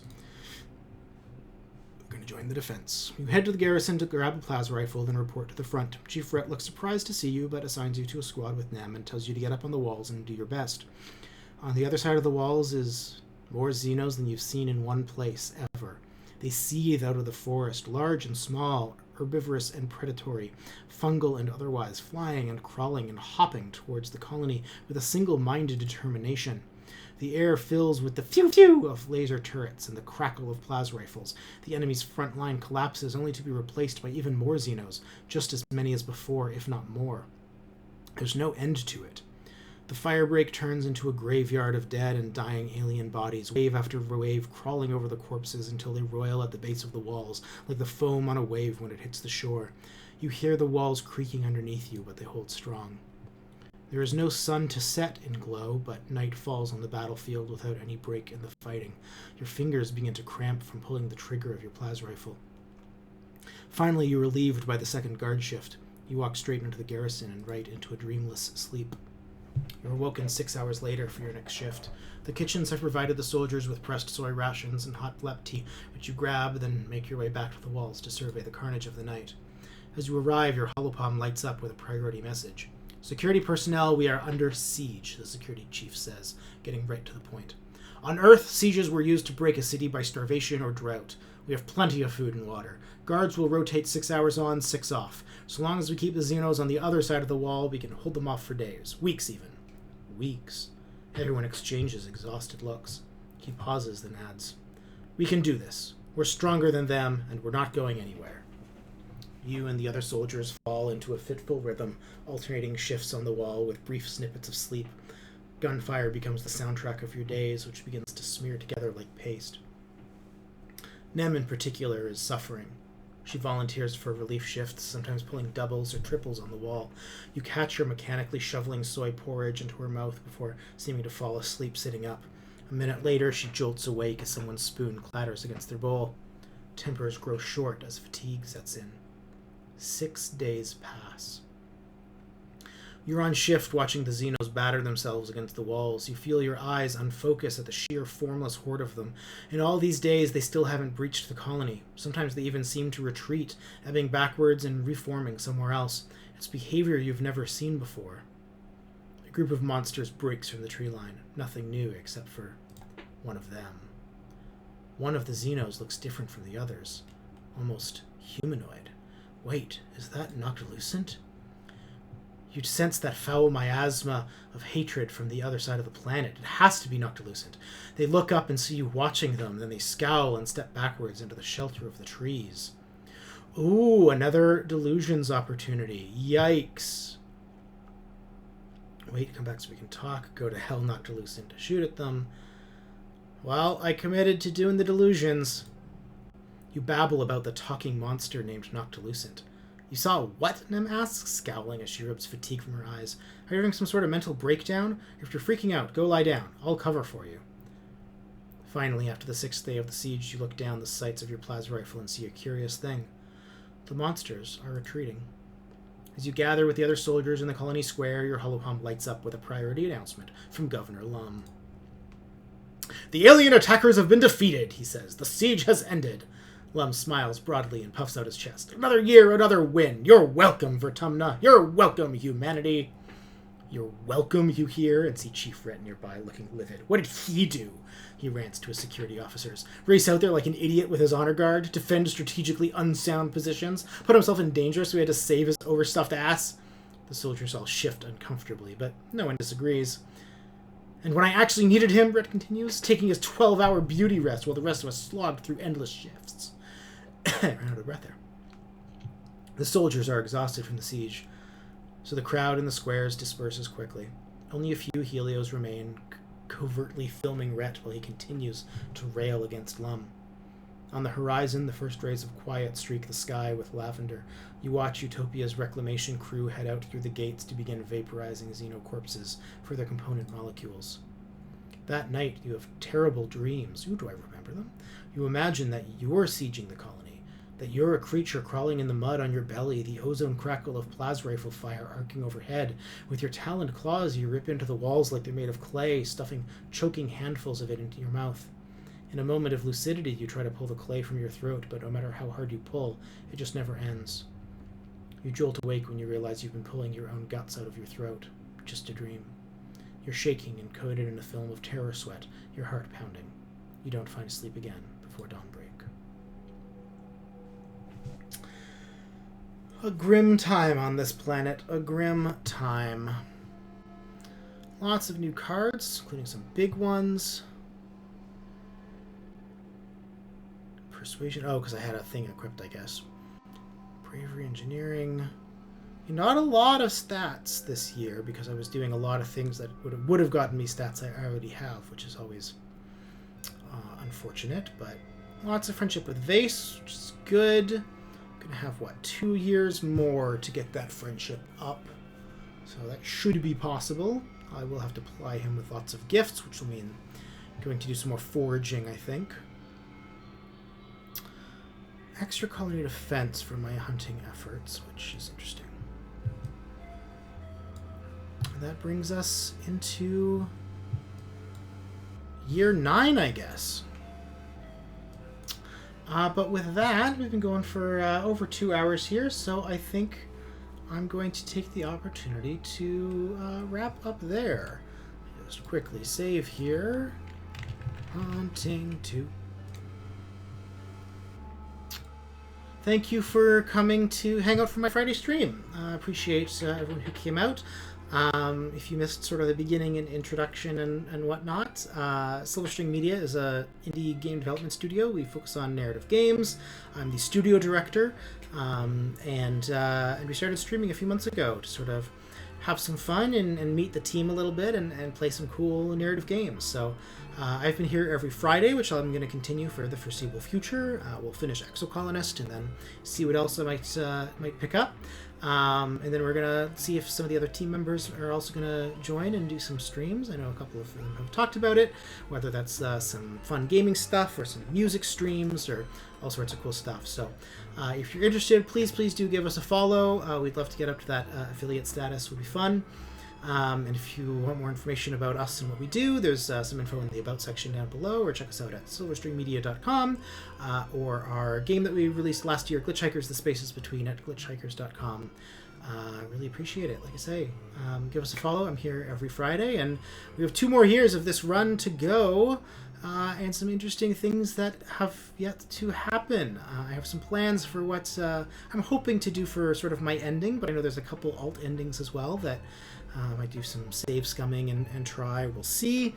A: We're going to join the defense. You head to the garrison to grab a plasma rifle, then report to the front. Chief Rhett looks surprised to see you, but assigns you to a squad with Nem and tells you to get up on the walls and do your best. On the other side of the walls is more Xenos than you've seen in one place ever. They seethe out of the forest, large and small, herbivorous and predatory, fungal and otherwise, flying and crawling and hopping towards the colony with a single-minded determination. The air fills with the phew-phew of laser turrets and the crackle of plasma rifles. The enemy's front line collapses, only to be replaced by even more Xenos, just as many as before, if not more. There's no end to it. The firebreak turns into a graveyard of dead and dying alien bodies, wave after wave crawling over the corpses until they roil at the base of the walls, like the foam on a wave when it hits the shore. You hear the walls creaking underneath you, but they hold strong. There is no sun to set in Glow, but night falls on the battlefield without any break in the fighting. Your fingers begin to cramp from pulling the trigger of your plas rifle. Finally, you're relieved by the second guard shift. You walk straight into the garrison and right into a dreamless sleep. You're awoken 6 hours later for your next shift. The kitchens have provided the soldiers with pressed soy rations and hot blep tea, which you grab, then make your way back to the walls to survey the carnage of the night. As you arrive, your holopalm lights up with a priority message. Security personnel, we are under siege, the security chief says, getting right to the point. On Earth, sieges were used to break a city by starvation or drought. We have plenty of food and water. Guards will rotate 6 hours on, 6 off. So long as we keep the Xenos on the other side of the wall, we can hold them off for days. Weeks, even. Weeks. Everyone exchanges exhausted looks. He pauses, then adds, "We can do this. We're stronger than them, and we're not going anywhere." You and the other soldiers fall into a fitful rhythm, alternating shifts on the wall with brief snippets of sleep. Gunfire becomes the soundtrack of your days, which begins to smear together like paste. Nem, in particular, is suffering. She volunteers for relief shifts, sometimes pulling doubles or triples on the wall. You catch her mechanically shoveling soy porridge into her mouth before seeming to fall asleep sitting up. A minute later, she jolts awake as someone's spoon clatters against their bowl. Tempers grow short as fatigue sets in. 6 days pass. You're on shift watching the Xenos batter themselves against the walls. You feel your eyes unfocus at the sheer formless horde of them. In all these days, they still haven't breached the colony. Sometimes they even seem to retreat, ebbing backwards and reforming somewhere else. It's behavior you've never seen before. A group of monsters breaks from the tree line. Nothing new except for one of them. One of the Xenos looks different from the others. Almost humanoid. Wait, is that Noctilucent? You'd sense that foul miasma of hatred from the other side of the planet. It has to be Noctilucent. They look up and see you watching them, then they scowl and step backwards into the shelter of the trees. Ooh, another Delusions opportunity. Yikes. Wait, come back so we can talk. Go to hell, Noctilucent. Shoot at them. Well, I committed to doing the Delusions. You babble about the talking monster named Noctilucent. You saw what? Nem asks, scowling as she rubs fatigue from her eyes. Are you having some sort of mental breakdown? If you're freaking out, go lie down. I'll cover for you. Finally, after the 6th day of the siege, you look down the sights of your plas rifle and see a curious thing. The monsters are retreating. As you gather with the other soldiers in the colony square, your holopalm lights up with a priority announcement from Governor Lum. "The alien attackers have been defeated," he says. "The siege has ended." Lum smiles broadly and puffs out his chest. "Another year, another win. You're welcome, Vertumna. You're welcome, humanity." "You're welcome," you hear, and see Chief Rhett nearby looking livid. "What did he do?" he rants to his security officers. "Race out there like an idiot with his honor guard? Defend strategically unsound positions? Put himself in danger so he had to save his overstuffed ass?" The soldiers all shift uncomfortably, but no one disagrees. "And when I actually needed him," Rhett continues, "taking his 12-hour beauty rest while the rest of us slogged through endless shifts." I ran out of breath there. The soldiers are exhausted from the siege, so the crowd in the squares disperses quickly. Only a few Helios remain, covertly filming Rhett while he continues to rail against Lum. On the horizon, the first rays of quiet streak the sky with lavender. You watch Utopia's reclamation crew head out through the gates to begin vaporizing xenocorpses for their component molecules. That night, you have terrible dreams. Ooh, do I remember them? You imagine that you're sieging the colony, that you're a creature crawling in the mud on your belly, the ozone crackle of plas rifle fire arcing overhead. With your taloned claws, you rip into the walls like they're made of clay, stuffing choking handfuls of it into your mouth. In a moment of lucidity, you try to pull the clay from your throat, but no matter how hard you pull, it just never ends. You jolt awake when you realize you've been pulling your own guts out of your throat. Just a dream. You're shaking and coated in a film of terror sweat, your heart pounding. You don't find sleep again before dawnbreak. A grim time on this planet. A grim time. Lots of new cards, including some big ones. Persuasion. Oh, because I had a thing equipped, I guess. Bravery, engineering. Not a lot of stats this year because I was doing a lot of things that would have gotten me stats I already have, which is always unfortunate. But lots of friendship with Vase, which is good. Gonna have 2 years more to get that friendship up. So that should be possible. I will have to ply him with lots of gifts, which will mean going to do some more foraging, I think. Extra colony defense for my hunting efforts, which is interesting. And that brings us into year 9, I guess. But with that, we've been going for over 2 hours here, so I think I'm going to take the opportunity to wrap up there. Just quickly save here. Hunting 2. Thank you for coming to hang out for my Friday stream. I appreciate everyone who came out. If you missed sort of the beginning and introduction and whatnot, Silverstring Media is a indie game development studio. We focus on narrative games. I'm the studio director, and we started streaming a few months ago to sort of have some fun and meet the team a little bit and play some cool narrative games. So I've been here every Friday, which I'm going to continue for the foreseeable future. We'll finish Exocolonist and then see what else I might pick up. And then we're going to see if some of the other team members are also going to join and do some streams. I know a couple of them have talked about it, whether that's some fun gaming stuff or some music streams or all sorts of cool stuff. So if you're interested, please do give us a follow. We'd love to get up to that affiliate status. It would be fun. And if you want more information about us and what we do, there's some info in the About section down below, or check us out at silverstringmedia.com, or our game that we released last year, Glitchhikers, The Spaces Between, at glitchhikers.com. Really appreciate it. Like I say, give us a follow. I'm here every Friday, and we have 2 more years of this run to go, and some interesting things that have yet to happen. I have some plans for what I'm hoping to do for sort of my ending, but I know there's a couple alt endings as well that I might do some save scumming and try. We'll see.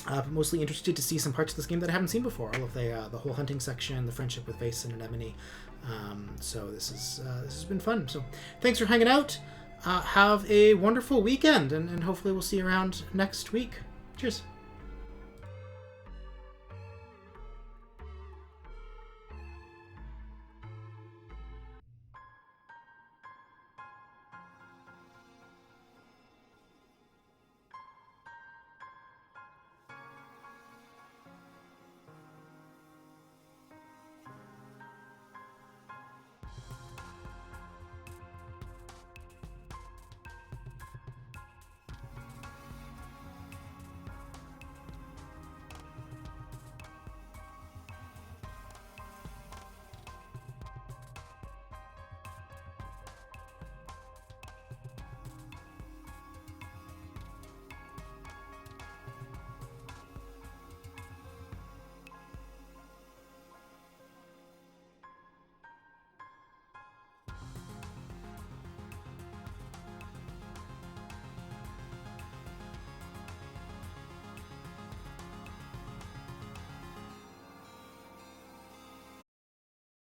A: But mostly interested to see some parts of this game that I haven't seen before. All of the whole hunting section, the friendship with Vaesen and Anemone. So this has been fun. So thanks for hanging out. Have a wonderful weekend, and hopefully we'll see you around next week. Cheers.